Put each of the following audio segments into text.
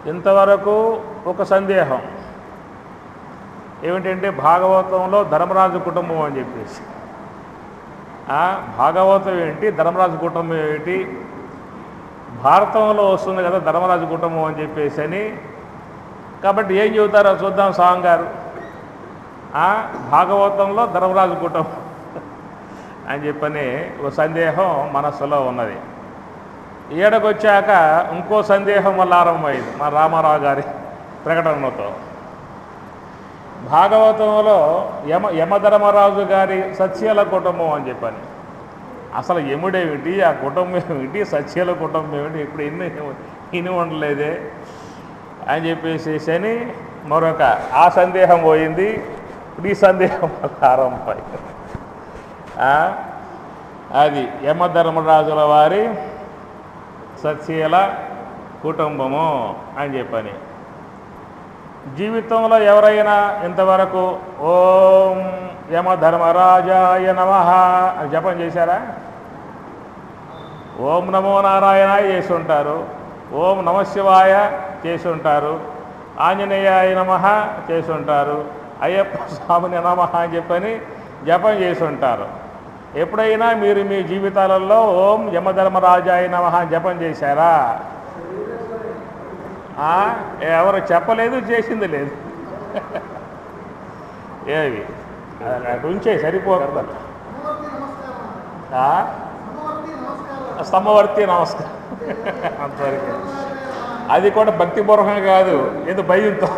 ఇంతవరకు ఒక సందేహం ఏమిటంటే భాగవతంలో ధర్మరాజు కుటుంబం అని చెప్పేసి, భాగవతం ఏంటి, ధర్మరాజు కుటుంబం ఏంటి, భారతంలో వస్తుంది కదా ధర్మరాజు కుటుంబం అని చెప్పేసి అని. కాబట్టి ఏం చెబుతారో చూద్దాం స్వామి గారు. భాగవతంలో ధర్మరాజు కుటుంబం అని చెప్పని ఒక సందేహం మనస్సులో ఉన్నది. ఏడకొచ్చాక ఇంకో సందేహం వల్ల ఆరంభమైంది మా రామారావు గారి ప్రకటనతో. భాగవతంలో యమధర్మరాజు గారి సత్యల కుటుంబం అని చెప్పని, అసలు యముడేమిటి, ఆ కుటుంబం ఏమిటి, సత్యల కుటుంబం ఏమిటి, ఇప్పుడు ఇన్ని ఉండలేదే అని చెప్పేసి అని మరొక ఆ సందేహం పోయింది. ఇప్పుడు ఈ సందేహం వల్ల ఆరంభమైంది. అది యమధర్మరాజుల వారి సత్యల కుటుంబము అని చెప్పని. జీవితంలో ఎవరైనా ఇంతవరకు ఓం యమధర్మరాజాయ నమః అని జపం చేశారా? ఓం నమో నారాయణాయ చేసి ఉంటారు, ఓం నమశివాయ చేసి ఉంటారు, ఆంజనేయాయ నమః చేసి ఉంటారు, అయ్యప్ప స్వామిని నమః అని చెప్పని జపం చేసి ఉంటారు. ఎప్పుడైనా మీరు మీ జీవితాలలో ఓం యమధర్మరాజాయ నమః జపం చేశారా? ఎవరు చెప్పలేదు, చేసింది లేదు. ఏవి అటు ఉంచే సరిపోకుండా. స్తమవర్తి నమస్కారం అంతవరకు. అది కూడా భక్తిపూర్వకంగా కాదు, ఏదో భయంతో.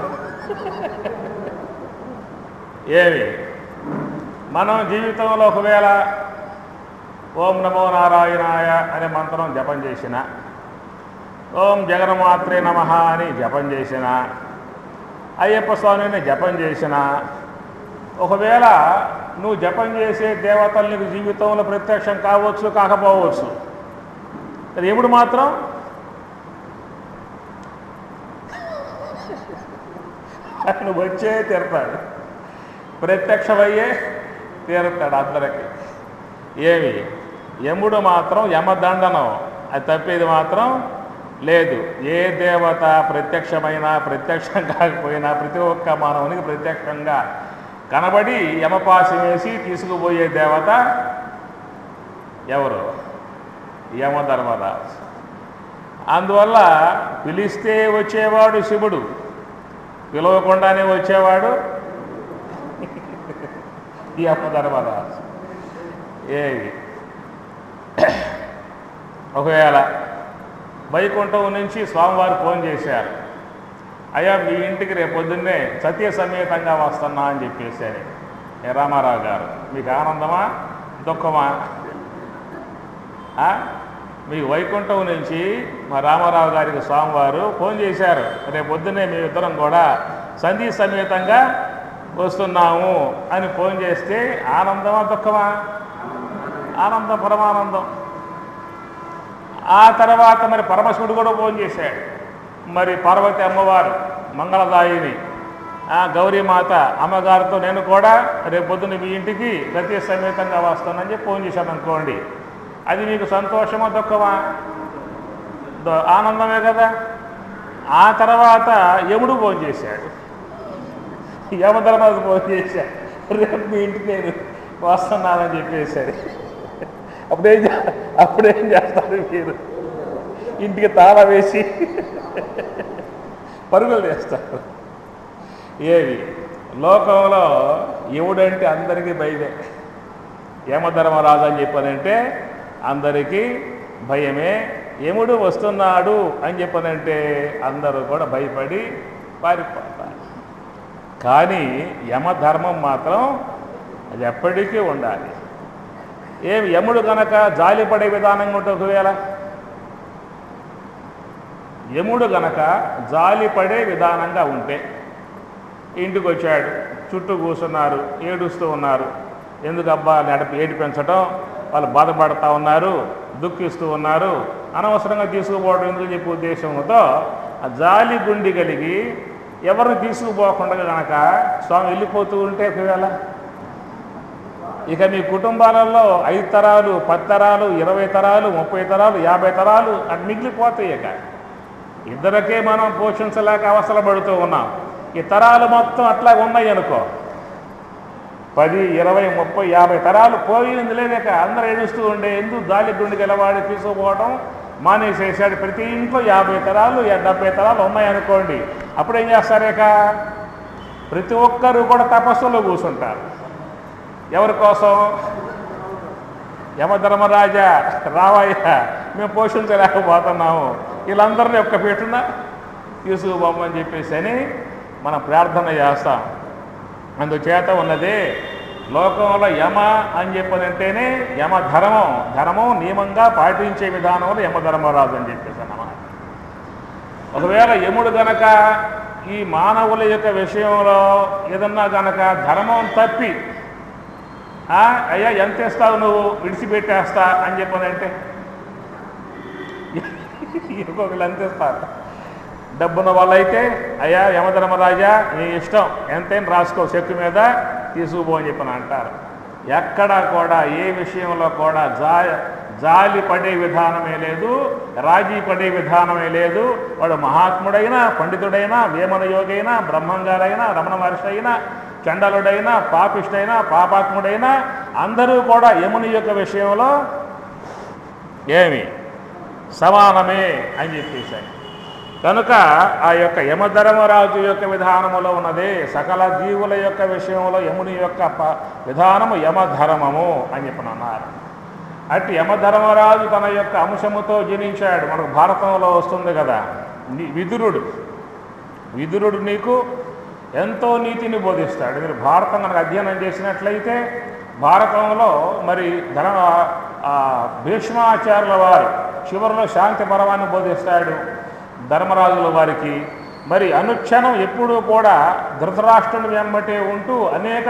ఏవి మనం జీవితంలో ఒకవేళ ఓం నమో నారాయణాయ అనే మంత్రం జపం చేసిన, ఓం జగన్మాత్రే నమః అని జపం చేసిన, అయ్యప్ప స్వామిని జపం చేసిన, ఒకవేళ నువ్వు జపం చేసే దేవతలు నీకు జీవితంలో ప్రత్యక్షం కావచ్చు, కాకపోవచ్చు. దేవుడు మాత్రం ఆయన వచ్చే తీరుతాడు, ప్రత్యక్షమయ్యే తీరుతాడు అందరికీ. ఏమి యముడు మాత్రం యమదండనం, అది తప్పేది మాత్రం లేదు. ఏ దేవత ప్రత్యక్షమైనా ప్రత్యక్షం కాకపోయినా ప్రతి ఒక్క మానవునికి ప్రత్యక్షంగా కనబడి యమపాశం వేసి తీసుకుపోయే దేవత ఎవరు? యమధర్మరాజు. అందువల్ల పిలిస్తే వచ్చేవాడు శివుడు, పిలవకుండానే వచ్చేవాడు యమధర్మరాజు. ఏవి ఒకవేళ వైకుంఠం నుంచి స్వామివారు ఫోన్ చేశారు, అయ్యా మీ ఇంటికి రేపు పొద్దున్నే సత్య సమేతంగా వస్తున్నా అని చెప్పేశారు. రామారావు గారు, మీకు ఆనందమా దుఃఖమా? మీకు వైకుంఠం నుంచి మా రామారావు గారికి స్వామివారు ఫోన్ చేశారు, రేపు పొద్దున్నే మేమిద్దరం కూడా సంధి సమేతంగా వస్తున్నాము అని ఫోన్ చేస్తే ఆనందమా దుఃఖమా? ఆనందం, పరమానందం. ఆ తర్వాత మరి పరమశివుడు కూడా ఫోన్ చేశాడు, మరి పార్వతి అమ్మవారు మంగళదాయిని గౌరీమాత అమ్మగారితో నేను కూడా రేపు పొద్దున్న మీ ఇంటికి గతి సమేతంగా వస్తానని చెప్పి ఫోన్ చేశాను అనుకోండి. అది మీకు సంతోషమా దుఃఖమా? ఆనందమే కదా. ఆ తర్వాత యముడు ఫోన్ చేశాడు, యమధర్మరాజు ఫోన్ చేశాడు, రేపు మీ ఇంటికి నేను వస్తున్నానని చెప్పేశాడు. అప్పుడేం చేస్తారు మీరు? ఇంటికి తాళ వేసి పరుగులు చేస్తారు. ఏవి లోకంలో యముడంటే అందరికీ భయమే, యమధర్మరాజు అని చెప్పనంటే అందరికీ భయమే. యముడు వస్తున్నాడు అని చెప్పనంటే అందరూ కూడా భయపడి పారిపోతారు. కానీ యమధర్మం మాత్రం అది ఎప్పటికీ ఉండాలి. యముడు కనుక జాలిపడే విధానంగా ఉంటే, ఒకవేళ యముడు గనక జాలిపడే విధానంగా ఉంటే, ఇంటికి వచ్చాడు, చుట్టూ కూర్చున్నారు, ఏడుస్తూ ఉన్నారు. ఎందుకు అబ్బా ఏడిపించడం, వాళ్ళు బాధపడతా ఉన్నారు, దుఃఖిస్తూ ఉన్నారు, అనవసరంగా తీసుకుపోవడం ఎందుకు చెప్పే ఉద్దేశంతో ఆ జాలి గుండి కలిగి ఎవరిని తీసుకుపోకుండా కనుక స్వామి వెళ్ళిపోతూ ఉంటే, ఒకవేళ ఇక మీ కుటుంబాలలో 5 తరాలు, 10 తరాలు, 20 తరాలు, 30 తరాలు, 50 తరాలు అటు మిగిలిపోతాయి. ఇక ఇద్దరికే మనం పోషించలేక అవసరపడుతూ ఉన్నాం. ఈ తరాలు మొత్తం అట్లా ఉన్నాయి అనుకో, 10, 20, 30, 50 తరాలు పోయింది లేక అందరూ ఏడుస్తూ ఉండే, ఎందుకు గాలి గుండె గెలవాడి తీసుకుపోవడం మానేసేసాడు. ప్రతి ఇంట్లో 50 తరాలు 70 తరాలు ఉన్నాయనుకోండి, అప్పుడేం చేస్తారేక ప్రతి ఒక్కరు కూడా తపస్సులో కూర్చుంటారు. ఎవరి కోసం? యమధర్మరాజా రావయ్యా, మేము పోషించలేకపోతున్నాము, వీళ్ళందరినీ ఒక్క పీటున తీసుకుపోమని చెప్పేసి అని మనం ప్రార్థన చేస్తాం. అందుచేత ఉన్నదే లోకంలో యమ అని చెప్పనంటేనే యమధర్మం, ధర్మం నియమంగా పాటించే విధానంలో యమధర్మరాజు అని చెప్పేసి అన్నమాట. ఒకవేళ యముడు గనక ఈ మానవుల యొక్క విషయంలో ఏదన్నా గనక ధర్మం తప్పి అయ్యా ఎంత ఇస్తావు నువ్వు, విడిచిపెట్టేస్తా అని చెప్పనంటే ఇంకొకళ్ళు ఎంత ఇస్తారు? డబ్బున్న వాళ్ళైతే అయ్యా యమధర్మరాజా నీ ఇష్టం, ఎంతైనా రాసుకో, చెక్కు మీద తీసుకుపో అని చెప్పని అంటారు. ఎక్కడా కూడా ఏ విషయంలో కూడా జాలి పడే విధానమే లేదు, రాజీ పడే విధానమే లేదు. వాడు మహాత్ముడైనా, పండితుడైనా, వేమన యోగైనా, బ్రహ్మంగారైనా, రమణ మహర్షి అయినా, చండలుడైనా, పాపిష్ఠైనా, పాపాత్ముడైనా అందరూ కూడా యముని యొక్క విషయంలో ఏమి సమానమే అని చెప్పేశారు. కనుక ఆ యొక్క యమధర్మరాజు యొక్క విధానములో ఉన్నదే సకల జీవుల యొక్క విషయంలో యముని యొక్క విధానము యమధర్మము అని చెప్పని అన్నారు. అటు యమధర్మరాజు తన యొక్క అంశముతో జనించాడు. మనకు భారతంలో వస్తుంది కదా, విదురుడు నీకు ఎంతో నీతిని బోధిస్తాడు. మీరు భారతం కనుక అధ్యయనం చేసినట్లయితే భారతంలో మరి భీష్మాచార్యుల వారు చివరిలో శాంతి పర్వాన్ని బోధిస్తాడు ధర్మరాజుల వారికి. మరి అనుక్షణం ఎప్పుడూ కూడా ధృతరాష్ట్రుని వెంబటే ఉంటూ అనేక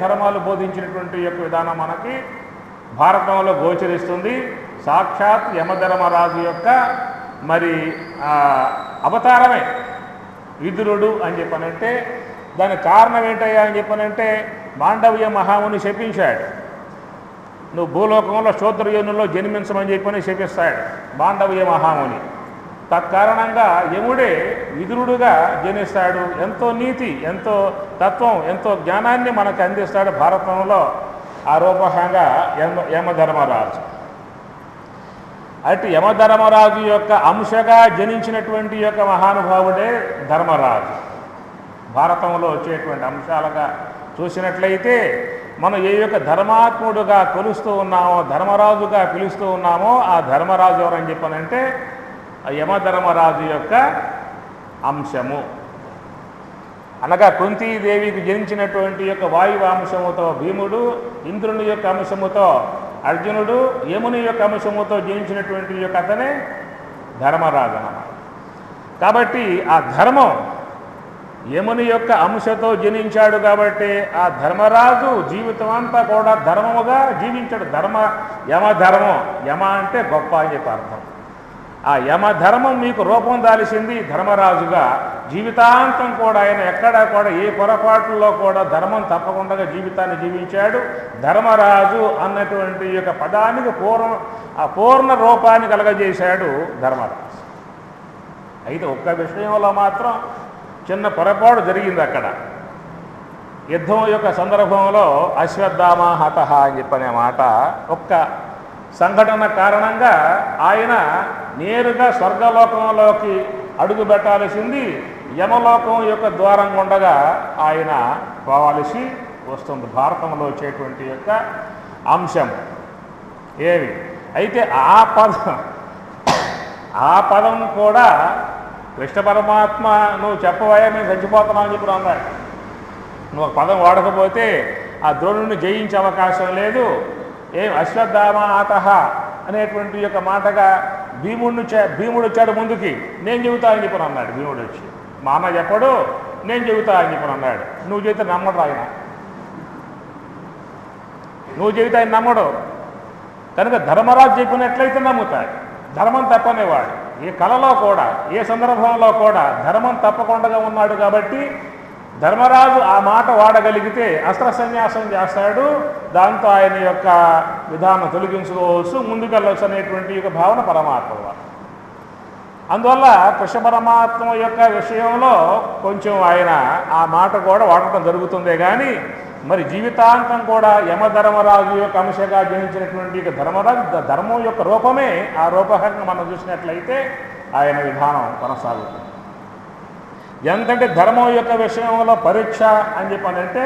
ధర్మాలు బోధించినటువంటి యొక్క విధానం మనకి భారతంలో గోచరిస్తుంది. సాక్షాత్ యమధర్మరాజు యొక్క మరి అవతారమే విదురుడు అని చెప్పనంటే దానికి కారణం ఏంటయ్యా అని చెప్పనంటే మాండవ్య మహాముని శపించాడు. నువ్వు భూలోకంలో శూద్రయోనులో జన్మించమని చెప్పని శపిస్తాడు మాండవ్య మహాముని. తత్కారణంగా యముడే విదురుడుగా జనిస్తాడు. ఎంతో నీతి, ఎంతో తత్వం, ఎంతో జ్ఞానాన్ని మనకు అందిస్తాడు భారతంలో ఆ రూపకంగా యమధర్మరాజు. అటు యమధర్మరాజు యొక్క అంశగా జనించినటువంటి యొక్క మహానుభావుడే ధర్మరాజు. భారతంలో వచ్చేటువంటి అంశాలుగా చూసినట్లయితే మనం ఏ యొక్క ధర్మాత్ముడుగా కొలుస్తూ ఉన్నామో, ధర్మరాజుగా పిలుస్తూ ఉన్నామో ఆ ధర్మరాజు ఎవరని చెప్పనంటే యమధర్మరాజు యొక్క అంశము. అనగా కుంతీదేవికి జనించినటువంటి యొక్క వాయువు అంశముతో భీముడు, ఇంద్రుని యొక్క అంశముతో అర్జునుడు, యముని యొక్క అంశముతో జనించినటువంటి యొక్క అతనే ధర్మరాజు అన్నమాట. కాబట్టి ఆ ధర్మం యముని యొక్క అంశతో జనించాడు కాబట్టి ఆ ధర్మరాజు జీవితం అంతా కూడా ధర్మముగా జీవించాడు. యమధర్మం, యమ అంటే గొప్ప అని చెప్పి అర్థం. ఆ యమధర్మం మీకు రూపం దాల్చింది ధర్మరాజుగా. జీవితాంతం కూడా ఆయన ఎక్కడా కూడా ఏ పొరపాట్లలో కూడా ధర్మం తప్పకుండా జీవితాన్ని జీవించాడు. ధర్మరాజు అన్నటువంటి యొక్క పదానికి పూర్ణ రూపాన్ని కలగజేశాడు ధర్మరాజు. అయితే ఒక్క విషయంలో మాత్రం చిన్న పొరపాటు జరిగింది. అక్కడ యుద్ధం యొక్క సందర్భంలో అశ్వత్థామ హతః అని చెప్పనే మాట ఒక్క సంఘటన కారణంగా ఆయన నేరుగా స్వర్గలోకంలోకి అడుగు పెట్టాల్సింది యమలోకం యొక్క ద్వారం గుండగా ఆయన పోవాల్సి వస్తుంది. భారతంలో వచ్చేటువంటి యొక్క అంశం ఏమి అయితే ఆ పదం కూడా కృష్ణ పరమాత్మ నువ్వు చెప్పవయ్యా మేము చచ్చిపోతున్నావు అని చెప్పి అన్నాడు. నువ్వు ఒక పదం వాడకపోతే ఆ ద్రోణుడిని జయించే అవకాశం లేదు. అశ్వత్థామ హతః అనేటువంటి యొక్క మాటగా భీముడు వచ్చాడు ముందుకి, నేను చెబుతా అని చెప్పని అన్నాడు. భీముడు వచ్చి మా అన్న చెప్పడు, నేను చెబుతా అని చెప్పని అన్నాడు. నువ్వు చెబితే నమ్మడు ఆయన, నువ్వు చెబితే ఆయన నమ్మడు. కనుక ధర్మరాజు చెప్పినట్లయితే నమ్ముతాడు. ధర్మం తప్పనేవాడు ఏ కళలో కూడా ఏ సందర్భంలో కూడా ధర్మం తప్పకుండా ఉన్నాడు. కాబట్టి ధర్మరాజు ఆ మాట వాడగలిగితే అస్త్ర సన్యాసం చేస్తాడు. దాంతో ఆయన యొక్క విధానం తొలగించుకోవచ్చు, ముందుకెళ్ళవచ్చు అనేటువంటి యొక్క భావన పరమాత్మ. అందువల్ల కృష్ణ పరమాత్మ యొక్క విషయంలో కొంచెం ఆయన ఆ మాట కూడా వాడటం జరుగుతుందే కానీ మరి జీవితాంతం కూడా యమధర్మరాజు యొక్క అంశగా జనించినటువంటి ధర్మరాజు ధర్మం యొక్క రూపమే ఆ రూపకంగా మనం చూసినట్లయితే ఆయన విధానం కొనసాగుతుంది. ఎంతంటే ధర్మం యొక్క విషయంలో పరీక్ష అని చెప్పానంటే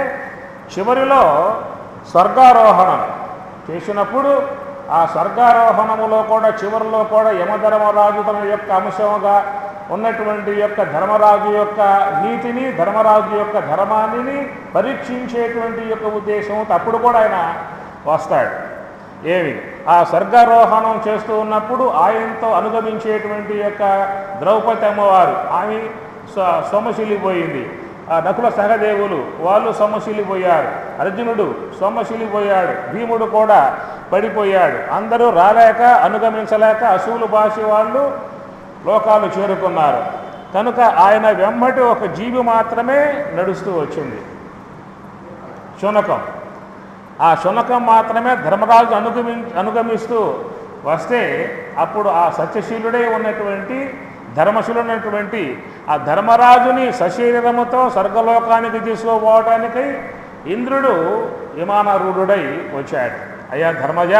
చివరిలో స్వర్గారోహణం చేసినప్పుడు ఆ స్వర్గారోహణములో కూడా చివరిలో కూడా యమధర్మరాజు తన యొక్క అంశముగా ఉన్నటువంటి యొక్క ధర్మరాజు యొక్క నీతిని ధర్మరాజు యొక్క ధర్మాన్ని పరీక్షించేటువంటి యొక్క ఉద్దేశం అప్పుడు కూడా ఆయన వస్తాడు. ఏవి ఆ స్వర్గారోహణం చేస్తూ ఉన్నప్పుడు ఆయనతో అనుగమించేటువంటి యొక్క ద్రౌపది అమ్మవారు ఆమె సొమ్మసిల్లిపోయింది. నకుల సహదేవులు వాళ్ళు సొమ్మసిల్లిపోయారు. అర్జునుడు సొమ్మసిల్లిపోయాడు. భీముడు కూడా పడిపోయాడు. అందరూ రాలేక అనుగమించలేక అసూలు భాషి వాళ్ళు లోకాలు చేరుకున్నారు. కనుక ఆయన వెంబటి ఒక జీవి మాత్రమే నడుస్తూ వచ్చింది, శునకం. ఆ శునకం మాత్రమే ధర్మరాజు అనుగమిస్తూ వస్తే అప్పుడు ఆ సత్యశీలుడే ఉన్నటువంటి ధర్మశీలున్నటువంటి ఆ ధర్మరాజుని సశరీరముతో స్వర్గలోకానికి తీసుకుపోవటానికి ఇంద్రుడు విమానారూఢుడై వచ్చాడు. అయ్యా ధర్మజ,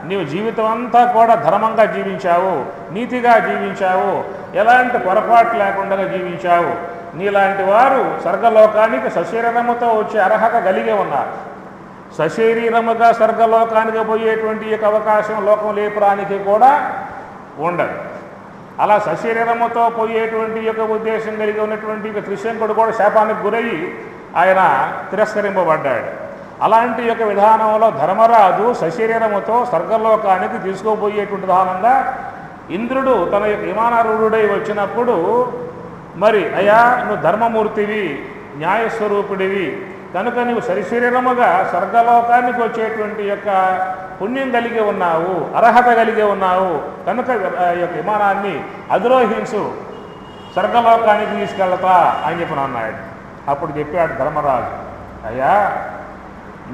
నీవు జీవితం అంతా కూడా ధర్మంగా జీవించావు, నీతిగా జీవించావు, ఎలాంటి పొరపాటు లేకుండా జీవించావు. నీలాంటి వారు స్వర్గలోకానికి సశరీరముతో వచ్చే అర్హత కలిగి ఉన్నారు. సశరీరముగా స్వర్గలోకానికి పోయేటువంటి యొక్క అవకాశం లోకం ఏ ప్రాణికి కూడా ఉండదు. అలా సశరీరముతో పోయేటువంటి యొక్క ఉద్దేశం కలిగి ఉన్నటువంటి త్రిశంకుడు కూడా శాపానికి గురయ్యి ఆయన తిరస్కరింపబడ్డాడు. అలాంటి యొక్క విధానంలో ధర్మరాజు సశరీరముతో స్వర్గలోకానికి తీసుకుపోయేటువంటి విధానంగా ఇంద్రుడు తన యొక్క విమానారూఢుడై వచ్చినప్పుడు మరి అయ్యా నువ్వు ధర్మమూర్తివి, న్యాయస్వరూపుడివి, కనుక నువ్వు సశరీరముగా స్వర్గలోకానికి వచ్చేటువంటి యొక్క పుణ్యం కలిగి ఉన్నావు, అర్హత కలిగి ఉన్నావు, కనుక ఈ యొక్క విమానాన్ని అధిరోహించు, స్వర్గలోకానికి తీసుకెళ్తా అని చెప్పి అన్నాడు. అప్పుడు చెప్పాడు ధర్మరాజు, అయ్యా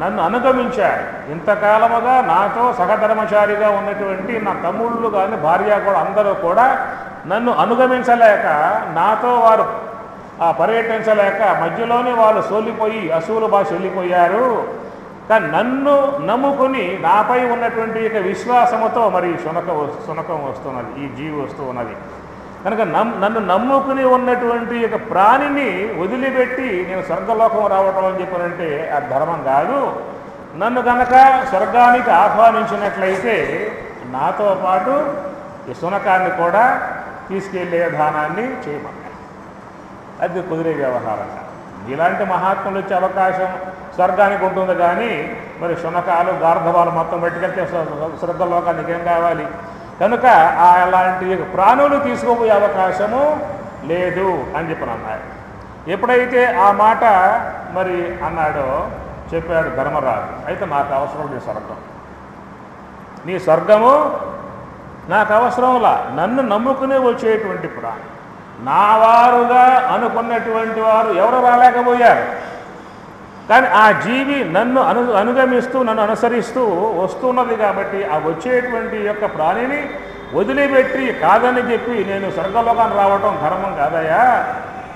నన్ను అనుగమించాడు, ఇంతకాలముగా నాతో సహధర్మచారిగా ఉన్నటువంటి నా తమ్ముళ్ళు కానీ భార్య కూడా అందరూ కూడా నన్ను అనుగమించలేక నాతో వారు పర్యటించలేక మధ్యలోనే వాళ్ళు సోలిపోయి అసూలు భాష వెళ్ళిపోయారు. కానీ నన్ను నమ్ముకుని నాపై ఉన్నటువంటి ఇక విశ్వాసముతో మరి శునకం వస్తున్నది, ఈ జీవి వస్తూ ఉన్నది. కనుక నన్ను నమ్ముకుని ఉన్నటువంటి ఇక ప్రాణిని వదిలిపెట్టి నేను స్వర్గలోకం రావటం అని చెప్పానంటే అది ధర్మం కాదు. నన్ను కనుక స్వర్గానికి ఆహ్వానించినట్లయితే నాతో పాటు ఈ శునకాన్ని కూడా తీసుకెళ్లే విధానాన్ని చేయమన్నాడు. అది కుదిరే వ్యవహారంగా. ఇలాంటి మహాత్ములు వచ్చే అవకాశం స్వర్గానికి ఉంటుంది, కానీ మరి శునకాలు గార్ధవాలు మొత్తం పెట్టుకెళ్తే స్వర్గలోకానికి ఏం కావాలి? కనుక అలాంటి ప్రాణులు తీసుకుపోయే అవకాశము లేదు అని చెప్పని అన్నాడు. ఎప్పుడైతే ఆ మాట మరి అన్నాడో చెప్పాడు ధర్మరాజు, అయితే నాకు అవసరం నీ స్వర్గం, నీ స్వర్గము నాకు అవసరంలా. నన్ను నమ్ముకునే వచ్చేటువంటి ప్రాణి, నా వారుగా అనుకున్నటువంటి వారు ఎవరు రాలేకపోయారు. కానీ ఆ జీవి నన్ను అనుగమిస్తూ నన్ను అనుసరిస్తూ వస్తున్నది కాబట్టి ఆ వచ్చేటువంటి యొక్క ప్రాణిని వదిలిపెట్టి కాదని చెప్పి నేను స్వర్గలోకాన్ని రావటం ధర్మం కాదయ్యా,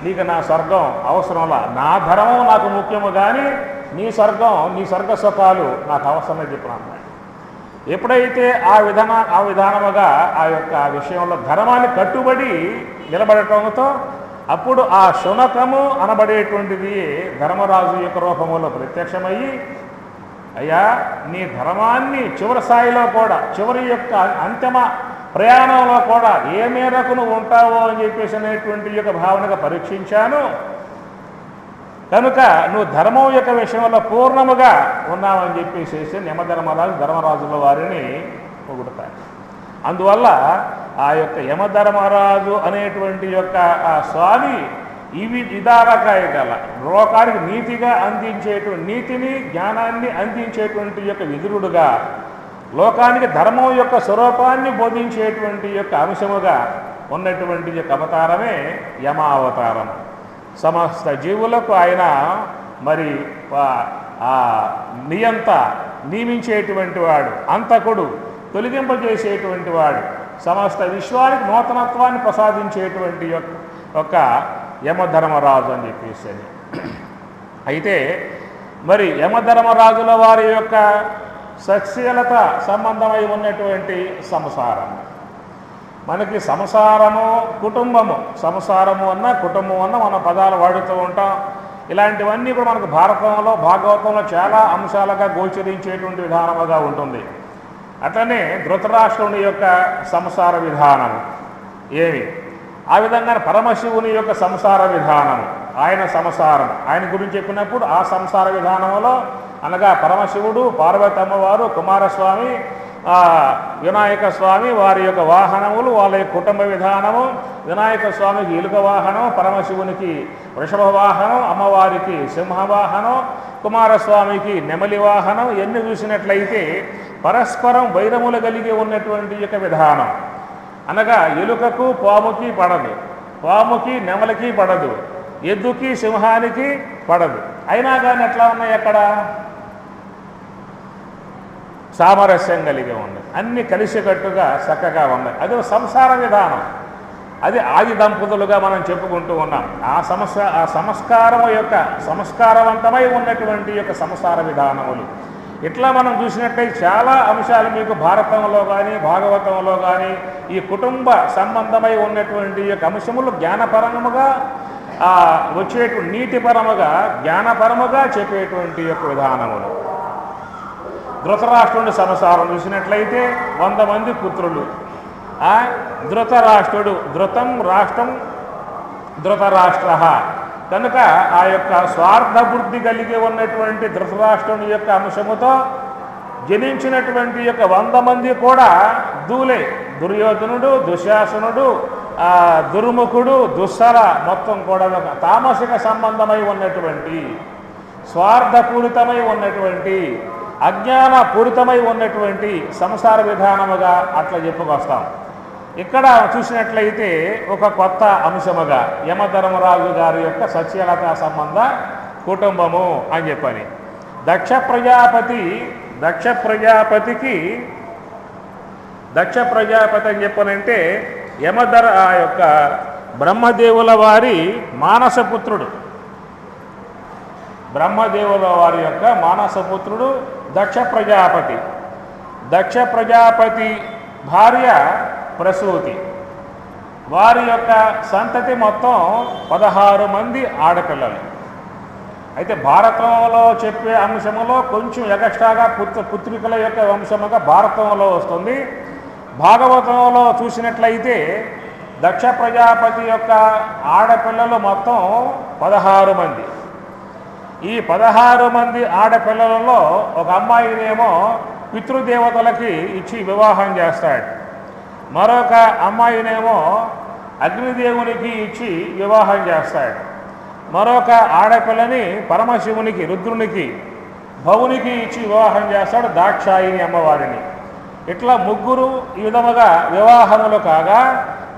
నీకు నా స్వర్గం అవసరంలా, నా ధర్మం నాకు ముఖ్యము, కానీ నీ స్వర్గం నీ స్వర్గ సుఖాలు నాకు అవసరమని చెప్పిన. ఎప్పుడైతే ఆ విధానముగా ఆ యొక్క విషయంలో ధర్మాన్ని కట్టుబడి నిలబడటంతో అప్పుడు ఆ శునకము అనబడేటువంటిది ధర్మరాజు యొక్క రూపంలో ప్రత్యక్షమయ్యి, అయ్యా నీ ధర్మాన్ని చివరి స్థాయిలో కూడా చివరి యొక్క అంతిమ ప్రయాణంలో కూడా ఏ మేరకు నువ్వు ఉంటావో అని చెప్పేసి అనేటువంటి యొక్క భావనగా పరీక్షించాను. కనుక నువ్వు ధర్మం యొక్క విషయంలో పూర్ణముగా ఉన్నావని చెప్పేసి ధర్మరాజుల వారిని పొగుడుతారు. అందువల్ల ఆ యొక్క యమధర్మరాజు అనేటువంటి యొక్క ఆ స్వామి ఇదారకాయ గల లోకానికి నీతిగా నీతిని జ్ఞానాన్ని అందించేటువంటి యొక్క విదురుడుగా, లోకానికి ధర్మం యొక్క స్వరూపాన్ని బోధించేటువంటి యొక్క అంశముగా ఉన్నటువంటి యొక్క అవతారమే యమ అవతారం. సమస్త జీవులకు ఆయన మరి నియంత నియమించేటువంటి వాడు, అంతకుడు, తొలగింపజేసేటువంటి వాడు, సమస్త విశ్వానికి నూతనత్వాన్ని ప్రసాదించేటువంటి ఒక యమధర్మరాజు అని చెప్పేసి. అయితే మరి యమధర్మరాజుల వారి యొక్క సత్శీలత సంబంధమై ఉన్నటువంటి సంసారం. మనకి సంసారము కుటుంబము, సంసారము అన్న కుటుంబం అన్న మన పదాలు వాడుతూ ఉంటాం. ఇలాంటివన్నీ కూడా మనకు భారతంలో భాగవతంలో చాలా అంశాలుగా గోచరించేటువంటి విధానముగా ఉంటుంది. అట్లనే ధృతరాష్ట్రుని యొక్క సంసార విధానము ఏమి, ఆ విధంగా పరమశివుని యొక్క సంసార విధానము, ఆయన సంసారం, ఆయన గురించి చెప్పినప్పుడు ఆ సంసార విధానంలో అనగా పరమశివుడు, పార్వతమ్మ వారు, కుమారస్వామి, వినాయక స్వామి వారి యొక్క వాహనములు, వాళ్ళ యొక్క కుటుంబ విధానము, వినాయక స్వామికి ఎలుక వాహనం, పరమశివునికి వృషభ వాహనం, అమ్మవారికి సింహ వాహనం, కుమారస్వామికి నెమలి వాహనం, ఎన్ని చూసినట్లయితే పరస్పరం వైరములు కలిగి ఉన్నటువంటి యొక్క విధానం. అనగా ఎలుకకు పాముకి పడదు, పాముకి నెమలికి పడదు, ఎద్దుకి సింహానికి పడదు. అయినా కానీ ఎట్లా ఉన్నాయి, అక్కడ సామరస్యం కలిగి ఉన్నాయి, అన్ని కలిసికట్టుగా చక్కగా ఉన్నాయి. అది సంసార విధానం. అది ఆది దంపతులుగా మనం చెప్పుకుంటూ ఉన్నాం. ఆ సంస్కారము యొక్క సంస్కారవంతమై ఉన్నటువంటి యొక్క సంసార విధానములు. ఇట్లా మనం చూసినట్టయితే చాలా అంశాలు మీకు భారతంలో కానీ భాగవతంలో కానీ ఈ కుటుంబ సంబంధమై ఉన్నటువంటి యొక్క అంశములు జ్ఞానపరముగా వచ్చేటువంటి నీతిపరముగా జ్ఞానపరముగా చెప్పేటువంటి యొక్క విధానములు. ధృతరాష్ట్రుని సంసారం చూసినట్లయితే 100 మంది పుత్రులు. ధృతరాష్ట్రుడు, ధృతం రాష్ట్రం ధృతరాష్ట్ర కనుక ఆ యొక్క స్వార్థ బుద్ధి కలిగి ఉన్నటువంటి ధృతరాష్ట్రుని యొక్క అంశముతో జనించినటువంటి యొక్క 100 మంది కూడా దూలే. దుర్యోధనుడు, దుశ్శాసనుడు, దుర్ముఖుడు, దుస్సర మొత్తం కూడా ఒక తామసిక సంబంధమై ఉన్నటువంటి స్వార్థపూరితమై ఉన్నటువంటి అజ్ఞానపూరితమై ఉన్నటువంటి సంసార విధానముగా అట్లా చెప్పుకొస్తాం. ఇక్కడ చూసినట్లయితే ఒక కొత్త అంశముగా యమధర్మరాజు గారి యొక్క సత్యలత సంబంధ కుటుంబము అని చెప్పని దక్ష ప్రజాపతి అని చెప్పనంటే ఆ యొక్క బ్రహ్మదేవుల వారి మానసపుత్రుడు. బ్రహ్మదేవుల వారి యొక్క మానసపుత్రుడు దక్ష ప్రజాపతి భార్య ప్రసూతి. వారి యొక్క సంతతి మొత్తం 16 మంది ఆడపిల్లలు. అయితే భారతంలో చెప్పే అంశములో కొంచెం ఎగస్ట్రాగా పుత్రికల యొక్క అంశముగా భారతంలో వస్తుంది. భాగవతంలో చూసినట్లయితే దక్ష ప్రజాపతి యొక్క ఆడపిల్లలు మొత్తం 16 మంది. ఈ 16 మంది ఆడపిల్లలలో ఒక అమ్మాయినేమో పితృదేవతలకి ఇచ్చి వివాహం చేస్తాడు, మరొక అమ్మాయినేమో అగ్నిదేవునికి ఇచ్చి వివాహం చేస్తాడు, మరొక ఆడపిల్లని పరమశివునికి రుద్రునికి భవునికి ఇచ్చి వివాహం చేస్తాడు, దాక్షాయిని అమ్మవారిని. ఇట్లా ముగ్గురు ఈ విధముగా వివాహములు కాగా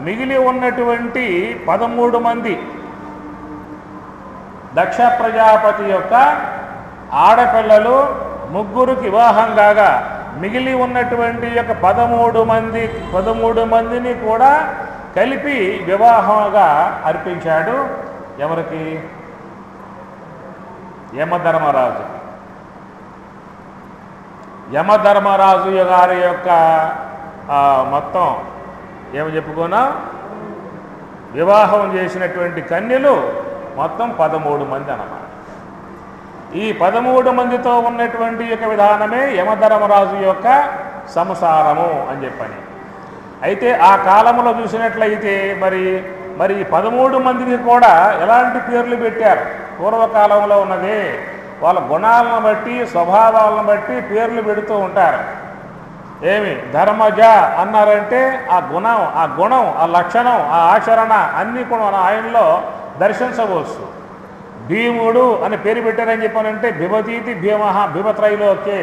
మిగిలి ఉన్నటువంటి 13 మంది దక్ష ప్రజాపతి యొక్క ఆడపిల్లలు ముగ్గురికి వివాహం కాగా మిగిలి ఉన్నటువంటి యొక్క 13 మందిని కూడా కలిపి వివాహంగా అర్పించాడు. ఎవరికి? యమధర్మరాజు. యమధర్మరాజు గారి యొక్క మొత్తం ఏమి చెప్పుకున్నా వివాహం చేసినటువంటి కన్యలు మొత్తం 13 మంది అన్నమాట. ఈ 13 మందితో ఉన్నటువంటి యొక్క విధానమే యమధర్మరాజు యొక్క సంసారము అని చెప్పని. అయితే ఆ కాలంలో చూసినట్లయితే మరి 13 మందికి కూడా ఎలాంటి పేర్లు పెట్టారు? పూర్వకాలంలో ఉన్నదే వాళ్ళ గుణాలను బట్టి స్వభావాలను బట్టి పేర్లు పెడుతూ ఉంటారు. ఏమి ధర్మజ అన్నారంటే ఆ గుణం ఆ లక్షణం ఆ ఆచరణ అన్నీ కూడా మన ఆయనలో దర్శించవచ్చు. భీముడు అని పేరు పెట్టారని చెప్పానంటే బిభతీతి భీమత్రైలోకే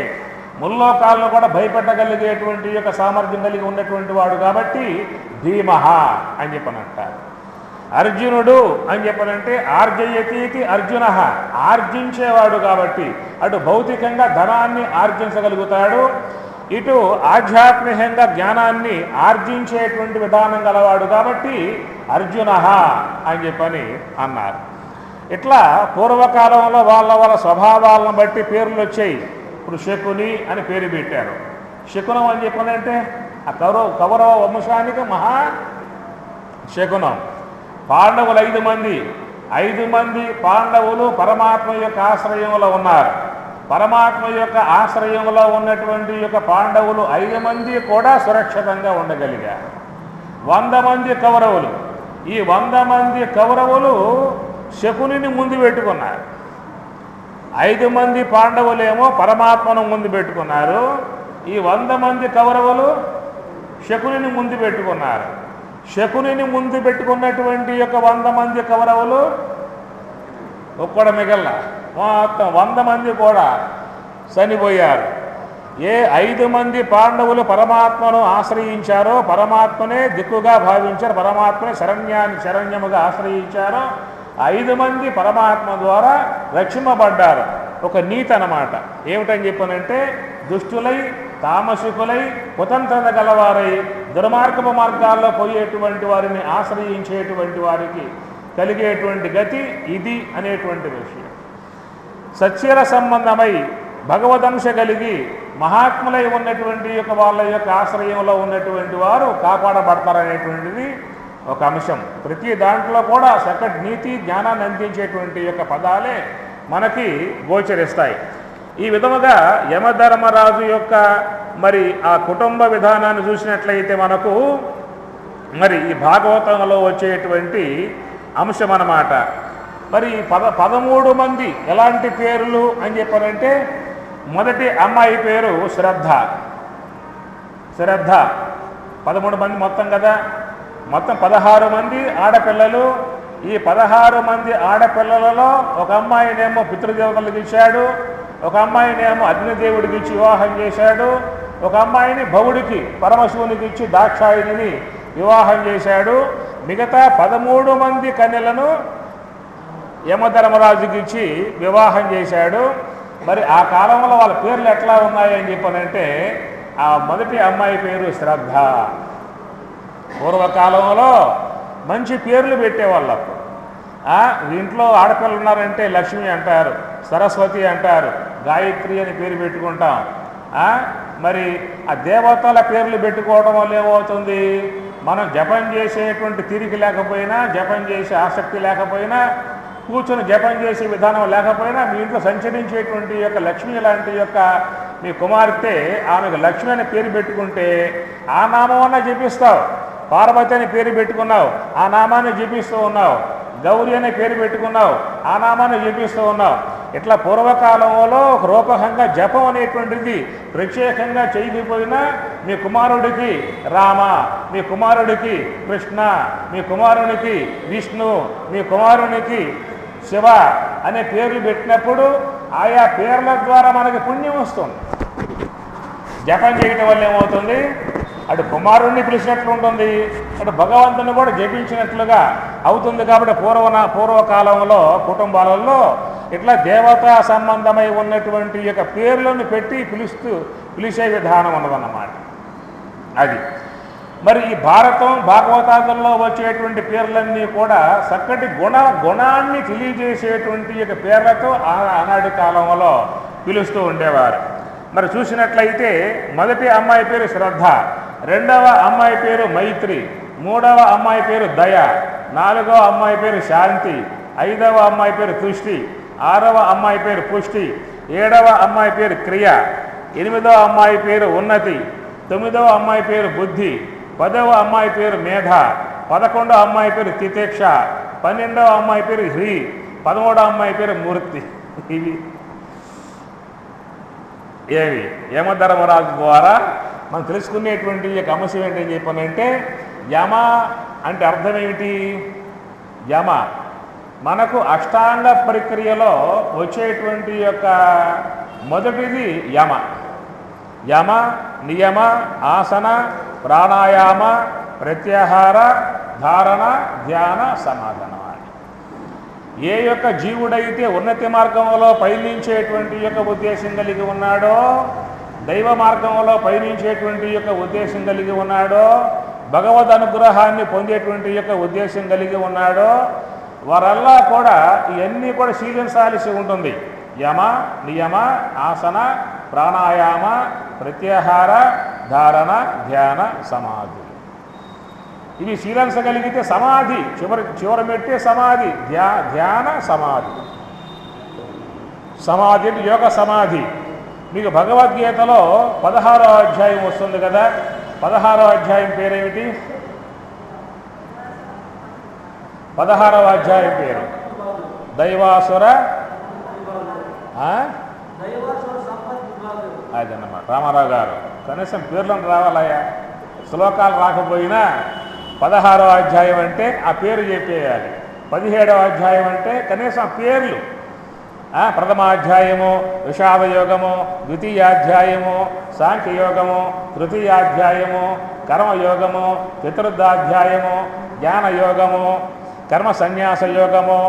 ముల్లోకాలను కూడా భయపెట్టగలిగేటువంటి యొక్క సామర్థ్యం కలిగి ఉన్నటువంటి వాడు కాబట్టి భీమహ అని చెప్పనంటారు. అర్జునుడు అని చెప్పనంటే ఆర్జయతీతి అర్జున, ఆర్జించేవాడు కాబట్టి అటు భౌతికంగా ధనాన్ని ఆర్జించగలుగుతాడు, ఇటు ఆధ్యాత్మికంగా జ్ఞానాన్ని ఆర్జించేటువంటి విధానం గలవాడు కాబట్టి అర్జున అని చెప్పని అన్నారు. ఇట్లా పూర్వకాలంలో వాళ్ళ స్వభావాలను బట్టి పేర్లు వచ్చాయి. ఇప్పుడు శకుని అని పేరు పెట్టారు. శకునం అని చెప్పనంటే ఆ కౌరవ వంశానికి మహా శకునం. పాండవులు 5 మంది. 5 మంది పాండవులు పరమాత్మ యొక్క ఆశ్రయంలో ఉన్నారు. పరమాత్మ యొక్క ఆశ్రయంలో ఉన్నటువంటి యొక్క పాండవులు 5 మంది కూడా సురక్షితంగా ఉండగలిగారు. 100 మంది కౌరవులు. ఈ 100 మంది కౌరవులు శకునిని ముందు పెట్టుకున్నారు. 5 మంది పాండవులేమో పరమాత్మను ముందు పెట్టుకున్నారు. ఈ 100 మంది కౌరవులు శకునిని ముందు పెట్టుకున్నారు. శకునిని ముందు పెట్టుకున్నటువంటి యొక్క 100 మంది కౌరవులు ఒక్కడ మిగల మొత్తం 100 మంది కూడా చనిపోయారు. ఏ 5 మంది పాండవులు పరమాత్మను ఆశ్రయించారో, పరమాత్మనే దిక్కుగా భావించారు, పరమాత్మనే శరణ్యముగా ఆశ్రయించారో 5 మంది పరమాత్మ ద్వారా రక్షింపబడ్డారు. ఒక నీతి అన్నమాట. ఏమిటని చెప్పనంటే దుష్టులై, తామసికులై, కుతంత్రత గలవారై, దుర్మార్గపు మార్గాల్లో పోయేటువంటి వారిని ఆశ్రయించేటువంటి వారికి కలిగేటువంటి గతి ఇది అనేటువంటి విషయం. సత్యర సంబంధమై భగవదంశ కలిగి మహాత్ములై ఉన్నటువంటి యొక్క వాళ్ళ యొక్క ఆశ్రయంలో ఉన్నటువంటి వారు కాపాడబడతారనేటువంటిది ఒక అంశం. ప్రతి దాంట్లో కూడా చక్కటి నీతి జ్ఞానాన్ని అందించేటువంటి యొక్క పదాలే మనకి గోచరిస్తాయి. ఈ విధముగా యమధర్మరాజు యొక్క మరి ఆ కుటుంబ విధానాన్ని చూసినట్లయితే మనకు మరి ఈ భాగవతంలో వచ్చేటువంటి అంశం అన్నమాట. మరి 13 మంది ఎలాంటి పేర్లు అని చెప్పారంటే మొదటి అమ్మాయి పేరు శ్రద్ధ. 13 మంది మొత్తం కదా. మొత్తం 16 మంది ఆడపిల్లలు. ఈ 16 మంది ఆడపిల్లలలో ఒక అమ్మాయినేమో పితృదేవతలకు ఇచ్చాడు, ఒక అమ్మాయినేమో అగ్నిదేవుడికి ఇచ్చి వివాహం చేశాడు, ఒక అమ్మాయిని భవుడికి పరమశివునికి ఇచ్చి దాక్షాయిని వివాహం చేశాడు. మిగతా 13 మంది కన్యలను యమధర్మరాజుకి ఇచ్చి వివాహం చేశాడు. మరి ఆ కాలంలో వాళ్ళ పేర్లు ఎట్లా ఉన్నాయని చెప్పనంటే ఆ మొదటి అమ్మాయి పేరు శ్రద్ధ. పూర్వకాలంలో మంచి పేర్లు పెట్టేవాళ్ళు. ఇంట్లో ఆడపిల్లలు ఉన్నారంటే లక్ష్మి అంటారు, సరస్వతి అంటారు, గాయత్రి అని పేరు పెట్టుకుంటాం. మరి ఆ దేవతల పేర్లు పెట్టుకోవడం వల్ల ఏమవుతుంది, మనం జపం చేసేటువంటి తీరిక లేకపోయినా, జపం చేసే ఆసక్తి లేకపోయినా, కూర్చొని జపం చేసే విధానం లేకపోయినా మీ ఇంట్లో సంచరించేటువంటి యొక్క లక్ష్మి లాంటి యొక్క మీ కుమార్తె ఆమెకు లక్ష్మి అనే పేరు పెట్టుకుంటే ఆ నామం జపిస్తావు. పార్వతి అని పేరు పెట్టుకున్నావు, ఆ నామాన్ని జపిస్తూ ఉన్నావు. గౌరీ అనే పేరు పెట్టుకున్నావు, ఆ నామాన్ని జపిస్తూ ఉన్నావు. ఇట్లా పూర్వకాలంలో ఒక రూపకంగా జపం అనేటువంటిది ప్రత్యేకంగా చేయకపోయినా మీ కుమారుడికి రామ, మీ కుమారుడికి కృష్ణ, మీ కుమారునికి విష్ణు, మీ కుమారునికి శివ అనే పేర్లు పెట్టినప్పుడు ఆయా పేర్ల ద్వారా మనకి పుణ్యం వస్తుంది. జపం చేయటం వల్ల ఏమవుతుంది, అటు కుమారుణ్ణి పిలిచినట్లు ఉంటుంది, అటు భగవంతుని కూడా జపించినట్లుగా అవుతుంది. కాబట్టి పూర్వకాలంలో కుటుంబాలలో ఇట్లా దేవతా సంబంధమై ఉన్నటువంటి యొక్క పేర్లను పెట్టి పిలిచే విధానం ఉన్నదన్నమాట. అది మరి ఈ భాగవతాదుల్లో వచ్చేటువంటి పేర్లన్నీ కూడా చక్కటి గుణాన్ని తెలియజేసేటువంటి యొక్క పేర్లతో ఆనాటి కాలంలో పిలుస్తూ ఉండేవారు. మరి చూసినట్లయితే మొదటి అమ్మాయి పేరు శ్రద్ధ, రెండవ అమ్మాయి పేరు మైత్రి, మూడవ అమ్మాయి పేరు దయ, నాలుగవ అమ్మాయి పేరు శాంతి, ఐదవ అమ్మాయి పేరు తుష్టి, ఆరవ అమ్మాయి పేరు పుష్టి, ఏడవ అమ్మాయి పేరు క్రియ, ఎనిమిదవ అమ్మాయి పేరు ఉన్నతి, తొమ్మిదవ అమ్మాయి పేరు బుద్ధి, 10వ అమ్మాయి పేరు మేధ, 11వ అమ్మాయి పేరు తితేక్ష, 12వ అమ్మాయి పేరు హ్రీ, 13వ అమ్మాయి పేరు మూర్తి. ఇవి ఏవి యమధర్మరాజు ద్వారా మనం తెలుసుకునేటువంటి యొక్క అంశం ఏంటని చెప్పానంటే యమ అంటే అర్థం ఏమిటి? యమ మనకు అష్టాంగ ప్రక్రియలో వచ్చేటువంటి యొక్క మొదటిది యమ. యమ నియమ ఆసన ప్రాణాయామ ప్రత్యాహార ధారణ ధ్యాన సమాధానం. ఏ యొక్క జీవుడైతే ఉన్నతి మార్గంలో పయనించేటువంటి యొక్క ఉద్దేశం కలిగి ఉన్నాడో దైవ మార్గంలో పయనించేటువంటి యొక్క ఉద్దేశం కలిగి ఉన్నాడో, భగవద్ అనుగ్రహాన్ని పొందేటువంటి యొక్క ఉద్దేశం కలిగి ఉన్నాడో వారల్లా కూడా ఇవన్నీ కూడా శీలించాల్సి ఉంటుంది. యమ, నియమ, ఆసన, ప్రాణాయామ, ప్రత్యాహార, ధారణ, ధ్యాన, సమాధి. ఇవి శీలించగలిగితే సమాధి చివరి మెట్టే సమాధి. ధ్యాన సమాధి. సమాధి అంటే యోగ సమాధి. మీకు భగవద్గీతలో 16వ అధ్యాయం వస్తుంది కదా. 16వ అధ్యాయం పేరేమిటి? 16వ అధ్యాయం పేరు దైవాసుర అదన్నమాట. రామారావు గారు కనీసం పేర్లను రావాలయ్యా. శ్లోకాలు రాకపోయినా 16వ అధ్యాయం అంటే ఆ పేరు చెప్పేయాలి. 17వ అధ్యాయం అంటే కనీసం పేర్లు. ప్రథమాధ్యాయము విషాదయోగము, ద్వితీయాధ్యాయము సాంఖ్యయోగము, తృతీయాధ్యాయము కర్మయోగము, చతుర్థాధ్యాయము జ్ఞానయోగము, కర్మ సన్యాస యోగము,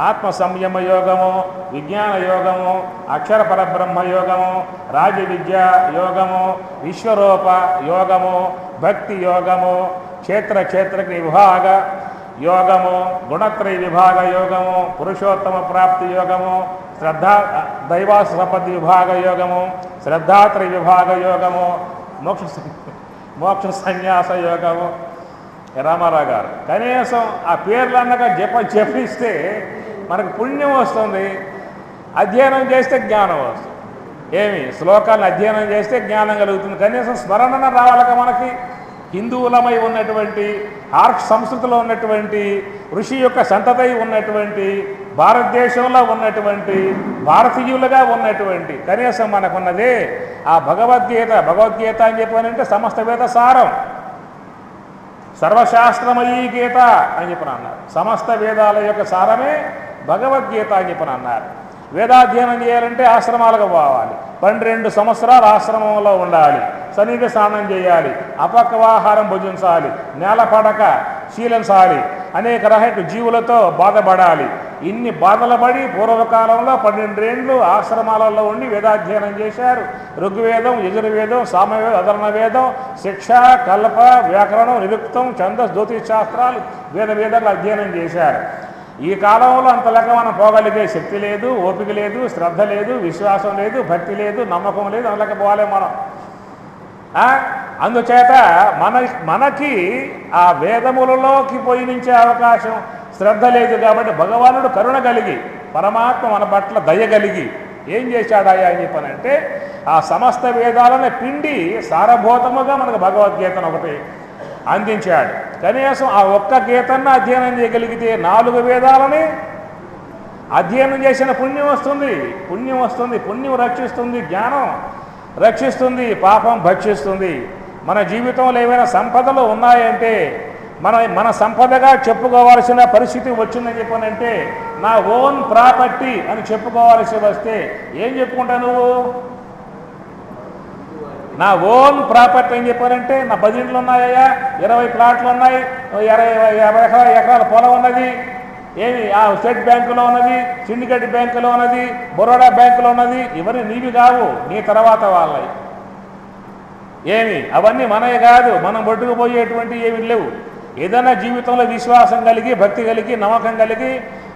ఆత్మ సంయమ యోగము, విజ్ఞాన యోగము, అక్షర పరబ్రహ్మ యోగము, రాజవిద్య యోగము, విశ్వరూప యోగము, భక్తి యోగము, క్షేత్రజ్ఞ విభాగ యోగము, గుణత్రయ విభాగ యోగము, పురుషోత్తమ ప్రాప్తి యోగము, దైవాసు సంపత్తి విభాగ యోగము, శ్రద్ధాత్రయ విభాగ యోగము, మోక్ష సన్యాస యోగము. రామారావు గారు కనీసం ఆ పేర్లు అన్నగా జపిస్తే మనకు పుణ్యం వస్తుంది, అధ్యయనం చేస్తే జ్ఞానం వస్తుంది. ఏమి శ్లోకాలను అధ్యయనం చేస్తే జ్ఞానం కలుగుతుంది. కనీసం స్మరణ రావాలక మనకి. హిందువులమై ఉన్నటువంటి ఆర్ష్ సంస్కృతిలో ఉన్నటువంటి ఋషి యొక్క సంతతి ఉన్నటువంటి భారతదేశంలో ఉన్నటువంటి భారతీయులుగా ఉన్నటువంటి కనీసం మనకున్నదే ఆ భగవద్గీత. భగవద్గీత అని చెప్పానంటే సమస్త వేద సారం, సర్వశాస్త్రమయీ గీత అని చెప్పని అన్నారు. సమస్త వేదాల యొక్క సారమే భగవద్గీత అని చెప్పని అన్నారు. వేదాధ్యయనం చేయాలంటే ఆశ్రమాలకు పోవాలి. 12 సంవత్సరాలు ఆశ్రమంలో ఉండాలి. సన్నిధి స్నానం చేయాలి, అపక్వాహారం భుజించాలి, నేల పడక శీలించాలి, అనేక రకమైన జీవులతో బాధపడాలి. ఇన్ని బాధలు పడి పూర్వకాలంలో 12 ఏళ్ళు ఆశ్రమాలలో ఉండి వేదాధ్యయనం చేశారు. ఋగ్వేదం, యజుర్వేదం, సామవేదం, అధర్ణ వేదం, శిక్ష, కల్ప, వ్యాకరణం, నిరుక్తం, ఛందస్, జ్యోతిష్ శాస్త్రాలు వేదాలు అధ్యయనం చేశారు. ఈ కాలంలో అంత లెక్క మనం పోగలిగే శక్తి లేదు, ఓపిక లేదు, శ్రద్ధ లేదు, విశ్వాసం లేదు, భక్తి లేదు, నమ్మకం లేదు. అందులోకి పోలేం మనం. అందుచేత మనకి ఆ వేదములలోకి పోయినించే అవకాశం శ్రద్ధ లేదు. కాబట్టి భగవానుడు కరుణ కలిగి, పరమాత్మ మన పట్ల దయ కలిగి ఏం చేశాడాయా అని చెప్పనంటే ఆ సమస్త వేదాలను పిండి సారభూతముగా మనకు భగవద్గీతను ఒకటి అందించాడు. కనీసం ఆ ఒక్క గీతను అధ్యయనం చేయగలిగితే 4 వేదాలని అధ్యయనం చేసిన పుణ్యం వస్తుంది. పుణ్యం రక్షిస్తుంది, జ్ఞానం రక్షిస్తుంది, పాపం భక్షిస్తుంది. మన జీవితంలో ఏమైనా సంపదలు ఉన్నాయంటే మన సంపదగా చెప్పుకోవాల్సిన పరిస్థితి వచ్చిందని చెప్పనంటే నా ఓన్ ప్రాపర్టీ అని చెప్పుకోవాల్సి వస్తే ఏం చెప్పుకుంటావు నువ్వు? నా ఓన్ ప్రాపర్టీ అని చెప్పానంటే నా 10 ఇండ్లు ఉన్నాయా, 20 ప్లాట్లు ఉన్నాయి, 50 ఎకరాల పొలం ఉన్నది, ఏమి ఆ స్టేట్ బ్యాంకులో ఉన్నది, సిండికేట్ బ్యాంకులో ఉన్నది, బరోడా బ్యాంకులో ఉన్నది. ఇవన్నీ నీవి కావు, నీ తర్వాత వాళ్ళవి. ఏమి అవన్నీ మనవి కాదు, మనం పట్టుకుపోయేటువంటి ఏమి లేవు. ఏదైనా జీవితంలో విశ్వాసం కలిగి, భక్తి కలిగి, నమ్మకం కలిగి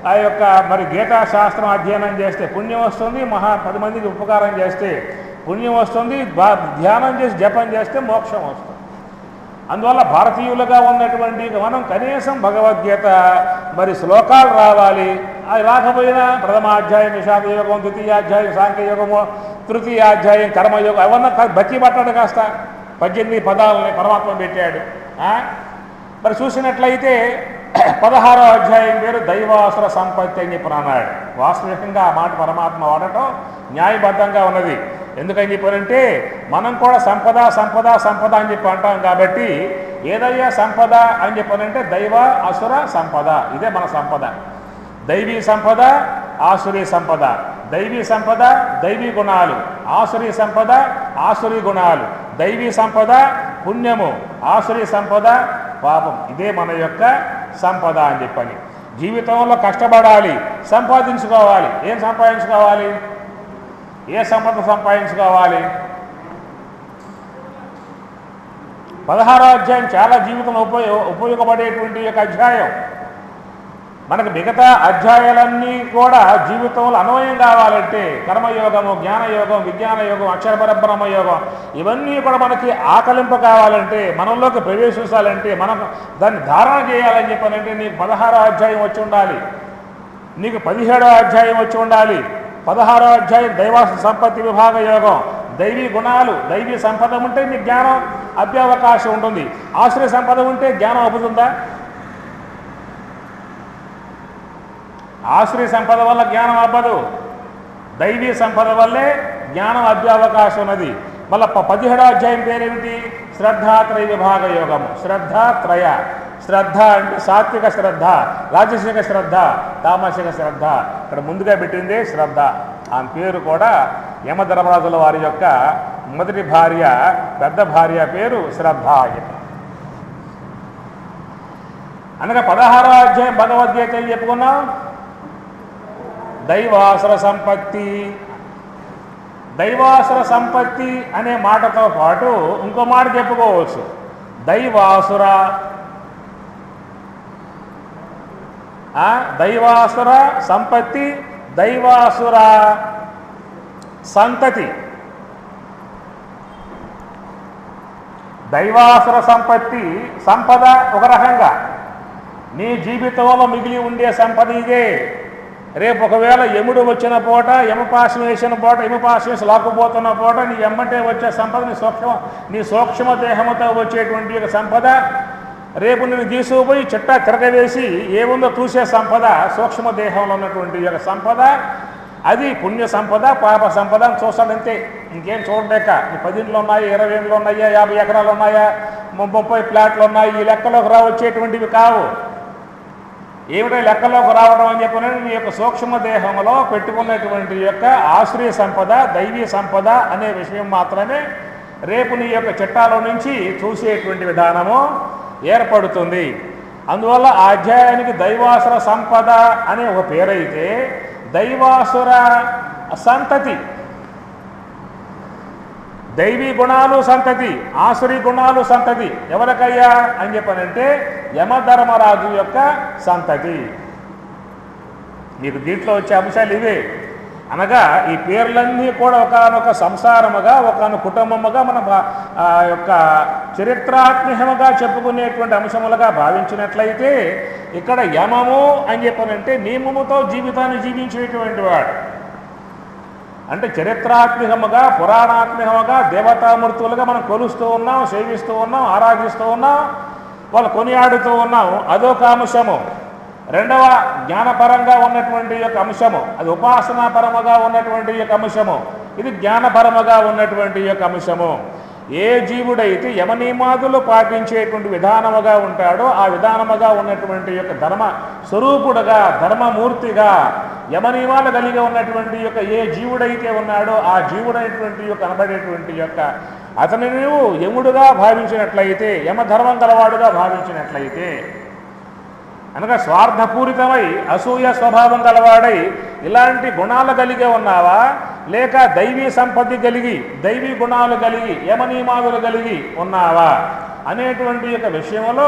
ఆ యొక్క మరి గీతా శాస్త్రం అధ్యయనం చేస్తే పుణ్యం వస్తుంది. 10 మందికి ఉపకారం చేస్తే పుణ్యం వస్తుంది. ధ్యానం చేసి జపం చేస్తే మోక్షం వస్తుంది. అందువల్ల భారతీయులుగా ఉన్నటువంటి మనం కనీసం భగవద్గీత మరి శ్లోకాలు రావాలి. అది రాకపోయినా ప్రథమాధ్యాయం విషాదయోగం, ద్వితీయాధ్యాయం సాంఖ్యయోగము, తృతీయాధ్యాయం కర్మయోగం అవన్నీ బతి పట్టాడు. కాస్త 18 పదాలని పరమాత్మ పెట్టాడు. మరి చూసినట్లయితే 16వ అధ్యాయం పేరు దైవాసుర సంపత్తి అని చెప్పి అన్నాడు. వాస్తవికంగా ఆ మాట పరమాత్మ వాడటం న్యాయబద్ధంగా ఉన్నది. ఎందుకని చెప్పారంటే మనం కూడా సంపద అని చెప్పి అంటాం. కాబట్టి ఏదయ్యా సంపద అని చెప్పారంటే దైవ అసుర సంపద. ఇదే మన సంపద. దైవీ సంపద, ఆసురీ సంపద. దైవీ సంపద దైవీ గుణాలు, ఆసురీ సంపద ఆసురీ గుణాలు. దైవీ సంపద పుణ్యము, ఆసురీ సంపద పాపం. ఇదే మన యొక్క సంపద అని చెప్పని. జీవితంలో కష్టపడాలి, సంపాదించుకోవాలి. ఏం సంపాదించుకోవాలి? ఏ సంపద సంపాదించుకోవాలి? 16వ అధ్యాయం చాలా జీవితంలో ఉపయోగపడేటువంటి యొక్క అధ్యాయం. మనకు మిగతా అధ్యాయాలన్నీ కూడా జీవితంలో అన్వయం కావాలంటే కర్మయోగము, జ్ఞానయోగం, విజ్ఞాన యోగం, అక్షర పరబ్రహ్మ యోగం ఇవన్నీ కూడా మనకి ఆకలింపు కావాలంటే, మనలోకి ప్రవేశించాలంటే, మనం దాన్ని ధారణ చేయాలని చెప్పానంటే నీకు 16వ అధ్యాయం వచ్చి ఉండాలి, నీకు 17వ అధ్యాయం వచ్చి ఉండాలి. 16వ అధ్యాయం దైవాస సంపత్తి విభాగ యోగం, దైవీ గుణాలు, దైవీ సంపద ఉంటే నీకు జ్ఞానం అభ్యవకాశం ఉంటుంది. ఆశ్రయ సంపద ఉంటే జ్ఞానం అబ్బుతుందా? ఆశ్రయ సంపద వల్ల జ్ఞానం అవ్వదు, దైవీ సంపద వల్లే జ్ఞానం అభ్యవకాశం ఉన్నది. మళ్ళీ 17వ అధ్యాయం పేరేమిటి? శ్రద్ధాత్రయ విభాగ యోగము. శ్రద్ధాత్రయ, శ్రద్ధ అంటే సాత్విక శ్రద్ధ, రాజసిక శ్రద్ధ, తామసిక శ్రద్ధ. ఇక్కడ ముందుగా పెట్టిందే శ్రద్ధ. ఆమె పేరు కూడా యమధర్మరాజుల వారి యొక్క మొదటి భార్య, పెద్ద భార్య పేరు శ్రద్ధ. అనగా 16వ అధ్యాయం భగవద్గీత ఏం చెప్పుకున్నాం? దైవాసుర సంపత్తి. దైవాసుర సంపత్తి అనే మాటతో పాటు ఇంకో మాట చెప్పుకోవచ్చు, దైవాసుర. దైవాసుర సంపత్తి, దైవాసుర సంతతి. దైవాసుర సంపత్తి సంపద ఒక రకంగా, నీ జీవితంలో మిగిలి ఉండే సంపద ఇదే. రేపు ఒకవేళ యముడు వచ్చిన పూట, యమపాశం వేసిన పూట, యమపాశం వేసి లాక్కుపోతున్న పూట నీ ఎమ్మటే వచ్చే సంపద నీ సూక్ష్మ దేహంతో వచ్చేటువంటి ఒక సంపద, రేపు నేను తీసుకుపోయి చిట్టా తిరగవేసి ఏముందో చూసే సంపద, సూక్ష్మ దేహంలో ఉన్నటువంటి యొక్క సంపద, అది పుణ్య సంపద, పాప సంపద అని చూస్తాడంతే, ఇంకేం చూడలేక. ఈ 10 ఇండ్లు ఉన్నాయి, 20 ఇండ్లు ఉన్నాయా, 50 ఎకరాలు ఉన్నాయా, 30 ఫ్లాట్లు ఉన్నాయి, ఈ లెక్కలోకి వచ్చేటువంటివి కావు. ఏమిటో లెక్కలోకి రావడం అని చెప్పిన నీ యొక్క సూక్ష్మ దేహంలో పెట్టుకున్నటువంటి యొక్క ఆశ్రయ సంపద, దైవీ సంపద అనే విషయం మాత్రమే రేపు నీ యొక్క చట్టాల నుంచి చూసేటువంటి విధానము ఏర్పడుతుంది. అందువల్ల ఆ అధ్యాయానికి దైవాసుర సంపద అనే ఒక పేరైతే, దైవాసుర సంతతి, దైవీ గుణాలు సంతతి, ఆసురీ గుణాలు సంతతి ఎవరికయ్యా అని చెప్పనంటే యమధర్మరాజు యొక్క సంతతి. మీకు దీంట్లో వచ్చే అంశాలు ఇవే. అనగా ఈ పేర్లన్నీ కూడా ఒకనొక సంసారముగా, ఒకనొక కుటుంబముగా, మన యొక్క చరిత్రాత్మకముగా చెప్పుకునేటువంటి అంశములుగా భావించినట్లయితే, ఇక్కడ యమము అని చెప్పనంటే నియమముతో జీవితాన్ని జీవించేటువంటి వాడు. అంటే చరిత్రాత్మకముగా, పురాణాత్మకముగా, దేవతామూర్తులుగా మనం కొలుస్తూ ఉన్నాం, సేవిస్తూ ఉన్నాం, ఆరాధిస్తూ ఉన్నాం, వాళ్ళు కొనియాడుతూ ఉన్నాం. అదొక అంశము. రెండవ జ్ఞానపరంగా ఉన్నటువంటి యొక్క అంశము, అది ఉపాసనాపరముగా ఉన్నటువంటి యొక్క అంశము, ఇది జ్ఞానపరముగా ఉన్నటువంటి యొక్క అంశము. ఏ జీవుడైతే యమనియమాదులు పాటించేటువంటి విధానముగా ఉంటాడో ఆ విధానముగా ఉన్నటువంటి యొక్క ధర్మ స్వరూపుడుగా, ధర్మమూర్తిగా, యమనియమాలు కలిగి ఉన్నటువంటి యొక్క ఏ జీవుడైతే ఉన్నాడో ఆ జీవుడైనటువంటి యొక్క అనబడేటువంటి యొక్క అతని నువ్వు యముడుగా భావించినట్లయితే, యమధర్మం గలవాడుగా భావించినట్లయితే, అనగా స్వార్థపూరితమై అసూయ స్వభావం గలవాడై ఇలాంటి గుణాలు కలిగి ఉన్నావా, లేక దైవీ సంపత్తి కలిగి, దైవీ గుణాలు కలిగి, యమనియమాదులు కలిగి ఉన్నావా అనేటువంటి యొక్క విషయంలో,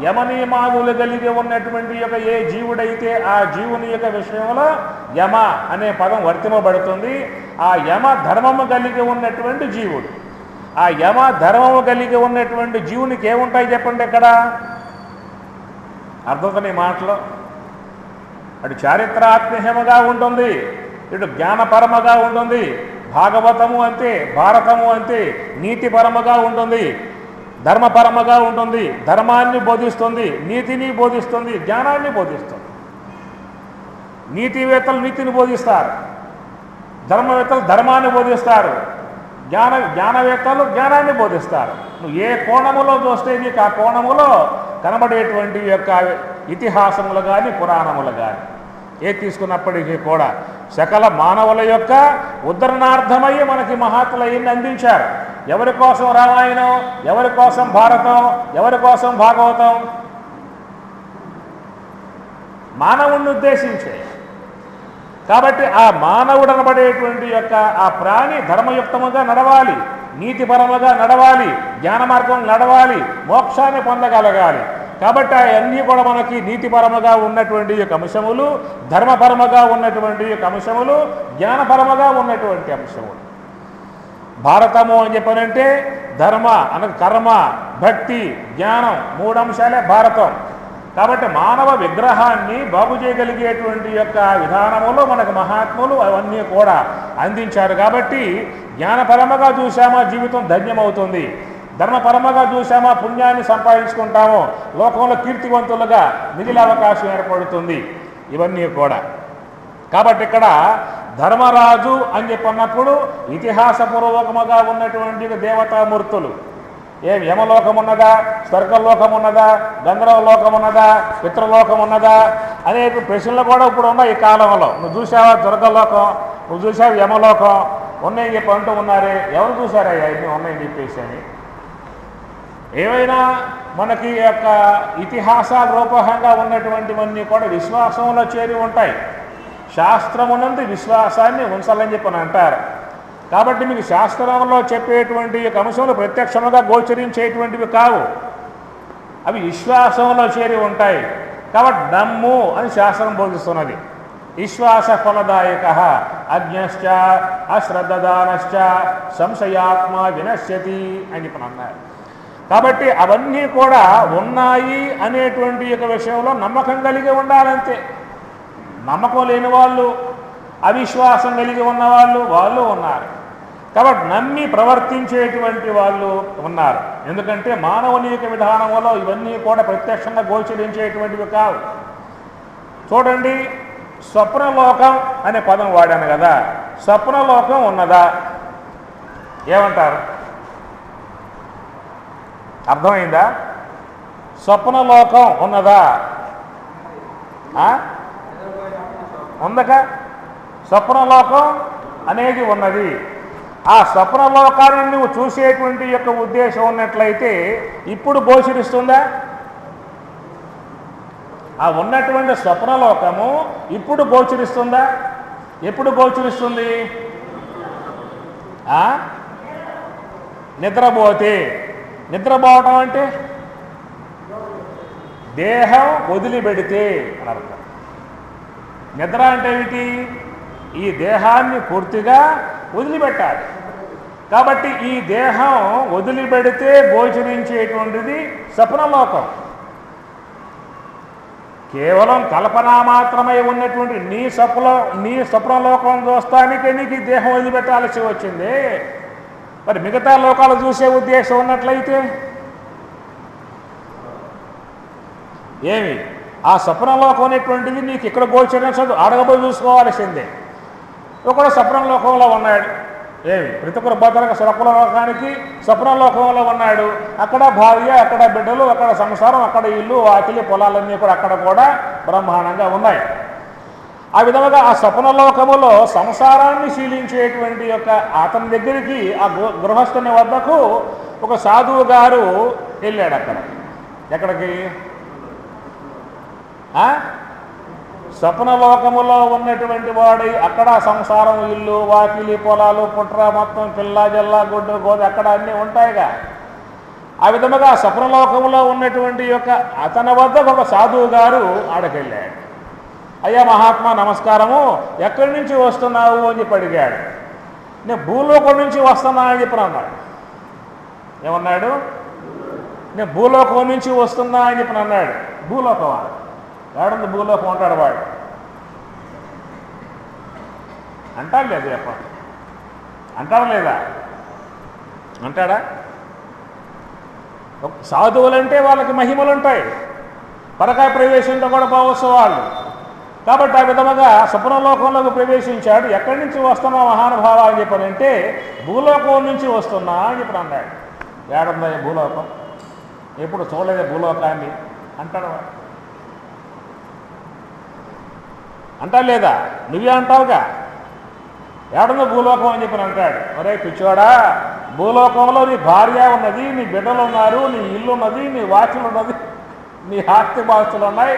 యమనియమాదులు కలిగి ఉన్నటువంటి యొక్క ఏ జీవుడైతే ఆ జీవుని యొక్క విషయంలో యమ అనే పదం వర్తింపబడుతుంది. ఆ యమ ధర్మము కలిగి ఉన్నటువంటి జీవుడు, ఆ యమ ధర్మము కలిగి ఉన్నటువంటి జీవునికి ఏముంటాయి చెప్పండి ఇక్కడ? అర్థమవుతున్న ఈ మాటలో అటు చారిత్రాత్మకముగా ఉంటుంది, ఇటు జ్ఞానపరముగా ఉంటుంది. భాగవతము అంతే, భారతము అంతే, నీతిపరముగా ఉంటుంది, ధర్మపరముగా ఉంటుంది. ధర్మాన్ని బోధిస్తుంది, నీతిని బోధిస్తుంది, జ్ఞానాన్ని బోధిస్తుంది. నీతివేత్తలు నీతిని బోధిస్తారు, ధర్మవేత్తలు ధర్మాన్ని బోధిస్తారు, జ్ఞానవేత్తలు జ్ఞానాన్ని బోధిస్తారు. నువ్వు ఏ కోణములో చూస్తే నీకు ఆ కోణములో కనబడేటువంటి యొక్క ఇతిహాసములు కానీ పురాణములు కానీ ఏ తీసుకున్నప్పటికీ కూడా సకల మానవుల యొక్క ఉద్ధరణార్థమయ్యి మనకి మహాత్ములు అయ్యింది అందించారు. ఎవరి కోసం రామాయణం, ఎవరి కోసం భారతం, ఎవరి కోసం భాగవతం? మానవుణ్ణి ఉద్దేశించే. కాబట్టి ఆ మానవుడు అనబడేటువంటి యొక్క ఆ ప్రాణి ధర్మయుక్తముగా నడవాలి. నీతిపరముగా నడవాలి, జ్ఞాన మార్గం నడవాలి, మోక్షాన్ని పొందగలగాలి. కాబట్టి అవన్నీ కూడా మనకి నీతిపరముగా ఉన్నటువంటి యొక్క అంశములు, ధర్మపరముగా ఉన్నటువంటి యొక్క అంశములు, జ్ఞానపరముగా ఉన్నటువంటి అంశములు. భారతము అని చెప్పనంటే ధర్మ అనగా కర్మ, భక్తి, జ్ఞానం 3 అంశాలే భారతం. కాబట్టి మానవ విగ్రహాన్ని బాగు చేయగలిగేటువంటి యొక్క విధానములో మనకు మహాత్ములు అవన్నీ కూడా అందించారు. కాబట్టి జ్ఞానపరముగా చూసామా జీవితం ధన్యమవుతుంది, ధర్మపరముగా చూసామా పుణ్యాన్ని సంపాదించుకుంటామో లోకంలో కీర్తివంతులుగా మిగిలే అవకాశం ఏర్పడుతుంది. ఇవన్నీ కూడా కాబట్టి ఇక్కడ ధర్మరాజు అని చెప్పన్నప్పుడు ఇతిహాసపూర్వకముగా ఉన్నటువంటి దేవతామూర్తులు, యమలోకం ఉన్నదా, స్వర్గలోకం ఉన్నదా, గంధర్వలోకం ఉన్నదా, పితృలోకం ఉన్నదా అనేక ప్రశ్నలు కూడా ఇప్పుడు ఉన్నాయి ఈ కాలంలో. నువ్వు చూసావా స్వర్గలోకం, నువ్వు చూసావు యమలోకం ఉన్నాయని చెప్పి అంటూ ఉన్నారే, ఎవరు చూసారయ్యా ఇన్ని ఉన్నాయని చెప్పేసి అని. ఏవైనా మనకి యొక్క ఇతిహాసాల రూపకంగా ఉన్నటువంటివన్నీ కూడా విశ్వాసంలో చేరి ఉంటాయి. శాస్త్రమునందు విశ్వాసాన్ని ఉంచాలని చెప్పి అంటారు. కాబట్టి మీకు శాస్త్రంలో చెప్పేటువంటి అంశములు ప్రత్యక్షముగా గోచరించేటువంటివి కావు, అవి విశ్వాసంలో చేరి ఉంటాయి. కాబట్టి నమ్ము అని శాస్త్రం బోధిస్తున్నది. విశ్వాస ఫలదాయక అజ్ఞశ్చ అశ్రద్ధదానశ్చ సంశయాత్మ వినశ్యతి అని చెప్పి అన్నారు. కాబట్టి అవన్నీ కూడా ఉన్నాయి అనేటువంటి యొక్క విషయంలో నమ్మకం కలిగి ఉండాలంతే. నమ్మకం లేని వాళ్ళు, అవిశ్వాసం కలిగి ఉన్నవాళ్ళు వాళ్ళు ఉన్నారు. కాబట్టి నమ్మి ప్రవర్తించేటువంటి వాళ్ళు ఉన్నారు. ఎందుకంటే మానవుని యొక్క విధానంలో ఇవన్నీ కూడా ప్రత్యక్షంగా గోచరించేటువంటివి కావు. చూడండి, స్వప్నలోకం అనే పదం వాడాను కదా, స్వప్నలోకం ఉన్నదా? ఏమంటారు? అర్థమైందా? స్వప్నలోకం ఉన్నదా? ఉందక స్వప్నలోకం అనేది ఉన్నది. ఆ స్వప్నలోకాన్ని నువ్వు చూసేటువంటి యొక్క ఉద్దేశం ఉన్నట్లయితే ఇప్పుడు గోచరిస్తుందా? ఆ ఉన్నటువంటి స్వప్నలోకము ఇప్పుడు గోచరిస్తుందా? ఎప్పుడు గోచరిస్తుంది? నిద్రపోతే. నిద్రపోవటం అంటే దేహం వదిలిపెడితే అని అర్థం. నిద్ర అంటే ఏమిటి? ఈ దేహాన్ని పూర్తిగా వదిలిపెట్టాలి. కాబట్టి ఈ దేహం వదిలిపెడితే గోచరించేటువంటిది స్వప్నలోకం. కేవలం కల్పన మాత్రమే ఉన్నటువంటి నీ స్వప్నలోకం చూస్తానికే నీకు ఈ దేహం వదిలిపెట్టాల్సి వచ్చింది. మరి మిగతా లోకాలు చూసే ఉద్దేశం ఉన్నట్లయితే ఏమి? ఆ స్వప్నలోకం అనేటువంటిది నీకు ఇక్కడ గోచరించదు, అడగబోయి చూసుకోవాల్సిందే. ఒకడు స్వప్నలోకంలో ఉన్నాడు. ఏమి? ప్రతి ఒక్కరు బతక స్వప్నలోకానికి స్వప్నలోకంలో ఉన్నాడు. అక్కడ భార్య, అక్కడ బిడ్డలు, అక్కడ సంసారం, అక్కడ ఇల్లు, వాకిలి, పొలాలన్నీ కూడా అక్కడ కూడా బ్రహ్మాండంగా ఉన్నాయి. ఆ విధంగా ఆ స్వప్నలోకములో సంసారాన్ని శీలించేటువంటి యొక్క అతని దగ్గరికి ఆ గృహస్థుని వద్దకు ఒక సాధువు గారు వెళ్ళాడు. అక్కడ ఎక్కడికి? స్వప్నలోకములో ఉన్నటువంటి వాడి అక్కడ సంసారం, ఇల్లు, వాకిలి, పొలాలు, పుట్ర, మొత్తం పిల్ల, జల్ల, గుడ్డు, గోధ అక్కడ అన్నీ ఉంటాయిగా. ఆ విధముగా స్వప్నలోకములో ఉన్నటువంటి యొక్క అతని వద్దకు ఒక సాధువు గారు ఆడకెళ్ళాడు. అయ్యా మహాత్మా నమస్కారము, ఎక్కడి నుంచి వస్తున్నావు అని చెప్పి అడిగాడు. నేను భూలోకం నుంచి వస్తున్నా అని చెప్పి అన్నాడు. ఏమన్నాడు? నేను భూలోకం నుంచి వస్తున్నా అని చెప్పి అన్నాడు. భూలోకమా? వాడుంది భూలోకం ఉంటాడు వాడు. అంటాడు లేదు చెప్పండి, అంటాడా లేదా? అంటాడా? సాధువులంటే వాళ్ళకి మహిమలు ఉంటాయి, పరకాయ ప్రవేశంతో కూడా పోవచ్చు వాళ్ళు. కాబట్టి ఆ విధముగా స్వప్నలోకంలోకి ప్రవేశించాడు. ఎక్కడి నుంచి వస్తున్నా మహానుభావ అని చెప్పనంటే భూలోకం నుంచి వస్తున్నా అని చెప్పి అన్నాడు. ఏడుందా భూలోకం? ఎప్పుడు చూడలేదు భూలోకాన్ని అంటాడు వాడు. అంటా లేదా? నువ్వే అంటావుగా, ఏడుందో భూలోకం అని చెప్పి అంటాడు. ఒరే పిచ్చోడా, భూలోకంలో నీ భార్య ఉన్నది, నీ బిడ్డలు ఉన్నారు, నీ ఇల్లు ఉన్నది, నీ వాకిలు ఉన్నది, నీ ఆస్తి బాస్తులు ఉన్నాయి,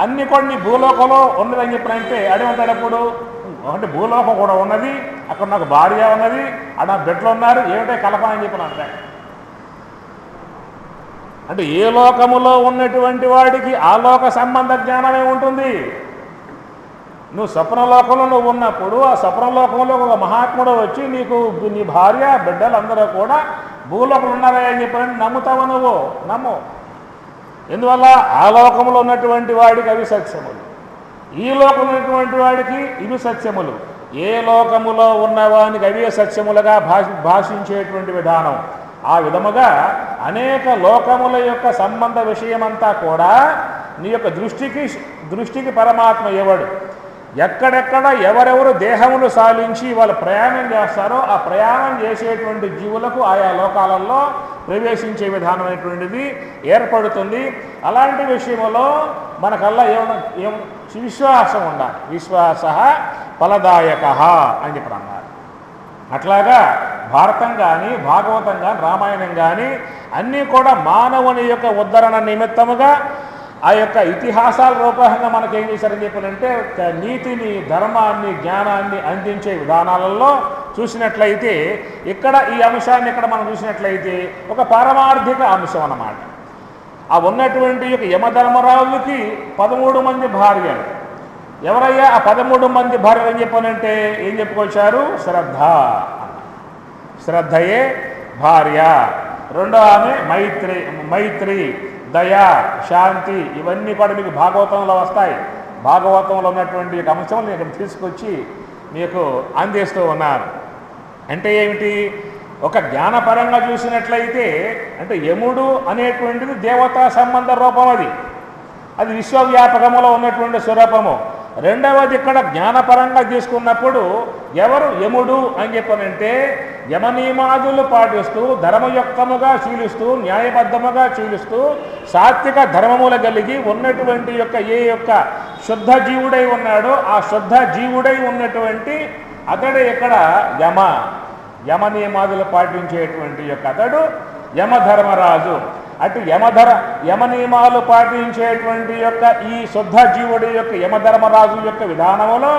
అన్నీ కూడా నీ భూలోకంలో ఉన్నదని చెప్పినంటే అడిగి ఉంటాడు. ఎప్పుడు అంటే భూలోకం కూడా ఉన్నది, అక్కడ నాకు భార్య ఉన్నది, అక్కడ నా బిడ్డలు ఉన్నారు, ఏమిటో కల్పన అని చెప్పిన అంటాడు. అంటే ఏ లోకములో ఉన్నటువంటి వాడికి ఆ లోక సంబంధ జ్ఞానమే ఉంటుంది. నువ్వు స్వప్నలోకంలో నువ్వు ఉన్నప్పుడు ఆ స్వప్నలోకంలో ఒక మహాత్ముడు వచ్చి నీకు నీ భార్య బిడ్డలు అందరూ కూడా భూలోకంలో ఉన్నారా అని చెప్పని నమ్ముతావు నువ్వు? నమ్ము. ఎందువల్ల ఆ లోకంలో ఉన్నటువంటి వాడికి అవి సత్యములు, ఈ లోకంలో ఉన్నటువంటి వాడికి ఇవి సత్యములు. ఏ లోకములో ఉన్నవానికి అవే సత్యములుగా భాషించేటువంటి విధానం. ఆ విధముగా అనేక లోకముల యొక్క సంబంధ విషయమంతా కూడా నీ యొక్క దృష్టికి పరమాత్మ ఎవడు, ఎక్కడెక్కడ ఎవరెవరు దేహములు సాధించి వాళ్ళు ప్రయాణం చేస్తారో ఆ ప్రయాణం చేసేటువంటి జీవులకు ఆయా లోకాలలో ప్రవేశించే విధానమైనటువంటిది ఏర్పడుతుంది. అలాంటి విషయంలో మనకల్లా ఏం విశ్వాసం ఉండాలి. విశ్వాస ఫలదాయక అని చెప్పి అన్నారు. అట్లాగా భారతం కానీ భాగవతం కానీ రామాయణం కానీ అన్నీ కూడా మానవుని యొక్క ఉద్ధరణ నిమిత్తముగా ఆ యొక్క ఇతిహాసాల రూపంగా మనకేం చేశారని చెప్పారంటే నీతిని, ధర్మాన్ని, జ్ఞానాన్ని అందించే విధానాలలో చూసినట్లయితే ఇక్కడ ఈ అంశాన్ని ఇక్కడ మనం చూసినట్లయితే ఒక పారమార్థిక అంశం అన్నమాట. ఆ ఉన్నటువంటి యొక్క యమధర్మరాజుకి 13 మంది భార్యలు. ఎవరయ్యా ఆ 13 మంది భార్యలు అని చెప్పానంటే ఏం చెప్పుకొచ్చారు? శ్రద్ధ. శ్రద్ధయే భార్య. రెండో ఆమె మైత్రి, దయ, శాంతి. ఇవన్నీ కూడా మీకు భాగవతంలో వస్తాయి. భాగవతంలో ఉన్నటువంటి అంశం ఇక్కడ తీసుకొచ్చి మీకు అందిస్తూ ఉన్నారు. అంటే ఏమిటి? ఒక జ్ఞానపరంగా చూసినట్లయితే అంటే యముడు అనేటువంటిది దేవతా సంబంధ రూపం. అది విశ్వవ్యాపకములో ఉన్నటువంటి స్వరూపము. రెండవది ఇక్కడ జ్ఞానపరంగా తీసుకున్నప్పుడు ఎవరు యముడు అని చెప్పనంటే యమనియమాదులు పాటిస్తూ ధర్మయుక్తముగా శీలిస్తూ న్యాయబద్ధముగా శీలిస్తూ సాత్విక ధర్మముల కలిగి ఉన్నటువంటి ఏ యొక్క శుద్ధ జీవుడై ఉన్నాడో ఆ శుద్ధ జీవుడై ఉన్నటువంటి అతడు ఇక్కడ యమ నియమాదులు పాటించేటువంటి అతడు యమధర్మరాజు. అటు యమ నియమాలు పాటించేటువంటి ఈ శుద్ధ జీవుడి యొక్క యమధర్మరాజు యొక్క విధానంలో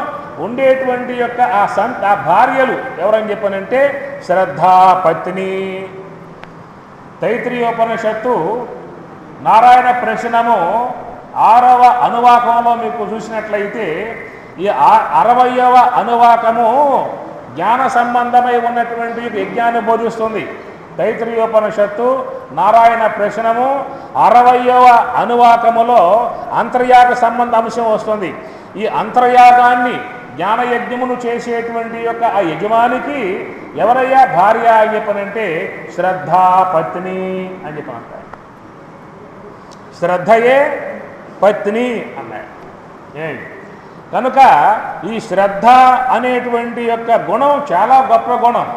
ఉండేటువంటి ఆ భార్యలు ఎవరని చెప్పనంటే శ్రద్ధా పత్ని. తైత్రీయోపనిషత్తు నారాయణ ప్రశ్నము 6వ అనువాకంలో మీకు చూసినట్లయితే ఈ 60వ అనువాకము జ్ఞాన సంబంధమై ఉన్నటువంటి యజ్ఞాన్ని బోధిస్తుంది. తైత్రీయోపనిషత్తు నారాయణ ప్రశ్నము 60వ అనువాకములో అంతర్యాగ సంబంధ అంశం వస్తుంది. ఈ అంతర్యాగాన్ని జ్ఞానయజ్ఞమును చేసేటువంటి ఆ యజమానికి ఎవరయ్యా భార్య అని చెప్పనంటే శ్రద్ధా పత్ని అని చెప్పి అంటారు. శ్రద్ధయే పత్ని అన్నాడు. కనుక ఈ శ్రద్ధ అనేటువంటి గుణం చాలా గొప్ప గుణం.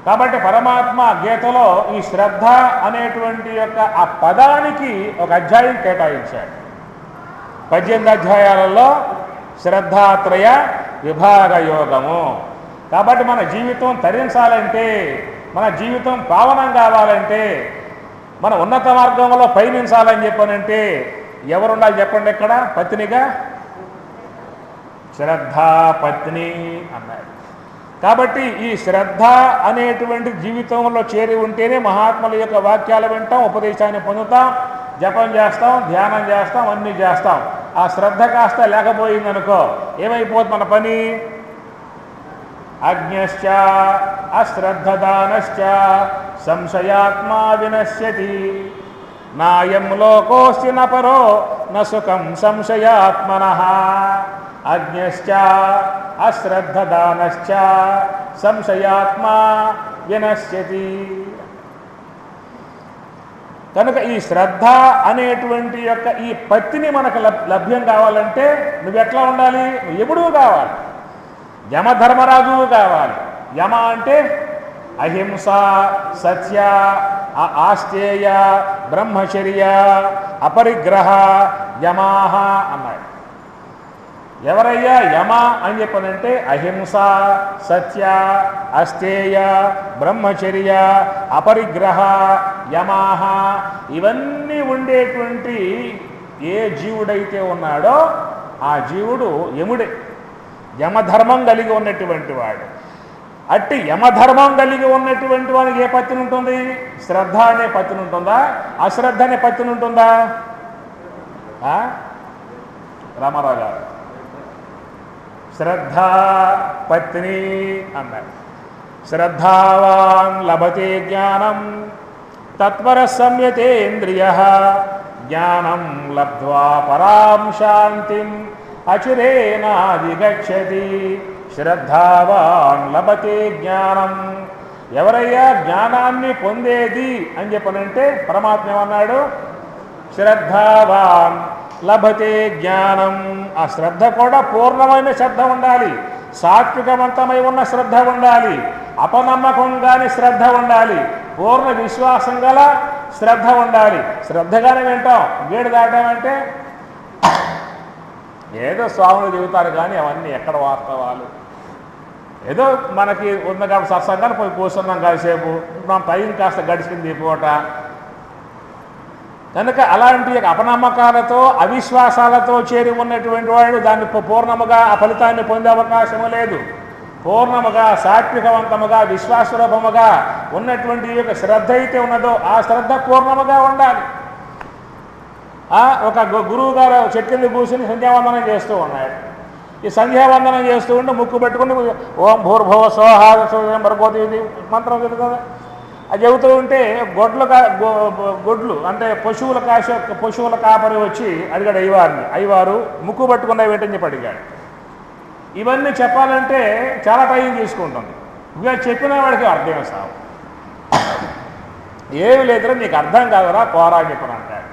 కాబట్టి పరమాత్మ గీతలో ఈ శ్రద్ధ అనేటువంటి ఆ పదానికి ఒక అధ్యాయం కేటాయించాడు. 18 అధ్యాయాలలో శ్రద్ధాత్రయ విభాగ యోగము. కాబట్టి మన జీవితం తరించాలంటే, మన జీవితం పావనం కావాలంటే, మన ఉన్నత మార్గంలో పయనించాలని చెప్పనంటే ఎవరుండాలి చెప్పండి? ఇక్కడ పత్నిగా శ్రద్ధా పత్ని అన్నాడు. కాబట్టి ఈ శ్రద్ధ అనేటువంటి జీవితంలో చేరి ఉంటేనే మహాత్ముల యొక్క వాక్యాలు వింటాం, ఉపదేశాన్ని పొందుతాం, జపం చేస్తాం, ధ్యానం చేస్తాం, అన్నీ చేస్తాం. ఆ శ్రద్ధ కాస్త లేకపోయిందనుకో ఏమైపోతుంది మన పని? అజ్ఞశ్చ అశ్రద్ధదానశ్చ సంశయాత్మా వినశ్యతి నాయం లోకోస్తి నపరో నసుఖం సంశయాత్మనః. అజ్ఞశ్చ అశ్రద్ధదానశ్చ సంశయాత్మా వినశ్యతి. కనుక ఈ శ్రద్ధ అనేటువంటి ఈ పత్తిని మనకు లభ్యం కావాలంటే నువ్వెట్లా ఉండాలి? నువ్వు ఎప్పుడూ కావాలి, యమధర్మరాజువు కావాలి. యమ అంటే అహింస, సత్య, ఆస్తేయ, బ్రహ్మచర్య, అపరిగ్రహ యమాహ అన్నాడు. ఎవరయ్యా యమ అని చెప్పనంటే అహింస, సత్య, అస్తేయ, బ్రహ్మచర్య, అపరిగ్రహ యమాహ ఇవన్నీ ఉండేటువంటి ఏ జీవుడైతే ఉన్నాడో ఆ జీవుడు యముడే. యమధర్మం కలిగి ఉన్నటువంటి వాడు. అట్టి యమధర్మం కలిగి ఉన్నటువంటి వానికి ఏ పత్తిని ఉంటుంది? శ్రద్ధ అనే పత్తిని ఉంటుందా? అశ్రద్ధ అనే పత్తిని ఉంటుందా? రామారావు గారు శ్రద్ధ పత్ని అన్నారు. శ్రద్ధావాన్ లభతే జ్ఞానం తత్పర సంయతేంద్రియ జ్ఞానం లబ్ధ్వా పరాం శాంతిం అచిరేనాధిగచ్చతి. శ్రద్ధావాన్ లభతే జ్ఞానం. ఎవరయ్యా జ్ఞానాన్ని పొందేది అని చెప్పనంటే పరమాత్మ ఏమన్నాడు? శ్రద్ధావాన్ లభతే జ్ఞానం. ఆ శ్రద్ధ కూడా పూర్ణమైన శ్రద్ధ ఉండాలి, సాత్వికవంతమై ఉన్న శ్రద్ధ ఉండాలి, అపనమ్మకం కాని శ్రద్ధ ఉండాలి, పూర్ణ విశ్వాసం గల శ్రద్ధ ఉండాలి. శ్రద్ధగానే వింటాం, గేడు దాటామంటే ఏదో స్వాములు చెబుతారు కానీ అవన్నీ ఎక్కడ వాస్తవాలు? ఏదో మనకి ఉన్న కాబట్టి సత్సంగాన్ని పోయి కూర్చున్నాం కాసేపు, మనం టైం కాస్త గడిచింది పూట. కనుక అలాంటి అపనమ్మకాలతో అవిశ్వాసాలతో చేరి ఉన్నటువంటి వాడు దాన్ని పూర్ణముగా ఆ ఫలితాన్ని పొందే అవకాశము లేదు. పూర్ణముగా సాత్వికవంతముగా విశ్వాసరూపముగా ఉన్నటువంటి యొక్క శ్రద్ధ అయితే ఉన్నదో ఆ శ్రద్ధ పూర్ణముగా ఉండాలి. ఒక గురువు గారు చెట్టు కింద కూర్చుని సంధ్యావందనం చేస్తూ ఉన్నాడు. ఈ సంధ్యావందనం చేస్తూ ఉంటే ముక్కు పెట్టుకుని ఓం భూర్భువ స్వః భర్గోతి మంత్రం తెలుసు కదా, అది చెబుతూ ఉంటే గొడ్లు అంటే పశువుల కాపరి వచ్చి అడిగాడు అయ్యవారు ముక్కు పట్టుకున్నవి ఏంటని చెప్పి అడిగాడు. ఇవన్నీ చెప్పాలంటే చాలా టైం తీసుకుంటుంది. ఇక చెప్పిన వాడికి అర్థం సాగు. ఏమి లేదురా నీకు అర్థం కాదురా పోరా అని చెప్పని అంటాడు.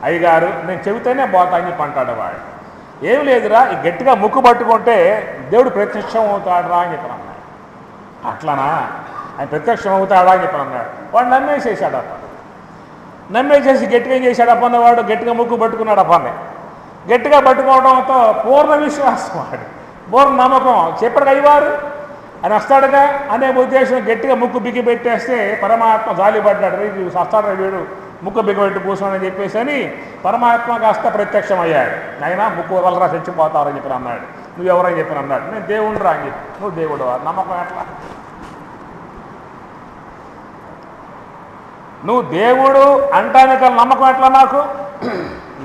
అయ్యగారు నేను చెబితేనే పోతా అని చెప్పి అంటాడు వాడు. ఏమి లేదురా ఈ గట్టిగా ముక్కు పట్టుకుంటే దేవుడు ప్రత్యక్షం అవుతాడురా అని చెప్పని అన్నాడు. అట్లానా ఆయన ప్రత్యక్షం అవుతాడా అని చెప్పని అన్నాడు. వాడు నమ్మేసేసాడు అప్ప. నమ్మేసేసి గట్టిగా ఏం చేశాడు అప్పన్నవాడు? గట్టిగా ముక్కు పట్టుకున్నాడు అప్పని. గట్టిగా పట్టుకోవడంతో పూర్ణ విశ్వాసం వాడు, పూర్ణ నమ్మకం. చెప్పాడు అయ్యవారు అని వస్తాడుగా అనే ఉద్దేశం గట్టిగా ముక్కు బిగి పెట్టేస్తే పరమాత్మ జాలి పడ్డాడు. వస్తాడు వీడు ముక్కు బిగబెట్టి కూర్చోని చెప్పేసి అని పరమాత్మ కాస్త ప్రత్యక్షం అయ్యాడు. అయినా ముక్కు వదలరా చచ్చిపోతారని చెప్పి అన్నాడు. నువ్వెవరని చెప్పి అన్నాడు. నేను దేవుడు రా అని చెప్పి. నువ్వు దేవుడు నమ్మకం ఎట్లా? నువ్వు దేవుడు అంటానికి నమ్మకం ఎట్లా నాకు?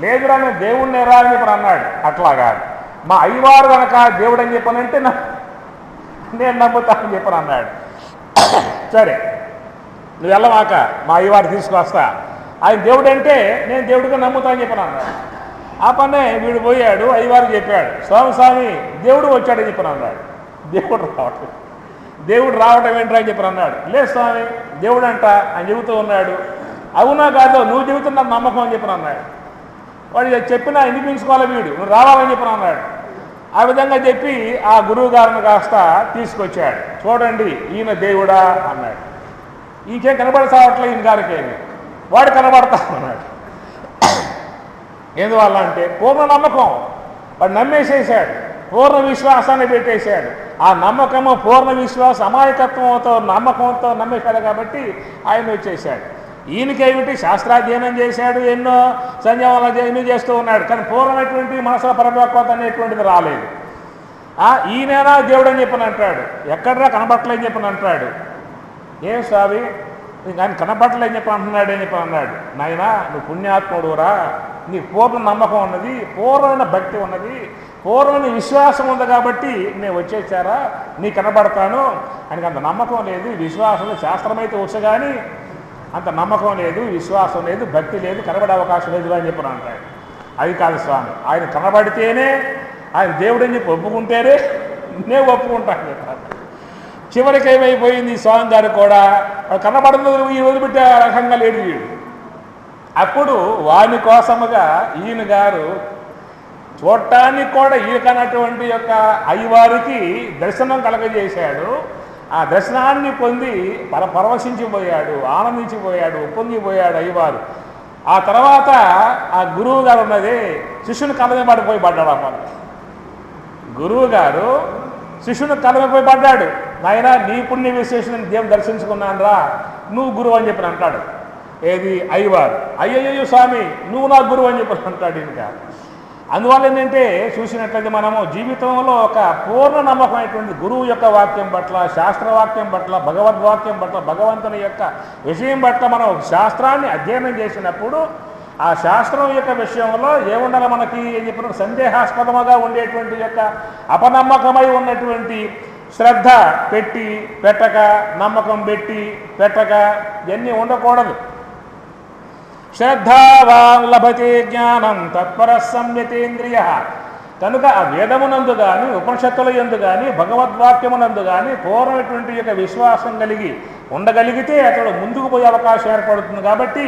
లేదురా నేను దేవుడిని రా అని చెప్పి అన్నాడు. అట్లా కాదు, మా అయ్యవారు కనుక దేవుడు అని చెప్పానంటే నేను నమ్ముతానని చెప్పని అన్నాడు. సరే నువ్వు వెళ్ళమాక, మా అయ్యవారు తీసుకొస్తా, ఆయన దేవుడు అంటే నేను దేవుడిగా నమ్ముతా అని చెప్పని అన్నాడు. ఆ పనే వీడు పోయాడు, అయ్యవారు చెప్పాడు స్వామి దేవుడు వచ్చాడని చెప్పని అన్నాడు. దేవుడు రావటం ఏంట్రా అని చెప్పని అన్నాడు. లేదు స్వామి దేవుడు అంట అని చెబుతూ ఉన్నాడు. అవునా కాదో నువ్వు చెబుతున్న నమ్మకం అని చెప్పని అన్నాడు. వాడు చెప్పినా వినిపించుకోవాలి, వీడు నువ్వు రావాలని చెప్పని అన్నాడు. ఆ విధంగా చెప్పి ఆ గురువు గారిని కాస్త తీసుకొచ్చాడు. చూడండి ఈయన దేవుడా అన్నాడు. ఇంకేం కనబడతావట్లే ఈయన గారికి. వాడు కనబడతా అన్నాడు. ఎందువల్ల అంటే పూర్ణ నమ్మకం. వాడు నమ్మేసేసాడు, పూర్ణ విశ్వాసాన్ని పెట్టేశాడు. ఆ నమ్మకము పూర్ణ విశ్వాసం అమాయకత్వంతో నమ్మకంతో నమ్మేశాడు కాబట్టి ఆయన వచ్చేసాడు. ఈయనకేమిటి శాస్త్రాధ్యయనం చేశాడు, ఎన్నో సంధ్యావనాలు ఎన్నో చేస్తూ ఉన్నాడు, కానీ పూర్ణమైనటువంటి మనసుల పరిపక్వత అనేటువంటిది రాలేదు. ఈయనైనా దేవుడు అని చెప్పని అంటాడు. ఎక్కడరా కనబట్టలేని చెప్పని అంటాడు. ఏం స్వామి ఆయన కనబట్టలేని చెప్పి అంటున్నాడు అని చెప్పి అన్నాడు. నాయనా నువ్వు పుణ్యాత్ముడురా, నీ పూర్ణ నమ్మకం ఉన్నది, పూర్వమైన భక్తి ఉన్నది, పూర్వమైన విశ్వాసం ఉంది కాబట్టి నేను వచ్చేసారా నీ కనబడతాను. ఆయనకి అంత నమ్మకం లేదు, విశ్వాసం శాస్త్రమైతే వచ్చు కానీ అంత నమ్మకం లేదు, విశ్వాసం లేదు, భక్తి లేదు, కనబడే అవకాశం లేదు అని చెప్పి అంటాడు. అది కాదు స్వామి, ఆయన కనబడితేనే ఆయన దేవుడు అని చెప్పి ఒప్పుకుంటేనే నేను ఒప్పుకుంటాను చెప్పాను. చివరికి ఏమైపోయింది స్వామి గారు కూడా కనబడదు ఈ వదిలిపెట్టే రకంగా లేడు వీడు. అప్పుడు వాని కోసముగా ఈయన గారు చూడటానికి కూడా ఈయనకన్నటువంటి యొక్క అయ్యవారికి దర్శనం కలగజేశాడు. ఆ దర్శనాన్ని పొంది పరవశించిపోయాడు, ఆనందించిపోయాడు, ఉప్పొంగిపోయాడు అయ్యవారు. ఆ తర్వాత ఆ గురువు గారు ఉన్నది శిష్యుని కలమే పడిపోయి పడ్డాడు. అప్పుడు గురువు గారు శిష్యుని కలమైపోయి పడ్డాడు. నాయన నీ పుణ్య విశేషం దేవుని దర్శించుకున్నాను రా, నువ్వు గురువు అని చెప్పి అంటాడు. ఏది అయ్యవారు. అయ్యయ్యో స్వామి నువ్వు నా గురువు అని చెప్పి అంటాడు. ఇంకా అందువల్ల ఏంటంటే చూసినట్లయితే మనము జీవితంలో ఒక పూర్ణ నమ్మకమైనటువంటి గురువు యొక్క వాక్యం పట్ల, శాస్త్రవాక్యం పట్ల, భగవద్వాక్యం పట్ల, భగవంతుని యొక్క విషయం పట్ల మనం శాస్త్రాన్ని అధ్యయనం చేసినప్పుడు ఆ శాస్త్రం యొక్క విషయంలో ఏముండాలి మనకి ఏం చెప్పినప్పుడు సందేహాస్పదముగా ఉండేటువంటి యొక్క అపనమ్మకమై ఉన్నటువంటి శ్రద్ధ పెట్టి పెట్టక, నమ్మకం పెట్టి పెట్టక ఇవన్నీ ఉండకూడదు. శ్రద్ధావాన్ లభతే జ్ఞానం తత్పర సంయతేంద్రియ. కనుక ఆ వేదమునందు కానీ, ఉపనిషత్తుల యందు కానీ, భగవద్వాక్యమునందు కానీ పూర్ణమైనటువంటి యొక్క విశ్వాసం కలిగి ఉండగలిగితే అతడు ముందుకు పోయే అవకాశం ఏర్పడుతుంది. కాబట్టి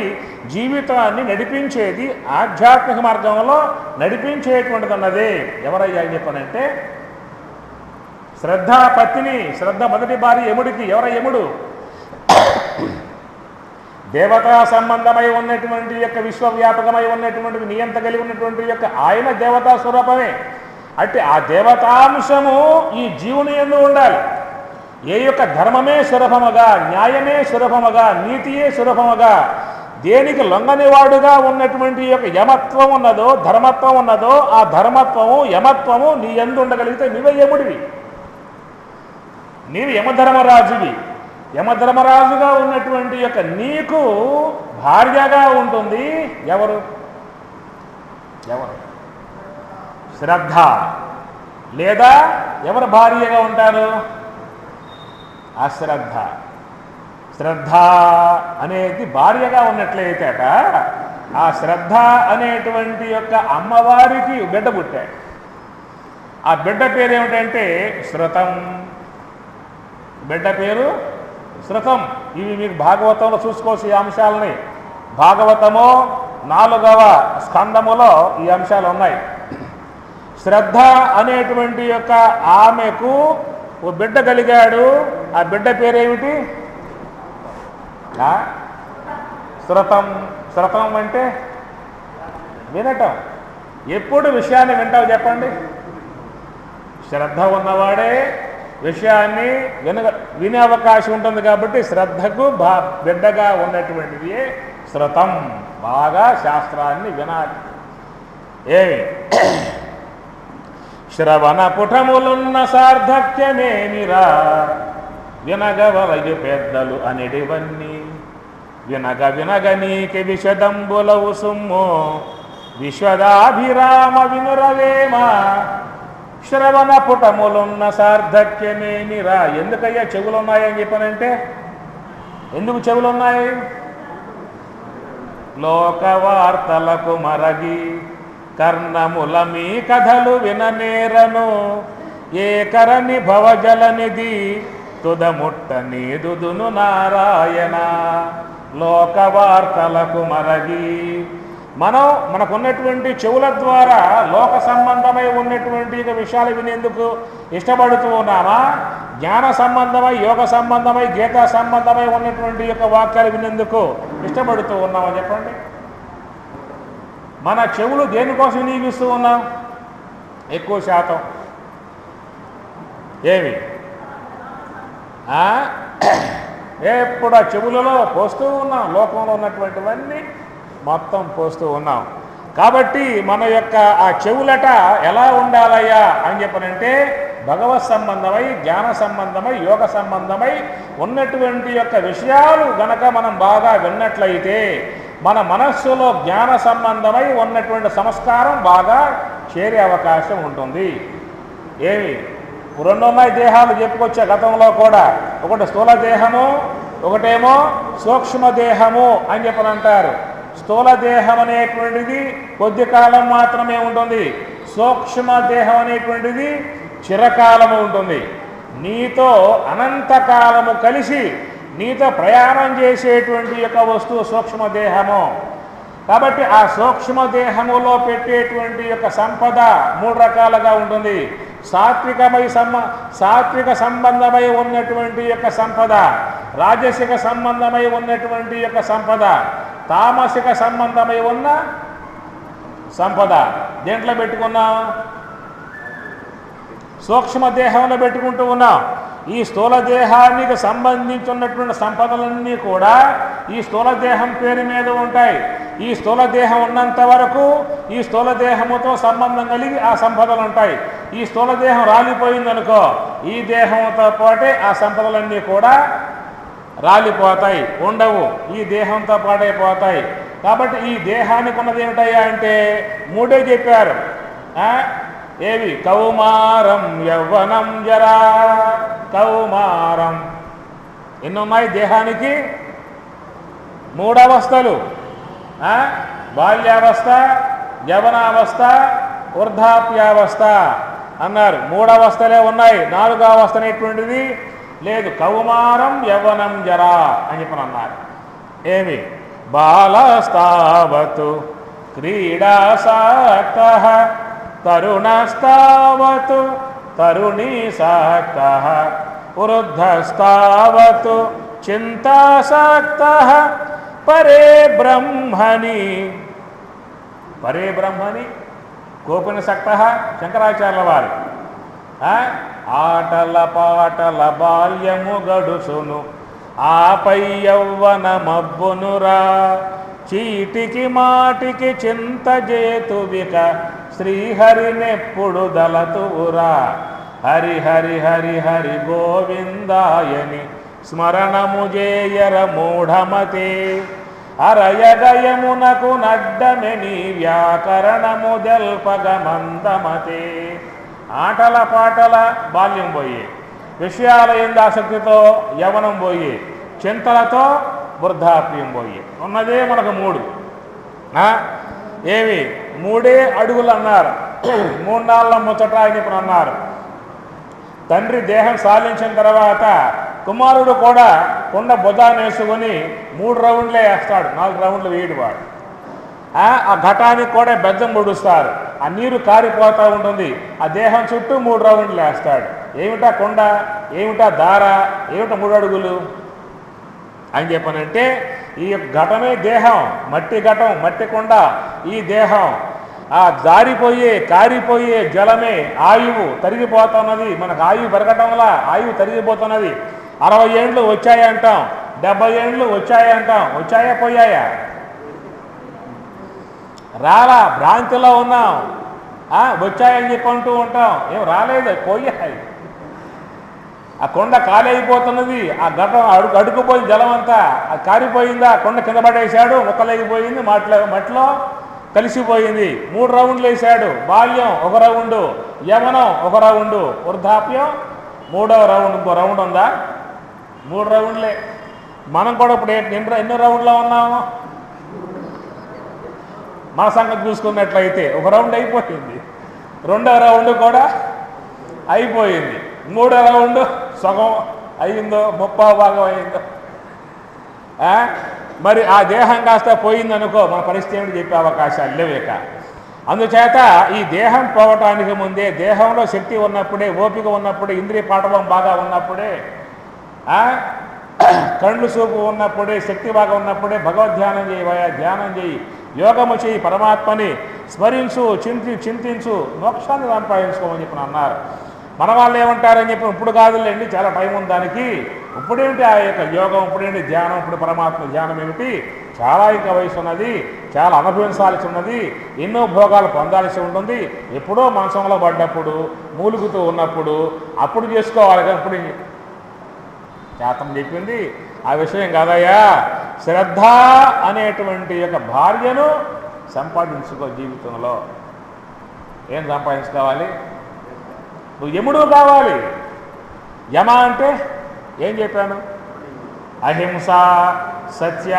జీవితాన్ని నడిపించేది ఆధ్యాత్మిక మార్గంలో నడిపించేటువంటిది అన్నదే ఎవరయ్యా అని చెప్పనంటే శ్రద్ధ పత్ని. శ్రద్ధ మొదటి భార్య యముడికి. ఎవర యముడు? దేవతా సంబంధమై ఉన్నటువంటి యొక్క విశ్వవ్యాపకమై ఉన్నటువంటి నియంత కలిగి ఉన్నటువంటి యొక్క ఆయన దేవతా స్వరూపమే. అంటే ఆ దేవతాంశము ఈ జీవుని యందు ఉండాలి. ఏ యొక్క ధర్మమే స్వరూపముగా, న్యాయమే స్వరూపముగా, నీతియే స్వరూపముగా, దేనికి లొంగనివాడుగా ఉన్నటువంటి యొక్క యమత్వం ఉన్నదో, ధర్మత్వం ఉన్నదో, ఆ ధర్మత్వము యమత్వము నీ యందు ఉండగలిగితే నీవే యముడివి, నీవు యమధర్మరాజువి. యమధర్మరాజుగా ఉన్నటువంటి యొక్క నీకు భార్యగా ఉంటుంది ఎవరు? శ్రద్ధ. లేదా ఎవరు భార్యగా ఉంటారు? అశ్రద్ధ. శ్రద్ధ అనేది భార్యగా ఉన్నట్లయితేట ఆ శ్రద్ధ అనేటువంటి యొక్క అమ్మవారికి బిడ్డ పుట్టాడు. ఆ బిడ్డ పేరు ఏమిటంటే శృతం. బిడ్డ పేరు శృతం. ఇవి మీకు భాగవతంలో చూసుకోవచ్చు ఈ అంశాలని. భాగవతము 4వ స్కందములో ఈ అంశాలు ఉన్నాయి. శ్రద్ధ అనేటువంటి యొక్క ఆమెకు ఓ బిడ్డ కలిగాడు. ఆ బిడ్డ పేరేమిటి? శృతం. శృతం అంటే వినటం. ఎప్పుడు విషయాన్ని వింటావు చెప్పండి? శ్రద్ధ ఉన్నవాడే విషయాన్ని వినే అవకాశం ఉంటుంది. కాబట్టి శ్రద్ధకు బిడ్డగా ఉన్నటువంటిది శృతం. బాగా శాస్త్రాన్ని వినాలి. ఏమి శ్రవణ పుటములున్న సార్థక్యమేమిరా, వినగవలయు పెద్దలు అనేటివన్నీ, వినగ వినగ నీకి విషదంబులవు సుమ్ము, విశ్వదాభిరామ వినురవేమ. శ్రవణ పుటములున్న సార్థక్యమేమిరా. ఎందుకయ్యా చెవులు ఉన్నాయని చెప్పానంటే, ఎందుకు చెవులు ఉన్నాయి? లోకవార్తలకు మరగి కర్ణముల మీ కథలు విననేరను, ఏకరని భవజలనిధి తుదముట్ట నీదుదును నారాయణ. లోకవార్తలకు మరగి మనకున్నటువంటి చెవుల ద్వారా లోక సంబంధమై ఉన్నటువంటి విషయాలు వినేందుకు ఇష్టపడుతూ ఉన్నామా? జ్ఞాన సంబంధమై, యోగ సంబంధమై, గీతా సంబంధమై ఉన్నటువంటి యొక్క వాక్యాలు వినేందుకు ఇష్టపడుతూ ఉన్నామని చెప్పండి. మన చెవులు దేనికోసం వినియోగిస్తూ ఉన్నాం? ఎక్కువ శాతం ఏమి ఎప్పుడు ఆ చెవులలో పోస్తూ ఉన్నాం. లోకంలో ఉన్నటువంటివన్నీ మొత్తం పోస్తూ ఉన్నాం. కాబట్టి మన యొక్క ఆ చెవులట ఎలా ఉండాలయ్యా అని చెప్పనంటే భగవత్ సంబంధమై, జ్ఞాన సంబంధమై, యోగ సంబంధమై ఉన్నటువంటి యొక్క విషయాలు గనక మనం బాగా విన్నట్లయితే మన మనస్సులో జ్ఞాన సంబంధమై ఉన్నటువంటి సంస్కారం బాగా చేరే అవకాశం ఉంటుంది. ఏమి 2 ఉన్నాయి దేహాలు చెప్పుకొచ్చే గతంలో కూడా. ఒకటి స్థూల దేహము, ఒకటేమో సూక్ష్మ దేహము అని చెప్పని అంటారు. స్థూల దేహం అనేటువంటిది కొద్ది కాలం మాత్రమే ఉంటుంది. సూక్ష్మ దేహం అనేటువంటిది చిరకాలము ఉంటుంది. నీతో అనంతకాలము కలిసి నీతో ప్రయాణం చేసేటువంటి యొక్క వస్తువు సూక్ష్మదేహము. కాబట్టి ఆ సూక్ష్మదేహములో పెట్టేటువంటి యొక్క సంపద 3 రకాలుగా ఉంటుంది. సాత్విక సంబంధమై ఉన్నటువంటి యొక్క సంపద, రాజసిక సంబంధమై ఉన్నటువంటి యొక్క సంపద, తామసిక సంబంధమై ఉన్న సంపద. దేంట్లో పెట్టుకున్నాం? సూక్ష్మదేహంలో పెట్టుకుంటూ ఉన్నాం. ఈ స్థూల దేహానికి సంబంధించి ఉన్నటువంటి సంపదలన్నీ కూడా ఈ స్థూల దేహం పేరు మీద ఉంటాయి. ఈ స్థూల దేహం ఉన్నంత వరకు ఈ స్థూల దేహముతో సంబంధం కలిగి ఆ సంపదలు ఉంటాయి. ఈ స్థూల దేహం రాలిపోయిందనుకో ఈ దేహంతో పాటే ఆ సంపదలన్నీ కూడా రాలిపోతాయి, ఉండవు, ఈ దేహంతో పాటే పోతాయి. కాబట్టి ఈ దేహానికి ఉన్నది ఏమిటయ్యా అంటే మూడే చెప్పారు. ఏవి? కౌమారం, యవ్వనం, జరా. కౌమారం ఎన్నున్నాయి దేహానికి? మూడవస్థలు. బాల్యావస్థ, యవనావస్థ, వృద్ధాప్యావస్థ అన్నారు. మూడవస్థలే ఉన్నాయి, నాలుగో అవస్థ అనేటువంటిది లేదు. కౌమారం, యవ్వనం, జరా అని చెప్పని అన్నారు. ఏమి? బాలస్తావతు క్రీడాసక్తః తరుణస్తావతు తరుణీసక్తః వృద్ధస్తావతు చింతాసక్తః పరే బ్రహ్మణి. పరే బ్రహ్మణి గోపనిసక్తః శంకరాచార్యుల వారు. ఆటల పాటల బాల్యము గడుసును ఆపై యవ్వనమబ్బునురా చీటికి మాటికి చింతజేతువిక శ్రీహరినెప్పుడు దలతువురా హరి హరి హరి హరి గోవిందాయని స్మరణము జేయర మూఢమతే అరయగయమునకు నడ్డమెని వ్యాకరణము దెల్పగ మందమతే. ఆటల పాటల బాల్యం పోయి, విషయాల ఎందు ఆసక్తితో యవనం పోయి, చింతలతో వృద్ధాప్యం పోయి. ఉన్నదే మనకు మూడు. ఏమి? మూడే అడుగులు అన్నారు. మూడు నాళ్ళ ముచ్చట అని చెప్పి అన్నారు. తండ్రి దేహం సాధించిన తర్వాత కుమారుడు కూడా కొండ భుజాన్ని వేసుకొని 3 రౌండ్లే వేస్తాడు, 4 రౌండ్లు వేయడు వాడు. ఆ ఘటానికి కూడా బెద్దం పొడుస్తారు, ఆ నీరు కారిపోతూ ఉంటుంది, ఆ దేహం చుట్టూ 3 రౌండ్లు వేస్తాడు. ఏమిటా కొండ, ఏమిటా దార, ఏమిటా 3 అడుగులు అని చెప్పనంటే ఈ ఘటమే దేహం, మట్టి ఘటం, మట్టి కొండ ఈ దేహం. ఆ జారిపోయే కారిపోయే జలమే ఆయువు తరిగిపోతున్నది. మనకు ఆయువు పెరగటం వల్ల ఆయువు తరిగిపోతున్నది. 60 ఏండ్లు వచ్చాయంటాం, 70 ఏండ్లు వచ్చాయంటాం. వచ్చాయా పోయాయా? రాలా, భ్రాంతిలో ఉన్నాం. వచ్చాయని చెప్పి అంటూ ఉంటాం, ఏం రాలేదు, పోయాయి. ఆ కొండ ఖాళీ అయిపోతున్నది, ఆ ఘటం అడుగుపోయి జలం అంతా అది కారిపోయిందా, కొండ కింద పడేశాడు, ముక్కలేగిపోయింది, మట్టిలో కలిసిపోయింది. 3 రౌండ్లు వేశాడు. బాల్యం 1 రౌండు, యవనం 1 రౌండు, వృద్ధాప్యం 3వ రౌండ్. ఇంకో రౌండ్ ఉందా? 3 రౌండ్లే. మనం కూడా ఇప్పుడు ఎన్ని రౌండ్లో ఉన్నాము? మన సంగతి చూసుకున్నట్లయితే 1 రౌండ్ అయిపోయింది, 2వ రౌండ్ కూడా అయిపోయింది, 3వ రౌండ్ సగం అయిందో, 30వ భాగం అయిందో. మరి ఆ దేహం కాస్త పోయిందనుకో మన పరిస్థితి ఏమిటి చెప్పే అవకాశాలు లేవేక. అందుచేత ఈ దేహం పోవటానికి ముందే, దేహంలో శక్తి ఉన్నప్పుడే, ఓపిక ఉన్నప్పుడే, ఇంద్రియ పాఠవం బాగా ఉన్నప్పుడే, కళ్ళు చూపు ఉన్నప్పుడే, శక్తి బాగా ఉన్నప్పుడే భగవద్ధ్యానం చేయవయా, ధ్యానం చేయి, యోగము చేయి, పరమాత్మని స్మరించు, చింతించు, మోక్షాన్ని సంపాదించుకోమని చెప్పి అన్నారు. మన వాళ్ళు ఏమంటారని చెప్పి ఇప్పుడు కాదులేండి, చాలా టైం ఉంది దానికి. ఇప్పుడేమిటి ఆ యొక్క యోగం, ఇప్పుడేంటి ధ్యానం, ఇప్పుడు పరమాత్మ ధ్యానం ఏమిటి? చాలా ఇంకా వయసు ఉన్నది, చాలా అనుభవించాల్సి ఉన్నది, ఎన్నో భోగాలు పొందాల్సి ఉంటుంది. ఎప్పుడో మనసంలో పడ్డప్పుడు, మూలుగుతూ ఉన్నప్పుడు అప్పుడు చేసుకోవాలి కదా. ఇప్పుడు శాతం చెప్పింది ఆ విషయం కాదయ్యా. శ్రద్ధ అనేటువంటి యొక్క భార్యను సంపాదించుకో జీవితంలో. ఏం సంపాదించుకోవాలి? నువ్వు యముడు కావాలి. యమ అంటే ఏం చెప్పాను? అహింస, సత్య,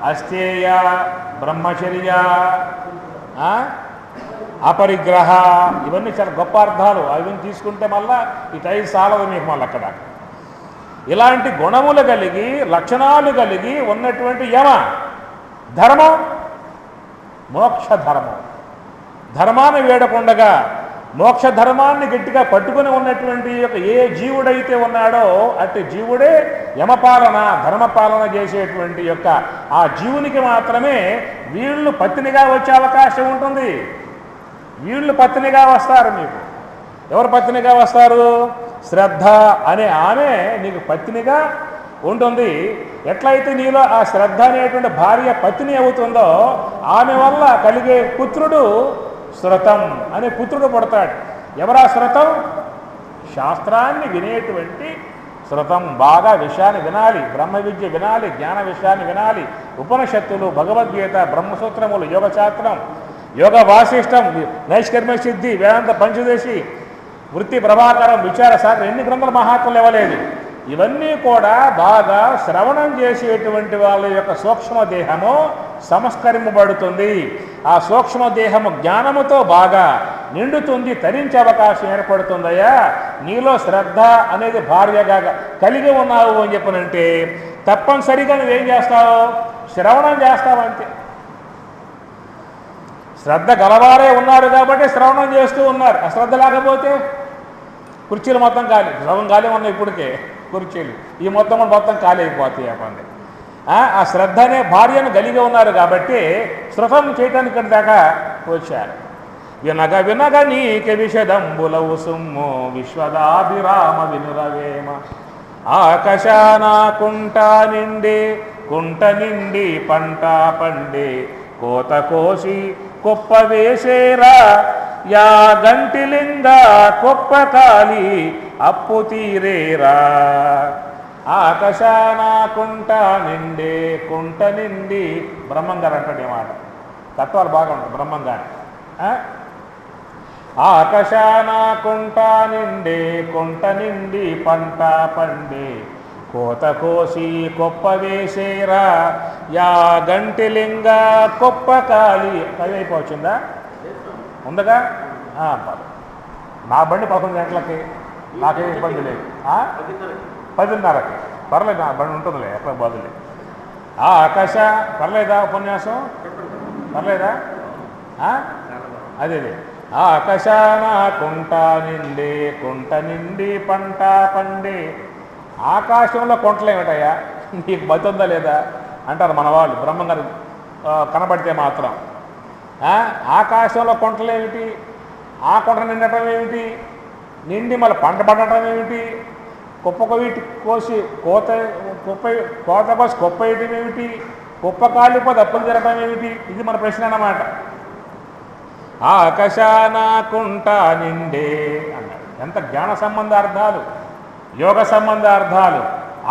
అస్థేయ, బ్రహ్మచర్య, అపరిగ్రహ, ఇవన్నీ చాలా గొప్ప అర్థాలు. అవన్నీ తీసుకుంటే మళ్ళా ఈ టైం సాలదు మీకు. మళ్ళీ అక్కడ ఇలాంటి గుణములు కలిగి, లక్షణాలు కలిగి ఉన్నటువంటి యమ ధర్మం, మోక్ష ధర్మం. ధర్మాన్ని వేడకుండగా మోక్ష ధర్మాన్ని గట్టిగా పట్టుకుని ఉన్నటువంటి యొక్క ఏ జీవుడైతే ఉన్నాడో అట్టి జీవుడే యమపాలన, ధర్మపాలన చేసేటువంటి యొక్క ఆ జీవునికి మాత్రమే వీళ్ళు పత్నిగా వచ్చే అవకాశం ఉంటుంది. వీళ్ళు పత్నిగా వస్తారు మీకు. ఎవరు పత్నిగా వస్తారు? శ్రద్ధ అనే ఆమె నీకు పత్నిగా ఉంటుంది. ఎట్లయితే నీలో ఆ శ్రద్ధ అనేటువంటి భార్య పత్ని అవుతుందో ఆమె వల్ల కలిగే పుత్రుడు శ్రుతం అనే పుత్రుడు పుడతాడు. ఎవరా శ్రుతం? శాస్త్రాన్ని వినేటువంటి శ్రుతం. బాగా విషయాన్ని వినాలి, బ్రహ్మ విద్య వినాలి, జ్ఞాన విషయాన్ని వినాలి. ఉపనిషత్తులు, భగవద్గీత, బ్రహ్మసూత్రములు, యోగశాస్త్రం, యోగ వాసిష్టం, నైష్కర్మ సిద్ధి, వేదాంత పంచదశి, వృత్తి ప్రభాకరం, విచార సాగరం, ఎన్ని గ్రంథాలు మహాత్ములు ఇవ్వలేదు. ఇవన్నీ కూడా బాగా శ్రవణం చేసేటువంటి వాళ్ళ యొక్క సూక్ష్మదేహము సంస్కరింపబడుతుంది. ఆ సూక్ష్మదేహము జ్ఞానముతో బాగా నిండుతుంది, తరించే అవకాశం ఏర్పడుతుందయ్యా. నీలో శ్రద్ధ అనేది భార్యగా కలిగి ఉన్నావు అని చెప్పనంటే తప్పనిసరిగా నువ్వేం చేస్తావు? శ్రవణం చేస్తావు అంతే. శ్రద్ధ గలవారే ఉన్నారు కాబట్టి శ్రవణం చేస్తూ ఉన్నారు. ఆ శ్రద్ధ లేకపోతే కుర్చీలు మొత్తం ఖాళీ, శ్రవణం ఖాళీ ఉన్నాయి ఇప్పటికే కుర్చీలు, ఈ మొత్తం ఖాళీ అయిపోతాయి. చెప్పండి. ఆ శ్రద్ధ అనే భార్యను కలిగి ఉన్నారు కాబట్టి శ్రుతం చేయటానికి ఇక్కడి దాకా వచ్చారు. వినగ వినగ నీక విషదంబులవు సుమ్ము విశ్వదాభిరామ వినురవేమ. ఆకాశాన కుంట నిండి పంట పండే కోత కోసి కుప్ప వేసేరా. యా గంటిలింగ కుప్ప కాలి అప్పు తీరేరా. ఆకాశాన కుంట నిండి బ్రహ్మంగారు అంటాడు. ఈ మాట తత్వాలు బాగా ఉంటాయి బ్రహ్మంగారు. ఆకాశాన కుంట నిండి పంట పండే కోత కోసి కొప్ప వేసేరా. యా గంటిలింగ కొప్ప కాలి. కవి అయిపోవచ్చిందా? ఉందగా. నా బండి 11 గంటలకి, నాకేం ఇబ్బంది లేదు. 10:30కి పర్లేదు, నా బండి ఉంటుందిలే, ఎక్కడ బాధలే. ఆకాశ పర్లేదా? ఉపన్యాసం పర్లేదా? అదే ఆకాశాన కుంట నిండి పంట పండే. ఆకాశంలో కొంటలు ఏమిటయ్యా, నీకు బతి ఉందా లేదా అంటారు మన వాళ్ళు. బ్రహ్మంగారు కనబడితే మాత్రం ఆకాశంలో కొంటలు ఏమిటి, ఆ కొంట నిండటం ఏమిటి, నిండి మళ్ళీ పంట పడటం ఏమిటి, కుప్ప వీటి కోసి కోత కోసి కుప్ప వేయటం ఏమిటి, కుప్ప కాలిపోతే అప్పులు జరగటం ఏమిటి? ఇది మన ప్రశ్న అన్నమాట. ఆకాశాన కుంట నిండే అన్నాడు. ఎంత జ్ఞాన సంబంధార్థాలు, యోగ సంబంధార్థాలు.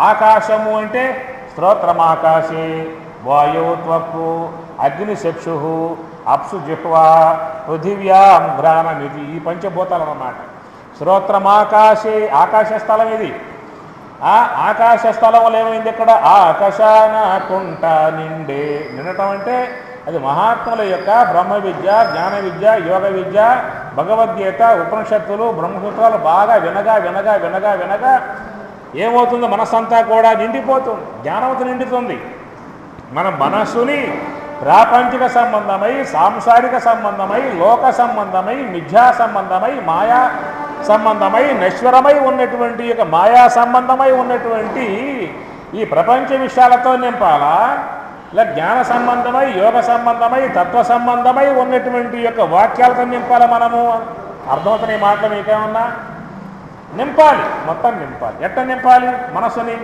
ఆకాశము అంటే స్తోత్రమాకాశే వాయువు త్వక్కు అగ్నిచక్షు అప్సు జిహ్వా పృథివ్యాం ఘ్రాణమిది. ఈ పంచభూతాలు అన్నమాట. శ్రోత్రమాకాశే ఆకాశ స్థలం ఇది. ఆ ఆకాశ స్థలంలో ఏమైంది ఇక్కడ? ఆకాశాన కుంట నిండటం అంటే అది మహాత్ముల యొక్క బ్రహ్మ విద్య, జ్ఞాన విద్య, యోగ విద్య, భగవద్గీత, ఉపనిషత్తులు, బ్రహ్మసూత్రాలు బాగా వినగా ఏమవుతుందో మనస్సంతా కూడా నిండిపోతుంది, జ్ఞానంతో నిండుతుంది. మన మనస్సుని ప్రాపంచిక సంబంధమై, సాంసారిక సంబంధమై, లోక సంబంధమై, మిథ్యా సంబంధమై, మాయా సంబంధమై, నశ్వరమై ఉన్నటువంటి యొక్క మాయా సంబంధమై ఉన్నటువంటి ఈ ప్రపంచ విషయాలతో నింపాలా, ఇలా జ్ఞాన సంబంధమై, యోగ సంబంధమై, తత్వ సంబంధమై ఉన్నటువంటి యొక్క వాక్యాలతో నింపాలి మనము. అర్థమవుతున్న ఈ మాటలు మీకేమన్నా? నింపాలి, మొత్తం నింపాలి. ఎట్లా నింపాలి? మనసుని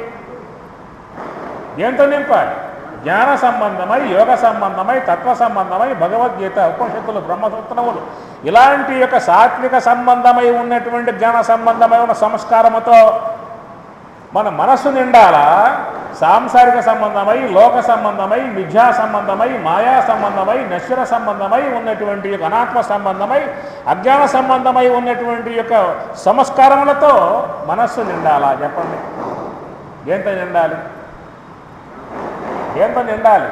దేంతో నింపాలి? జ్ఞాన సంబంధమై, యోగ సంబంధమై, తత్వ సంబంధమై, భగవద్గీత, ఉపనిషత్తులు, బ్రహ్మసూత్రములు ఇలాంటి యొక్క సాత్విక సంబంధమై ఉన్నటువంటి జ్ఞాన సంబంధమై ఉన్న సంస్కారముతో మన మనస్సు నిండాలా. సాంసారిక సంబంధమై, లోక సంబంధమై, మిథ్యా సంబంధమై, మాయా సంబంధమై, నశ్వర సంబంధమై ఉన్నటువంటి యొక్క అనాత్మ సంబంధమై, అజ్ఞాన సంబంధమై ఉన్నటువంటి యొక్క సంస్కారములతో మనస్సు నిండాలా? చెప్పండి. దేంతో నిండాలి? దేంతో నిండాలి?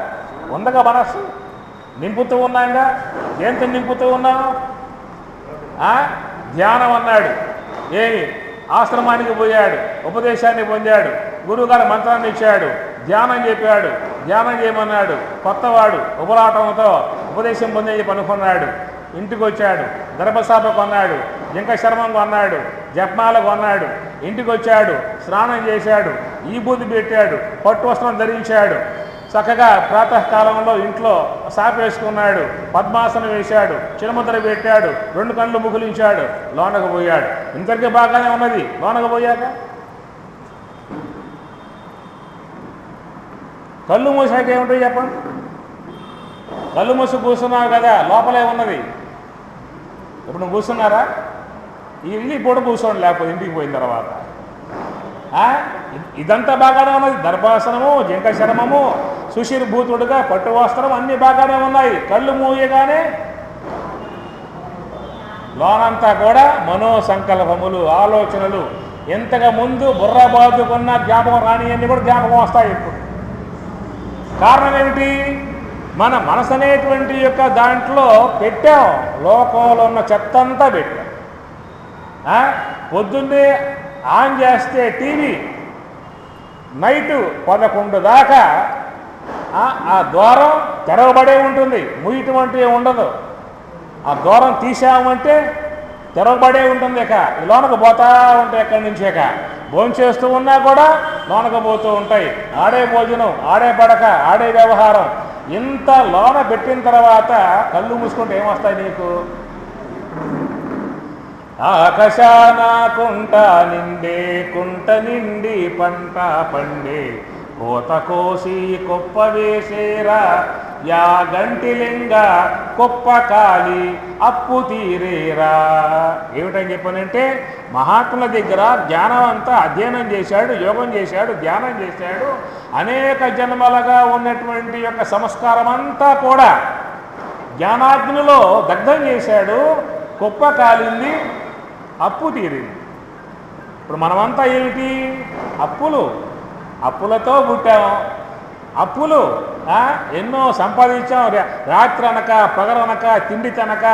ఉందగా మనస్సు నింపుతూ ఉన్నాగా. దేంతో నింపుతూ ఉన్నావు? ధ్యానం అన్నాడు. ఏమి? ఆశ్రమానికి పోయాడు, ఉపదేశాన్ని పొందాడు, గురువుగారు మంత్రాన్ని ఇచ్చాడు, ధ్యానం చెప్పాడు, ధ్యానం చేయమన్నాడు. కొత్తవాడు ఉపలాటంతో ఉపదేశం పొందే పనుకున్నాడు. ఇంటికి వచ్చాడు, గర్భసాప కొన్నాడు, జింక శర్మం కొన్నాడు, జపమాల కొన్నాడు. ఇంటికి వచ్చాడు, స్నానం చేశాడు, ఈబూది పెట్టాడు, పట్టు వస్త్రం ధరించాడు, చక్కగా ప్రాతకాలంలో ఇంట్లో సాప వేసుకున్నాడు, పద్మాసనం వేశాడు, చిరుముద్ర పెట్టాడు, 2 కళ్ళు ముగులించాడు, లోనకు పోయాడు. ఇంతకీ బాగానే ఉన్నది. లోనకు పోయాక కళ్ళు మూసాక ఏముంటాయి చెప్పండి? కళ్ళు మూసి కూర్చున్నావు కదా, లోపలే ఉన్నది. ఇప్పుడు నువ్వు కూర్చున్నారా? ఇల్లు పూట కూర్చోండి, లేకపోతే ఇంటికి పోయిన తర్వాత. ఇదంతా బాగానే ఉన్నది. దర్భాసనము, జింక శరమము, సుశీర్భూతుడుగా పట్టు వస్త్రం అన్నీ బాగానే ఉన్నాయి. కళ్ళు మూయగానే లోనంతా కూడా మనోసంకల్పములు, ఆలోచనలు, ఎంతగా ముందు బుర్ర బాదుకున్న జ్ఞాపకం రాని అన్నీ కూడా జ్ఞాపకం వస్తాయి ఇప్పుడు. కారణం ఏమిటి? మన మనసు అనేటువంటి యొక్క దాంట్లో పెట్టాం, లోకంలో ఉన్న చెత్తంతా పెట్టాం. పొద్దున్నే ఆన్ చేస్తే టీవీ నైటు 11 దాకా ఆ ద్వారం తెరవబడే ఉంటుంది, ముయ్యటువంటి ఉండదు. ఆ ద్వారం తీసామంటే తెరవబడే ఉంటుంది. ఇక లోనకు పోతా ఉంటాయి. ఎక్కడి నుంచి ఇక భోంచేస్తూ ఉన్నా కూడా లోనకు పోతూ ఉంటాయి. ఆడే భోజనం, ఆడే పడక, ఆడే వ్యవహారం. ఇంత లోన పెట్టిన తర్వాత కళ్ళు మూసుకుంటే ఏమొస్తాయి నీకు? ఆకాశాన కుంట నిండే, కుంట నిండి పంట పండే, కోత కోసి కొప్ప వేసేరా, యా గంటిలింగ కొప్ప కాలి అప్పు తీరేరా. ఏమిటని చెప్పానంటే, మహాత్ముల దగ్గర జ్ఞానం అంతా అధ్యయనం చేశాడు, యోగం చేశాడు, ధ్యానం చేశాడు. అనేక జన్మలుగా ఉన్నటువంటి యొక్క సంస్కారం అంతా కూడా జ్ఞానాగ్నిలో దగ్ధం చేశాడు. కుప్ప కాలింది, అప్పు తీరింది. ఇప్పుడు మనమంతా ఏమిటి? అప్పులతో పుట్టాము. అప్పులు ఎన్నో సంపాదించాం. రాత్రి అనక పగలనక తిండి తినక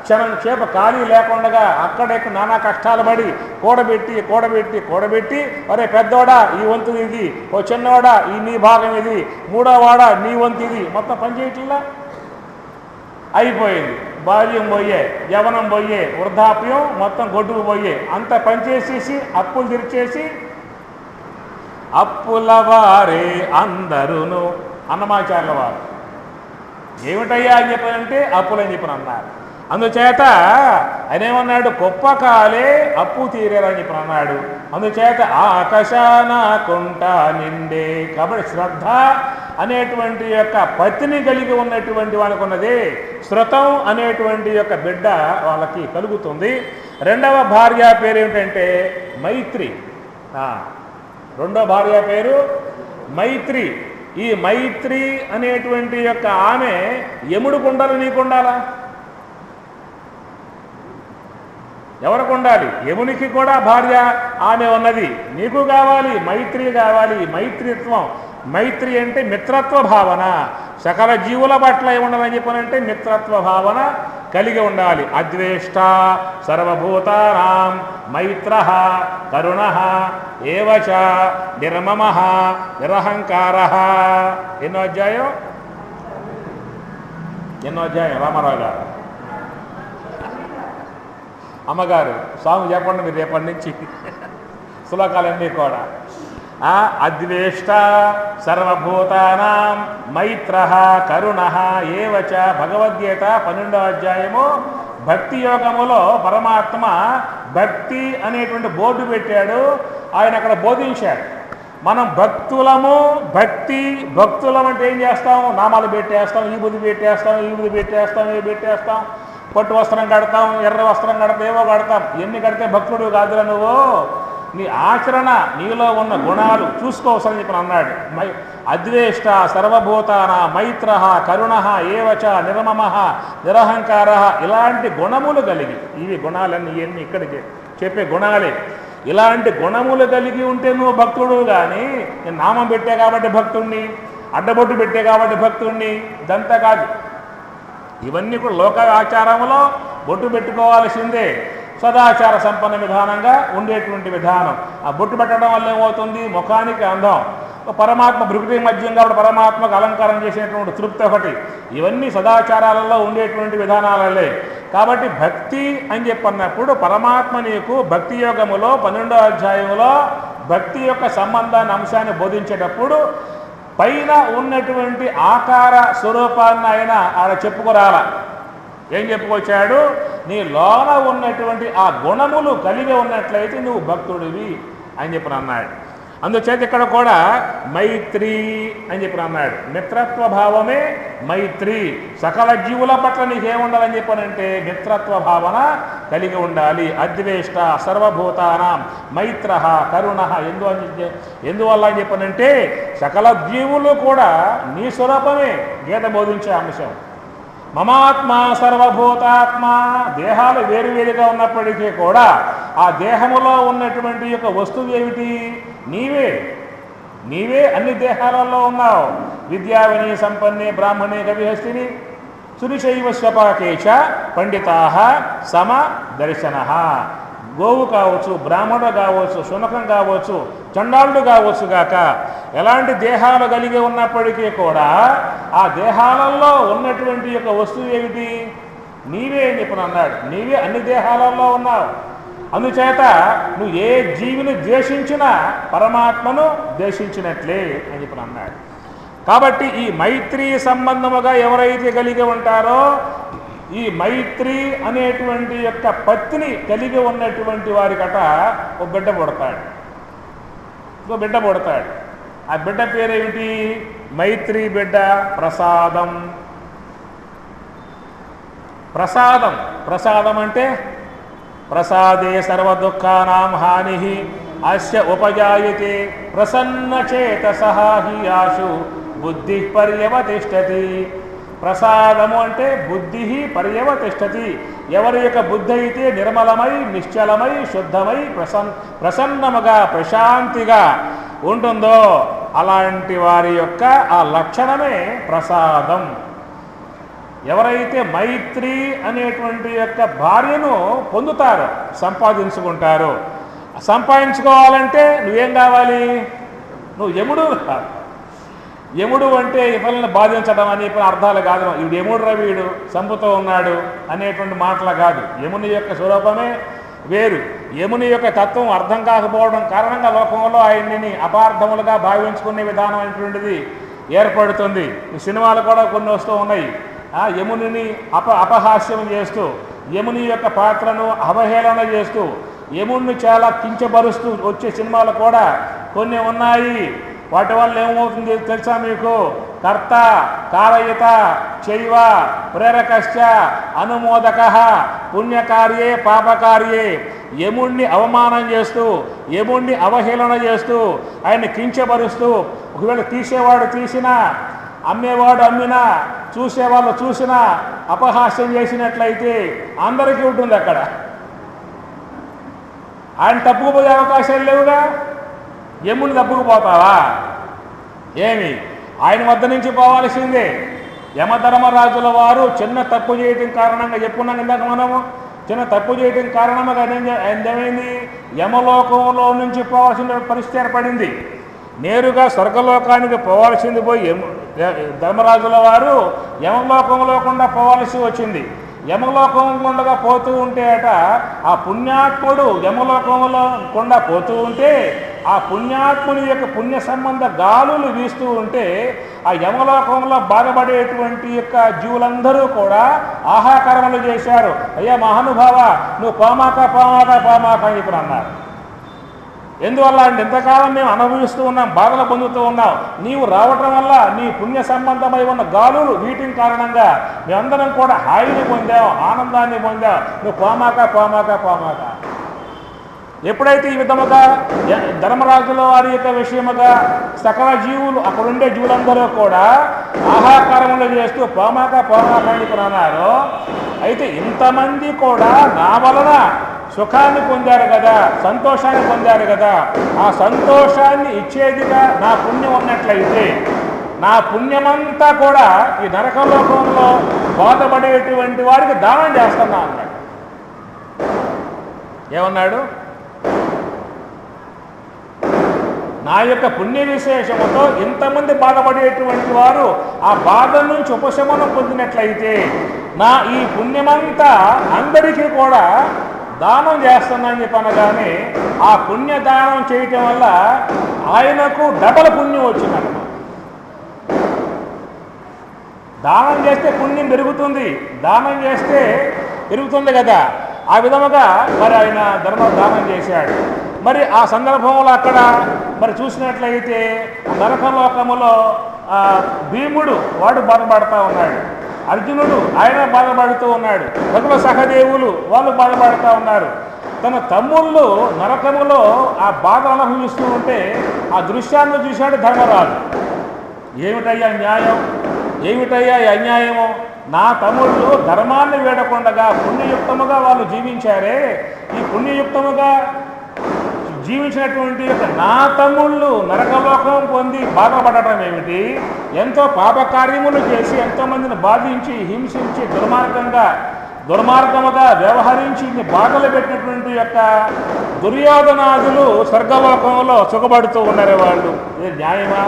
క్షణం క్షేప ఖాళీ లేకుండా అక్కడెక్కడ నానా కష్టాలు పడి కూడబెట్టి ఒరే పెద్దోడా ఈ వంతు ఇది, ఓ చిన్నవాడా ఈ నీ భాగం ఇది, మూడోవాడా నీ వంతు ఇది, మొత్తం పనిచేయట్లా అయిపోయింది. బాల్యం పోయే, యవనం పోయే, వృద్ధాప్యం మొత్తం గొడ్డుకు పోయే, అంత పనిచేసేసి అప్పులు తీర్చేసి అప్పుల వారే అందరూను అన్నమాచార్యుల వారు. ఏమిటయ్యా అని చెప్పానంటే అప్పులని చెప్పని అన్నారు. అందుచేత ఆయన ఏమన్నాడు? గొప్ప కాలే అప్పు తీరేరని చెప్పని అన్నాడు. అందుచేత ఆకాశాన కుంట నిండే. కాబట్టి శ్రద్ధ అనేటువంటి యొక్క పత్తిని కలిగి ఉన్నటువంటి వాళ్ళకు ఉన్నది, శృతం అనేటువంటి యొక్క బిడ్డ వాళ్ళకి కలుగుతుంది. రెండవ భార్య పేరు ఏమిటంటే మైత్రి. రెండో భార్య పేరు మైత్రి. ఈ మైత్రి అనేటువంటి యొక్క ఆమె యముడికి ఉండాలి, నీకు ఉండాలా? ఎవరికి ఉండాలి? యమునికి కూడా భార్య ఆమె ఉన్నది, నీకు కావాలి. మైత్రి కావాలి. మైత్రిత్వం, మైత్రి అంటే మిత్రత్వ భావన. సకల జీవుల పట్ల ఏముండాలని చెప్పానంటే మిత్రత్వ భావన కలిగి ఉండాలి. అద్వేష్ట సర్వభూతానాం మైత్రః కరుణః ఏవచ నిర్మమః నిరహంకారః. ఎన్నో అధ్యాయం రామారావు గారు. అమ్మగారు స్వామి చెప్పండి మీరు రేపటి నుంచి శ్లోకాలన్నీ కూడా. అద్వేష్ట సర్వభూతానాం మైత్రః కరుణః ఏవచ. భగవద్గీత 12వ అధ్యాయము భక్తి యోగములో పరమాత్మ భక్తి అనేటువంటి బోర్డు పెట్టాడు. ఆయన అక్కడ బోధించాడు. మనం భక్తులం అంటే ఏం చేస్తాం? నామాలు పెట్టేస్తాం, ఈ బుద్ధి పెట్టేస్తాం, పట్టు వస్త్రం కడతాం, ఎర్ర వస్త్రం కడతాం, ఏవో కడతాం. ఎన్ని కడితే భక్తుడు కాదురా నువ్వు. నీ ఆచరణ, నీలో ఉన్న గుణాలు చూసుకోవసరని చెప్పి అన్నాడు. అద్వేష్ట సర్వభూతాన మైత్రః కరుణః ఏవచ నిర్మమః నిరహంకారః. ఇలాంటి గుణములు కలిగి, ఇవి గుణాలన్నీ ఎన్ని ఇక్కడ చెప్పే గుణాలే. ఇలాంటి గుణములు కలిగి ఉంటే నువ్వు భక్తుడు. కానీ నేను నామం పెట్టే కాబట్టి భక్తుడిని, అడ్డబొట్టు పెట్టే కాబట్టి భక్తుడిని, ఇదంతా కాదు. ఇవన్నీ కూడా లోక ఆచారంలో బొట్టు పెట్టుకోవాల్సిందే. సదాచార సంపన్న విధానంగా ఉండేటువంటి విధానం. ఆ బొట్టు పెట్టడం వల్ల ఏమవుతుంది? ముఖానికి అందం. పరమాత్మ భృగుటి మధ్యం కాబట్టి పరమాత్మకు అలంకారం చేసేటువంటి తృప్తి ఒకటి. ఇవన్నీ సదాచారాలలో ఉండేటువంటి విధానాలే. కాబట్టి భక్తి అని చెప్పన్నప్పుడు పరమాత్మ నీకు భక్తి యోగములో 12వ అధ్యాయంలో భక్తి యొక్క సంబంధాన్ని అంశాన్ని బోధించేటప్పుడు పైన ఉన్నటువంటి ఆకార స్వరూపాన్ని ఆయన ఆడ చెప్పుకోరాల. ఏం చెప్పుకొచ్చాడు? నీ లోన ఉన్నటువంటి ఆ గుణములు కలిగి ఉన్నట్లయితే నువ్వు భక్తుడివి అని చెప్పి అన్నాడు. అందుచేత ఇక్కడ కూడా మైత్రి అని చెప్పి అన్నాడు. మిత్రత్వ భావమే మైత్రి. సకల జీవుల పట్ల నీకేముండాలని చెప్పానంటే మిత్రత్వ భావన కలిగి ఉండాలి. అద్వేష్ట సర్వభూతానాం మైత్ర కరుణ. ఎందువల్ల అని చెప్పానంటే సకల జీవులు కూడా నీ స్వరూపమే గీత బోధించే అంశం. మమాత్మ సర్వభూతాత్మ. దేహాలు వేరువేరుగా ఉన్నప్పటికీ కూడా ఆ దేహములో ఉన్నటువంటి యొక్క వస్తువు ఏమిటి? నీవే. నీవే అన్ని దేహాలలో ఉన్నావు. విద్యావిని సంపన్నే బ్రాహ్మణే కవిహస్తిని సునిశైవ స్వపాకేచ పండితాః సమ దర్శనః. గోవు కావచ్చు, బ్రాహ్మణుడు కావచ్చు, శునకం కావచ్చు, చండాలుడు కావచ్చు గాక, ఎలాంటి దేహాలు కలిగి ఉన్నప్పటికీ కూడా ఆ దేహాలలో ఉన్నటువంటి యొక్క వస్తువు ఏమిటి? నీవే అని చెప్పి అన్నాడు. నీవే అన్ని దేహాలలో ఉన్నావు. అందుచేత నువ్వు ఏ జీవిని ద్వేషించినా పరమాత్మను ద్వేషించినట్లే అని చెప్పి అన్నాడు. కాబట్టి ఈ మైత్రి సంబంధముగా ఎవరైతే కలిగి ఉంటారో ఈ మైత్రి అనేటువంటి యొక్క పత్తిని కలిగి ఉన్నటువంటి వారికట ఒక బిడ్డ పుడతాడు. ఇంకో బిడ్డ పుడతాడు. ఆ బిడ్డ పేరేమిటి? మైత్రి బిడ్డ ప్రసాదం. ప్రసాదం. ప్రసాదం అంటే ప్రసాదే సర్వదుఃఖానాం హాని అస్య ఉపజాయతే ప్రసన్నచేతసః హి ఆశు బుద్ధి పర్యవతిష్టతి. ప్రసాదము అంటే బుద్ధి పర్యవతిష్టతి. ఎవరి యొక్క బుద్ధి అయితే నిర్మలమై నిశ్చలమై శుద్ధమై ప్రసన్నముగా ప్రశాంతిగా ఉంటుందో అలాంటి వారి యొక్క ఆ లక్షణమే ప్రసాదం. ఎవరైతే మైత్రి అనేటువంటి యొక్క భార్యను పొందుతారో సంపాదించుకుంటారో, సంపాదించుకోవాలంటే నువ్వేం కావాలి? నువ్వు యముడు. యముడు అంటే ఇతరులను బాధించడం అని అర్థాలు కాదు. వీడు యముడు రా, వీడు చంపుతూ ఉన్నాడు అనేటువంటి మాటలు కాదు. యముని యొక్క స్వరూపమే వేరు. యముని యొక్క తత్వం అర్థం కాకపోవడం కారణంగా లోకంలో ఆయన్ని అపార్థములుగా భావించుకునే విధానం అనేటువంటిది ఏర్పడుతుంది. ఈ సినిమాలు కూడా కొన్ని వస్తూ ఉన్నాయి. యమునిని అపహాస్యం చేస్తూ, యముని యొక్క పాత్రను అవహేళన చేస్తూ, యముడిని చాలా కించపరుస్తూ వచ్చే సినిమాలు కూడా కొన్ని ఉన్నాయి. వాటి వల్ల ఏమవుతుంది తెలుసా మీకు? కర్త కారయిత చైవ ప్రేరకశ్చ అనుమోదక పుణ్యకార్యే పాపకార్యే. యముణ్ణి అవమానం చేస్తూ, యముణ్ణి అవహేళన చేస్తూ, ఆయన్ని కించపరుస్తూ, ఒకవేళ తీసేవాడు తీసినా, అమ్మేవాడు అమ్మినా, చూసేవాళ్ళు చూసినా అపహాస్యం చేసినట్లయితే అందరికీ ఉంటుంది అక్కడ. ఆయన తప్పుకుపోయే అవకాశాలు లేవుగా. యముని తప్పుకుపోతావా? ఏమి ఆయన వద్ద నుంచి పోవాల్సిందే. యమధర్మరాజుల వారు చిన్న తప్పు చేయటం కారణంగా చెప్పుకున్నాం ఇందాక మనము. చిన్న తప్పు చేయటం కారణంగా ఏమైంది? యమలోకంలో నుంచి పోవాల్సిన పరిస్థితి ఏర్పడింది. నేరుగా స్వర్గలోకానికి పోవాల్సింది పోయి ధర్మరాజుల వారు యమలోకంలో కూడా పోవాల్సి వచ్చింది. యమలోకం గుండగా పోతూ ఉంటే అట ఆ పుణ్యాత్ముడు యమలోకంలో గుండా పోతూ ఉంటే ఆ పుణ్యాత్ముని యొక్క పుణ్య సంబంధ గాలులు వీస్తూ ఉంటే ఆ యమలోకంలో బాధపడేటువంటి యొక్క జీవులందరూ కూడా ఆహాకరములు చేశారు. అయ్యా మహానుభావ, నువ్వు పోమాక పోమాక పోమాక అని చెప్పి అన్నారు. ఎందువల్ల అంటే ఇంతకాలం మేము అనుభవిస్తూ ఉన్నాం, బాధలు పొందుతూ ఉన్నాం. నీవు రావటం వల్ల నీ పుణ్య సంబంధమై ఉన్న గాలులు వీటిని కారణంగా మేమందరం కూడా హాయిని పొందాం, ఆనందాన్ని పొందాం. నువ్వు పోమాక పోమాక పోమాక. ఎప్పుడైతే ఈ విధముగా ధర్మరాజుల వారి యొక్క విషయముగా సకల జీవులు అక్కడుండే జీవులందరూ కూడా ఆహాకారములు చేస్తూ పోమాక పోమాక అని అన్నారు. అయితే ఇంతమంది కూడా నా వలన సుఖాన్ని పొందారు కదా, సంతోషాన్ని పొందారు కదా, ఆ సంతోషాన్ని ఇచ్చేదిగా నా పుణ్యం ఉన్నట్లయితే నా పుణ్యమంతా కూడా ఈ నరకలోకంలో బాధపడేటువంటి వారికి దానం చేస్తున్నా అన్నాడు. ఏమన్నాడు? నా యొక్క పుణ్య విశేషముతో ఇంతమంది బాధపడేటువంటి వారు ఆ బాధ నుంచి ఉపశమనం పొందినట్లయితే నా ఈ పుణ్యమంతా అందరికీ కూడా దానం చేస్తున్నానని చెప్పనగానే ఆ పుణ్యదానం చేయటం వల్ల ఆయనకు డబల్ పుణ్యం వచ్చిందన్నమాట. దానం చేస్తే పుణ్యం పెరుగుతుంది, దానం చేస్తే పెరుగుతుంది కదా. ఆ విధముగా మరి ఆయన ధర్మదానం చేశాడు. మరి ఆ సందర్భంలో అక్కడ మరి చూసినట్లయితే నరకలోకములో భీముడు వాడు బాధపడుతూ ఉన్నాడు, అర్జునుడు ఆయన బాధపడుతూ ఉన్నాడు, నకుల సహదేవులు వాళ్ళు బాధపడుతూ ఉన్నారు. తన తమ్ముళ్ళు నరకములో ఆ బాధ అనుభవిస్తూ ఉంటే ఆ దృశ్యాన్ని చూశాడు ధర్మరాజు. ఏమిటయ్యా న్యాయం, ఏమిటయ్యా ఈ అన్యాయము, నా తమ్ముళ్ళు ధర్మాన్ని వేడకుండగా పుణ్యయుక్తముగా వాళ్ళు జీవించారే, ఈ పుణ్యయుక్తముగా జీవించినటువంటి నా తమ్ముళ్ళు నరకలోకం పొంది బాధపడటం ఏమిటి, ఎంతో పాపకార్యములు చేసి ఎంతోమందిని బాధించి హింసించి దుర్మార్గముగా వ్యవహరించి బాధలు పెట్టినటువంటి యొక్క దుర్యోధనాదులు స్వర్గలోకంలో సుఖపడుతూ ఉన్నారు. వాళ్ళు ఇది న్యాయమా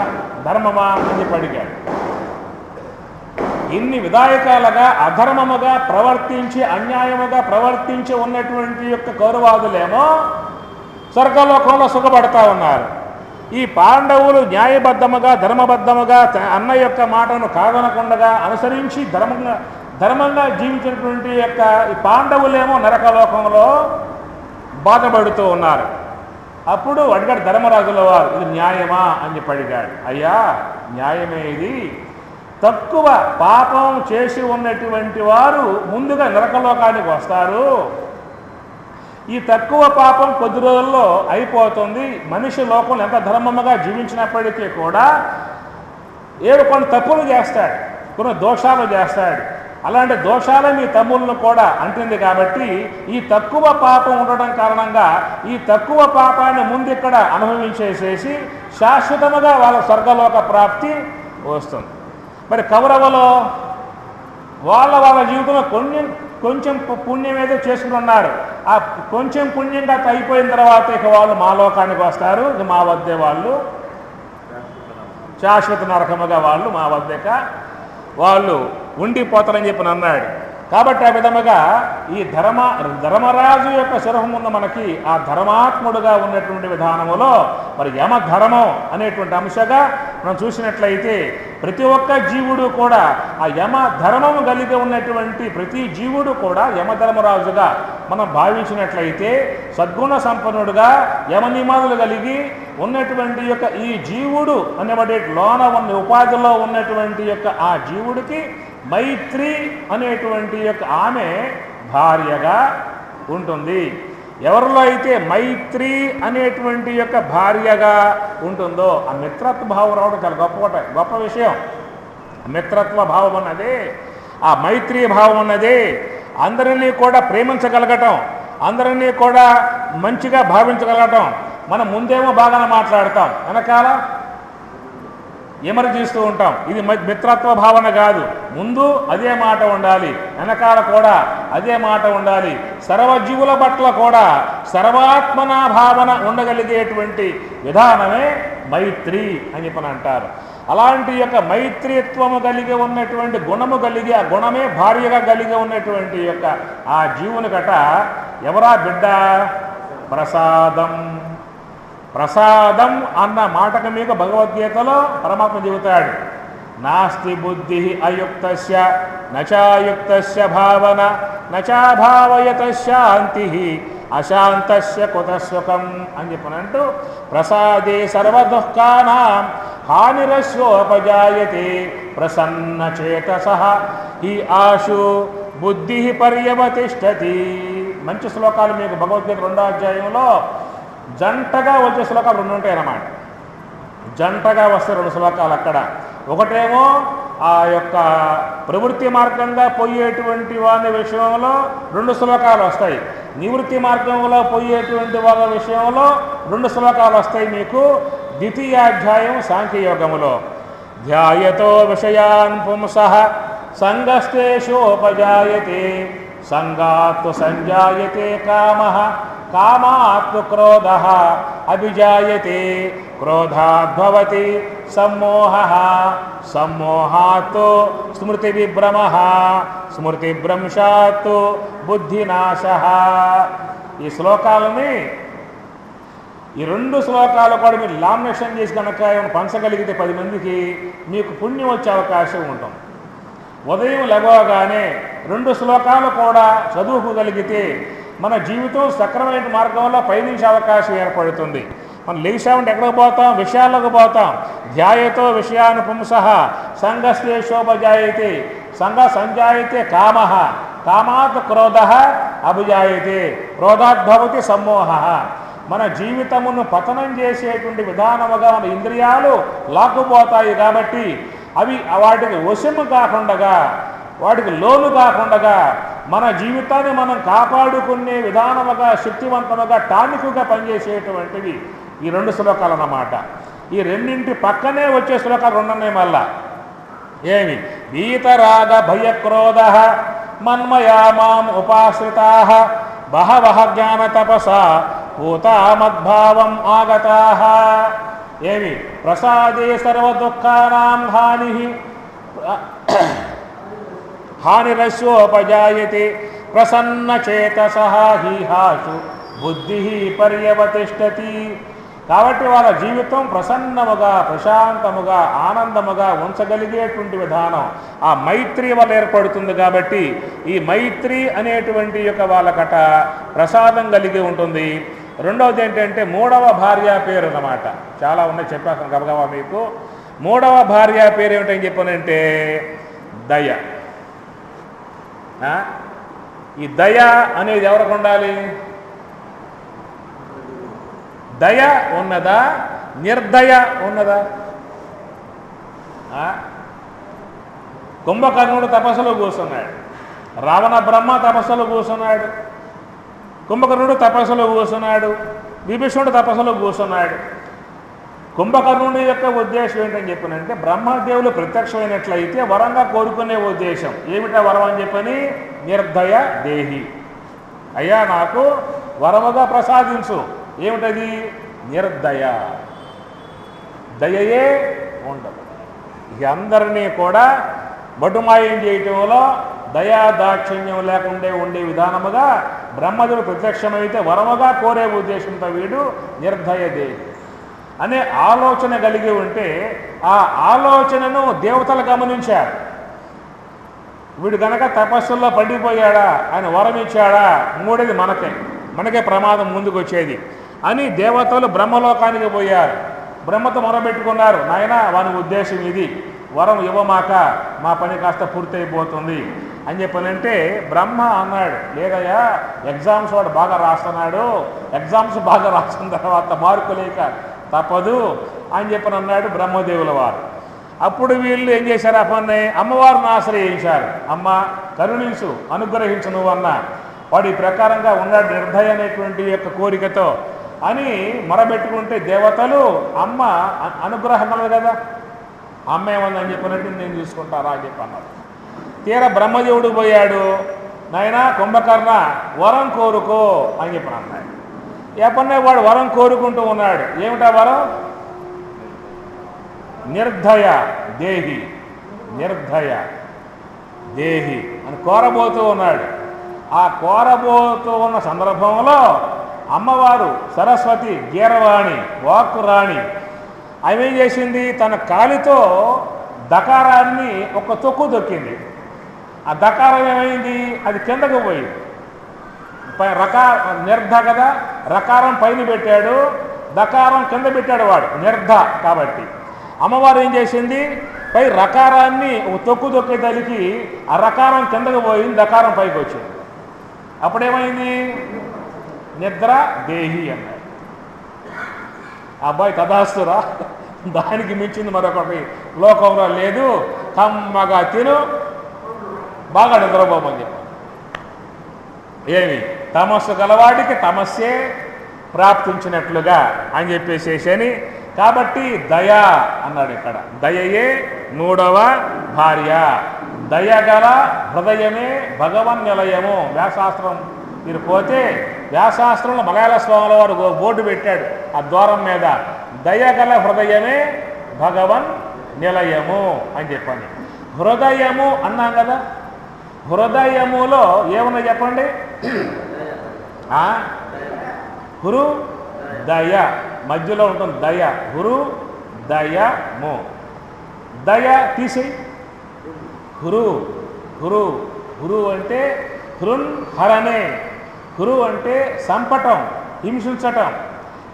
ధర్మమా అని అడిగాడు. ఇన్ని విధాయకాలుగా అధర్మముగా ప్రవర్తించి అన్యాయముగా ప్రవర్తించి ఉన్నటువంటి యొక్క కౌరవాదులేమో స్వర్గలోకంలో సుఖపడతా ఉన్నారు. ఈ పాండవులు న్యాయబద్ధముగా ధర్మబద్ధముగా అన్న యొక్క మాటను కాదనకుండా అనుసరించి ధర్మంగా జీవించినటువంటి యొక్క ఈ పాండవులేమో నరకలోకంలో బాధపడుతూ ఉన్నారు. అప్పుడు అడిగాడు ధర్మరాజుల వారు, ఇది న్యాయమా అని చెప్పి అడిగాడు. అయ్యా న్యాయమే ఇది, తక్కువ పాపం చేసి ఉన్నటువంటి వారు ముందుగా నరకలోకానికి వస్తారు. ఈ తక్కువ పాపం కొద్ది రోజుల్లో అయిపోతుంది. మనిషి లోకంలో ఎంత ధర్మముగా జీవించినప్పటికీ కూడా ఏదో కొన్ని తప్పులు చేస్తాడు, కొన్ని దోషాలు చేస్తాడు. అలాంటి దోషాలే మీ తమ్ముళ్ళు కూడా అంటుంది. కాబట్టి ఈ తక్కువ పాపం ఉండడం కారణంగా ఈ తక్కువ పాపాన్ని ముందు ఇక్కడ అనుభవించేసేసి శాశ్వతముగా వాళ్ళ స్వర్గలోక ప్రాప్తి వస్తుంది. మరి కౌరవులో వాళ్ళ జీవితంలో కొంచెం పుణ్యం ఏదో చేసుకుని ఉన్నారు. ఆ కొంచెం పుణ్యంగా అయిపోయిన తర్వాత ఇక వాళ్ళు మా లోకానికి వస్తారు, ఇక మా వద్దే వాళ్ళు శాశ్వత నరకముగా వాళ్ళు మా వద్దక వాళ్ళు ఉండిపోతారని చెప్పి అన్నాడు. కాబట్టి ఆ విధముగా ఈ ధర్మరాజు యొక్క శిరహం ఉన్న మనకి ఆ ధర్మాత్ముడుగా ఉన్నటువంటి విధానములో మరి యమధర్మం అనేటువంటి అంశంగా మనం చూసినట్లయితే ప్రతి ఒక్క జీవుడు కూడా ఆ యమధర్మము కలిగి ఉన్నటువంటి ప్రతి జీవుడు కూడా యమధర్మరాజుగా మనం భావించినట్లయితే సద్గుణ సంపన్నుడుగా యమనియమాలు కలిగి ఉన్నటువంటి యొక్క ఈ జీవుడు అనేటువంటి లోన ఉన్న ఉపాధిలో ఉన్నటువంటి యొక్క ఆ జీవుడికి మైత్రి అనేటువంటి యొక్క ఆమె భార్యగా ఉంటుంది. ఎవరిలో అయితే మైత్రి అనేటువంటి యొక్క భార్యగా ఉంటుందో ఆ మిత్రత్వ భావం రావడం చాలా గొప్ప విషయం. మిత్రత్వ భావం అన్నదే, ఆ మైత్రీ భావం అన్నదే అందరినీ కూడా ప్రేమించగలగటం, అందరినీ కూడా మంచిగా భావించగలగటం. మనం ముందేమో బాగానే మాట్లాడతాం, వెనకాల విమర్శిస్తూ ఉంటాం. ఇది మిత్రత్వ భావన కాదు. ముందు అదే మాట ఉండాలి, వెనకాల కూడా అదే మాట ఉండాలి. సర్వజీవుల పట్ల కూడా సర్వాత్మనా భావన ఉండగలిగేటువంటి విధానమే మైత్రి అని చెప్పని అంటారు. అలాంటి యొక్క మైత్రిత్వము కలిగి ఉన్నటువంటి గుణము కలిగి ఆ గుణమే భార్యగా కలిగి ఉన్నటువంటి యొక్క ఆ జీవుని గట ఎవరా బిడ్డ? ప్రసాదం. ప్రసాదం అన్న మాటకు మీకు భగవద్గీతలో పరమాత్మ చెబుతాడు, నాస్తి బుద్ధి అయుక్తస్య నచాయుక్తస్య భావన నచాభావయత శాంతి అశాంతస్య కుత సుఖం అని చెప్పనంటూ ప్రసాదే సర్వదుఃఖానాం హానిరస్యోపజాయతే ప్రసన్నచేతసః ఈ ఆశు బుద్ధి పర్యవతిష్టతి. మంచి శ్లోకాలు మీకు భగవద్గీత 2వ అధ్యాయంలో జంటగా వచ్చే శ్లోకాలు 2 ఉంటాయి అన్నమాట. జంటగా వస్తే 2 శ్లోకాలు అక్కడ. ఒకటేమో ఆ యొక్క ప్రవృత్తి మార్గంగా పోయేటువంటి వారి విషయంలో 2 శ్లోకాలు వస్తాయి. నివృత్తి మార్గంలో పోయేటువంటి వాళ్ళ విషయంలో 2 శ్లోకాలు వస్తాయి మీకు ద్వితీయాధ్యాయం సాంఖ్యయోగములో. ధ్యాయతో విషయాన్ పుంసః సంగస్తేషోపజాయతే సంగాత్తు సంజాయతే కామః కామాత్తు క్రోధః అభిజాయతే క్రోధాద్భవతి సమ్మోహః సమ్మోహాత్తు స్మృతివిభ్రమః స్మృతిభ్రంశాత్తు బుద్ధినాశః. ఈ శ్లోకాలని ఈ 2 శ్లోకాలు కూడా మీరు లామినేషన్ చేసి కనుక పంచగలిగితే 10 మందికి మీకు పుణ్యం వచ్చే అవకాశం ఉంటుంది. ఉదయం లేవగానే 2 శ్లోకాలు కూడా చదువుకోగలిగితే మన జీవితం సక్రమైన మార్గంలో పయనించే అవకాశం ఏర్పడుతుంది. మనం లేచామంటే ఎక్కడికి పోతాం? విషయాల్లోకి పోతాం. ధ్యాయతో విషయాన్ని పుంసః సంగస్తేషోపజాయతే సంగ సంజాయతే కామః కామాత్ క్రోధః అభిజాయతే క్రోధాద్భవతి సమ్మోహః. మన జీవితమును పతనం చేసేటువంటి విధానముగా మన ఇంద్రియాలు లాక్కుపోతాయి. కాబట్టి అవి వాటికి వశము కాకుండా, వాటికి లోను కాకుండా మన జీవితాన్ని మనం కాపాడుకునే విధానముగా, శక్తివంతముగా, టానికుగా పనిచేసేటువంటివి ఈ 2 శ్లోకాలు అన్నమాట. ఈ రెండింటి పక్కనే వచ్చే శ్లోకాలు 2 ఉన్నాయి మళ్ళా. ఏమి? వీతరాగ భయక్రోధ మన్మయా మాం ఉపాశ్రితాః బహవః జ్ఞాన తపసా పూతా మద్భావం ఆగతాః. ఏమి? ప్రసాదే సర్వ దుఃఖానాం హానిరస్యోపజాయతే ప్రసన్నచేతసః హీహాసు బుద్ధి పర్యవతిష్టతి. కాబట్టి వాళ్ళ జీవితం ప్రసన్నముగా, ప్రశాంతముగా, ఆనందముగా ఉంచగలిగేటువంటి విధానం ఆ మైత్రి వల్ల ఏర్పడుతుంది. కాబట్టి ఈ మైత్రి అనేటువంటి యొక్క వాళ్ళకట ప్రసాదం కలిగి ఉంటుంది. రెండవది ఏంటంటే 3వ భార్య పేరు అన్నమాట. చాలా ఉన్నాయి, చెప్పాను గబగబా మీకు. 3వ భార్య పేరు ఏమిటని చెప్పానంటే దయ. ఈ దయ అనేది ఎవరికి ఉండాలి? దయ ఉన్నదా? నిర్దయ ఉన్నదా? కుంభకర్ణుడు తపస్సులో కూర్చున్నాడు, రావణ బ్రహ్మ తపస్సులో కూర్చున్నాడు, కుంభకర్ణుడు తపస్సులో కూర్చున్నాడు, విభీషణుడు తపస్సులో కూర్చున్నాడు. కుంభకర్ణుడి యొక్క ఉద్దేశం ఏంటని చెప్పనంటే బ్రహ్మదేవులు ప్రత్యక్షమైనట్లయితే వరంగా కోరుకునే ఉద్దేశం. ఏమిటా వరం అని చెప్పని? నిర్దయ దేహి, అయ్యా నాకు వరముగా ప్రసాదించు. ఏమిటది? నిర్దయ. దయయే ఉండదు. ఇక అందరినీ కూడా బటుమాయం చేయటంలో దయా దాక్షిణ్యం లేకుండా ఉండే విధానముగా బ్రహ్మదేవుడు ప్రత్యక్షమైతే వరముగా కోరే ఉద్దేశంతో వీడు నిర్దయ దేహి అనే ఆలోచన కలిగి ఉంటే ఆ ఆలోచనను దేవతలు గమనించారు. వీడు గనక తపస్సుల్లో పడిపోయాడా, ఆయన వరం ఇచ్చాడా, మూడేది మనకే ప్రమాదం ముందుకు వచ్చేది అని దేవతలు బ్రహ్మలోకానికి పోయారు. బ్రహ్మతో మొరబెట్టుకున్నారు, నాయన వాని ఉద్దేశం ఇది, వరం ఇవ్వమాక మా పని కాస్త పూర్తయిపోతుంది అని చెప్పనంటే బ్రహ్మ అన్నాడు, లేదయ్యా ఎగ్జామ్స్ వాడు బాగా రాస్తున్నాడు, ఎగ్జామ్స్ బాగా రాసిన తర్వాత మార్కు లేక తప్పదు అని చెప్పని అన్నాడు బ్రహ్మదేవుల వారు. అప్పుడు వీళ్ళు ఏం చేశారు? అప్పన్నే అమ్మవారిని ఆశ్రయించారు. అమ్మ కరుణించు, అనుగ్రహించు నువ్వన్న. వాడు ఈ ప్రకారంగా ఉన్నాడు నిర్దయ అనేటువంటి యొక్క కోరికతో అని మొరబెట్టుకుంటే దేవతలు అమ్మ అనుగ్రహం కలదు కదా, అమ్మ ఏమని చెప్పినట్టు నేను చూసుకుంటారా అని చెప్పి అన్నారు. తీరా బ్రహ్మదేవుడు పోయాడు, నాయన కుంభకర్ణ వరం కోరుకో అని చెప్పి అన్నాడు. ఎప్పటినే వాడు వరం కోరుకుంటూ ఉన్నాడు. ఏమిటా వరం? నిర్దయ దేహి, నిర్దయ దేహి అని కోరబోతూ ఉన్నాడు. ఆ కోరబోతూ ఉన్న సందర్భంలో అమ్మవారు సరస్వతి గీరవాణి వాక్కురాణి ఆమె ఏం చేసింది? తన కాలితో దకారాన్ని ఒక తొక్కు దొక్కింది. ఆ దకారం ఏమైంది? అది కిందకు పోయింది. నిర్ధ కదా, రకారం పైన పెట్టాడు, దకారం కింద పెట్టాడు వాడు నిర్ధ కాబట్టి. అమ్మవారు ఏం చేసింది? పై రకారాన్ని ఒక తొక్కు దొక్కేదానికి ఆ రకారం కిందకు పోయింది, దకారం పైకి వచ్చింది. అప్పుడేమైంది? నిద్ర దేహి అన్నాడు. అబ్బాయి తదాస్తురా, దానికి మించింది మరొకటి లోకంలో లేదు, కమ్మగా తిను, బాగా నిద్రపోమని చెప్పాను. ఏమి? తమస్సు గలవాడికి తమస్సే ప్రాప్తించినట్లుగా అని చెప్పేసేసని. కాబట్టి దయ అన్నాడు ఇక్కడ. దయయే 3వ భార్య. దయగల హృదయమే భగవన్ నిలయము. వ్యాసాస్త్రం మీరు పోతే వ్యాసాస్త్రంలో మలయాళ స్వాముల వారు బోర్డు పెట్టాడు ఆ ద్వారం మీద, దయగల హృదయమే భగవన్ నిలయము అని చెప్పండి. హృదయము అన్నాం కదా, హృదయములో ఏమన్నా చెప్పండి? హృ దయ మధ్యలో ఉంటుంది దయ. హృ దయము. దయ తీసి హృ హృ హృ అంటే హృన్ హరణే హురు అంటే సంపటం, హింసించటం.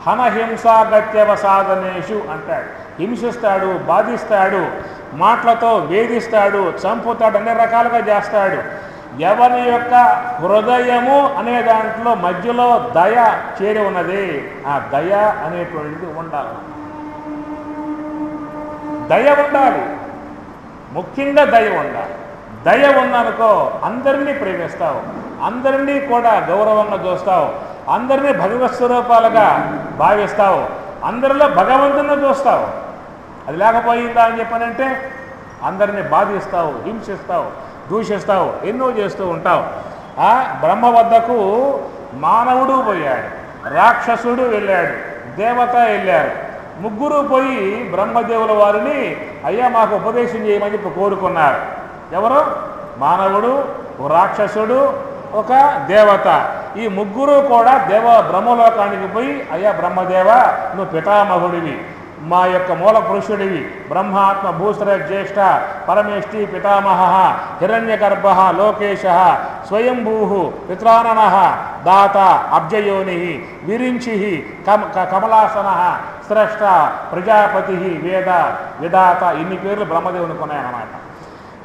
హనహింసాగత్యవసాధనేషు అంటాడు. హింసిస్తాడు, బాధిస్తాడు, మాటలతో వేధిస్తాడు, చంపుతాడు, అన్ని రకాలుగా చేస్తాడు. ఎవరి యొక్క హృదయము అనే దాంట్లో మధ్యలో దయ చేరి ఉన్నది. ఆ దయ అనేటువంటిది ఉండాలి. దయ ఉండాలి, ముఖ్యంగా దయ ఉండాలి. దయ ఉందనుకో అందరినీ ప్రేమిస్తావు, అందరినీ కూడా గౌరవంగా చూస్తావు, అందరినీ భగవత్ స్వరూపాలుగా భావిస్తావు, అందరిలో భగవంతుని చూస్తావు. అది లేకపోయిందా అని చెప్పనంటే అందరినీ బాధిస్తావు, హింసిస్తావు, దూషిస్తావు, ఎన్నో చేస్తూ ఉంటావు. ఆ బ్రహ్మ వద్దకు మానవుడు పోయాడు, రాక్షసుడు వెళ్ళాడు, దేవత వెళ్ళారు. ముగ్గురు పోయి బ్రహ్మదేవుల వారిని అయ్యా మాకు ఉపదేశం చేయమని చెప్పి కోరుకున్నారు. ఎవరు? మానవుడు, రాక్షసుడు, ఒక దేవత. ఈ ముగ్గురు కూడా బ్రహ్మలోకానికి పోయి అయ్యా బ్రహ్మదేవ నువ్వు పితామహుడివి, మా యొక్క మూల పురుషుడివి, బ్రహ్మాత్మ భూసర జ్యేష్ఠ పరమేష్ఠి పితామహ హిరణ్యగర్భ లోకేశ స్వయంభూ పిత్రానన దాత అబ్జయోని విరించి కమలాసన స్రష్ట ప్రజాపతి వేద విధాత, ఇన్ని పేర్లు బ్రహ్మదేవునికి ఉన్నాయన్నమాట.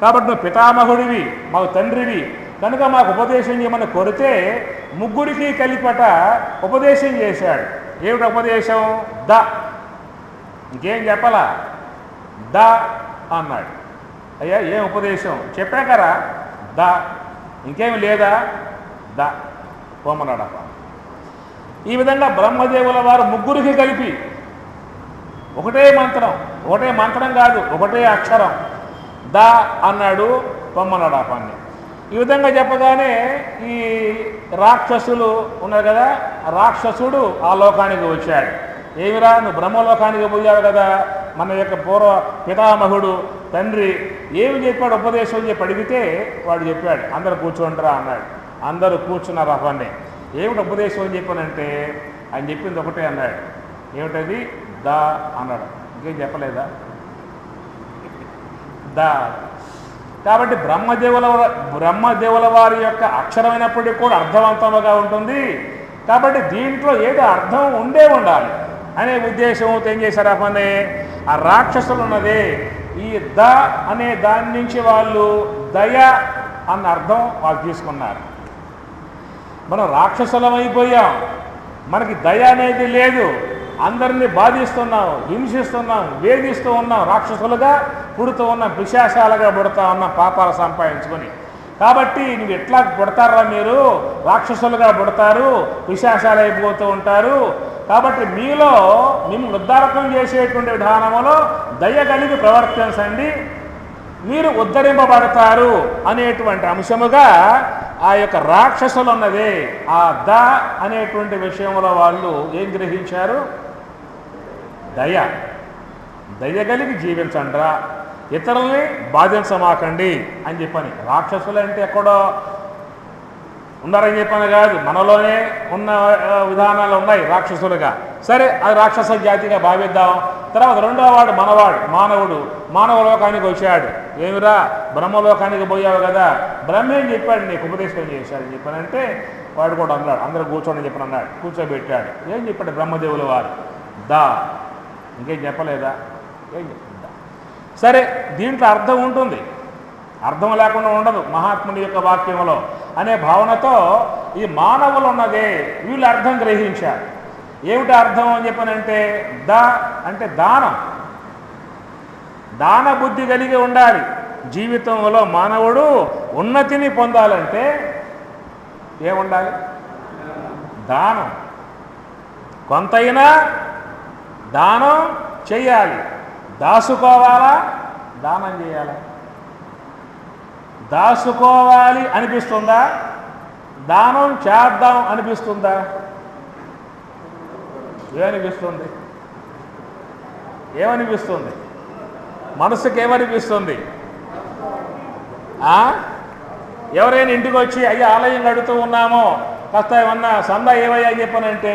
కాబట్టి నువ్వు పితామహుడివి, మాకు తండ్రివి కనుక మాకు ఉపదేశం చేయమని కోరితే ముగ్గురికి కలిపట ఉపదేశం చేశాడు. ఏమిటి ఉపదేశం? ద, ఇంకేం చెప్పలా, ద అన్నాడు. అయ్యా ఏం ఉపదేశం చెప్పాకరా? ద, ఇంకేమి లేదా? ద పోమన్నాడు. ఈ విధంగా బ్రహ్మదేవుల వారు ముగ్గురికి కలిపి ఒకటే మంత్రం కాదు, ఒకటే అక్షరం ద అన్నాడు, పొమ్మన్నాడు ఆ పని. ఈ విధంగా చెప్పగానే ఈ రాక్షసులు ఉన్నారు కదా, రాక్షసుడు ఆ లోకానికి వచ్చాడు. ఏమిరా నువ్వు బ్రహ్మలోకానికి పోయావు కదా, మన యొక్క పూర్వ పితామహుడు తండ్రి ఏమి చెప్పాడు ఉపదేశం చెప్పి అడిగితే వాడు చెప్పాడు అందరూ కూర్చోండిరా అన్నాడు. అందరూ కూర్చున్నారు. ఆ పని ఏమిటి ఉపదేశం అని చెప్పానంటే ఆయన చెప్పింది ఒకటే అన్నాడు. ఏమిటది? దా అన్నాడు. ఇంకేం చెప్పలేదా? దా. కాబట్టి బ్రహ్మదేవుల వారి యొక్క అక్షరమైనప్పటికీ కూడా అర్థవంతముగా ఉంటుంది. కాబట్టి దీంట్లో ఏదో అర్థం ఉండాలి అనే ఉద్దేశంతో ఏం చేశారు ఆ పని? ఆ రాక్షసులు ఉన్నదే ఈ ద అనే దాని నుంచి వాళ్ళు దయ అన్న అర్థం వాళ్ళు తీసుకున్నారు. మనం రాక్షసులం అయిపోయాం, మనకి దయ అనేది లేదు, అందరినీ బాధిస్తున్నాం, హింసిస్తున్నాం, వేధిస్తూ ఉన్నాం, రాక్షసులుగా పుడుతూ ఉన్నాం, పిశాచాలుగా పుడుతూ ఉన్నాం పాపాలు సంపాదించుకొని. కాబట్టి నువ్వు ఎట్లా పుడతారా, మీరు రాక్షసులుగా పుడతారు, పిశాచాలు అయిపోతూ ఉంటారు. కాబట్టి మీలో మిమ్మల్ని ఉద్ధారకం చేసేటువంటి విధానంలో దయ కలిగి ప్రవర్తించండి, మీరు ఉద్ధరింపబడతారు అనేటువంటి అంశముగా ఆ యొక్క రాక్షసులు ఉన్నదే ఆ ద అనేటువంటి విషయంలో వాళ్ళు ఏం గ్రహించారు? దయ కలిగి జీవించండ్రా, ఇతరుల్ని బాధించమాకండి అని చెప్పని. రాక్షసులు అంటే ఎక్కడో ఉన్నారని చెప్పని కాదు, మనలోనే ఉన్న విధానాలు ఉన్నాయి రాక్షసులుగా. సరే అది రాక్షస జాతిగా భావిద్దాం. తర్వాత రెండో వాడు మానవ లోకానికి వచ్చాడు. ఏమిరా బ్రహ్మలోకానికి పోయావు కదా, బ్రహ్మ ఏం చెప్పాడు నీకు ఉపదేశం చేశాడు చెప్పానంటే వాడు కూడా అన్నాడు అందరూ కూర్చోండి చెప్పని అన్నాడు. కూర్చోబెట్టాడు. ఏం చెప్పాడు బ్రహ్మదేవుల వారు? దా. ఇంకేం చెప్పలేదా? ఏం చెప్పిందా? సరే దీంట్లో అర్థం ఉంటుంది, అర్థం లేకుండా ఉండదు మహాత్ముని యొక్క వాక్యంలో అనే భావనతో ఈ మానవులు ఉన్నదే వీళ్ళు అర్థం గ్రహించారు. ఏమిటి అర్థం అని చెప్పనంటే ద అంటే దాన బుద్ధి కలిగి ఉండాలి. జీవితంలో మానవుడు ఉన్నతిని పొందాలంటే ఏముండాలి? దానం. కొంతైనా దానం చెయ్యాలి. దాసుకోవాలా, దానం చేయాలా? దాసుకోవాలి అనిపిస్తుందా? దానం చేద్దాం అనిపిస్తుందా? ఏమనిపిస్తుంది? మనసుకి ఏమనిపిస్తుంది? ఎవరైనా ఇంటికి వచ్చి అయ్యా ఆలయం కడుతూ ఉన్నామో కాస్త ఏమన్నా సందా ఏవయ్యా అని చెప్పనంటే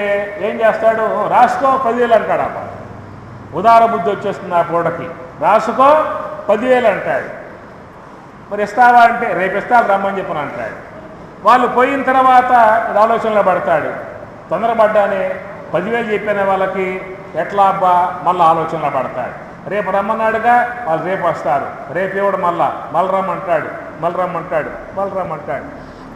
ఏం చేస్తాడు? రాసుకో 10,000 అంటాడు. అప్ప ఉదార బుద్ధి వచ్చేస్తుంది ఆ పూటకి. రాసుకో 10,000 అంటాడు. మరి ఇస్తావా అంటే రేపు ఇస్తాను రమ్మని చెప్పని అంటాడు. వాళ్ళు పోయిన తర్వాత ఆలోచనలో పడతాడు. తొందరపడ్డానే 10,000 చెప్పిన వాళ్ళకి ఎట్లా అబ్బా మళ్ళీ ఆలోచనలో పడతాడు. రేపు రమ్మన్నాడుగా, వాళ్ళు రేపు వస్తారు. రేపు ఇవ్వడు, మళ్ళీ రమ్మంటాడు.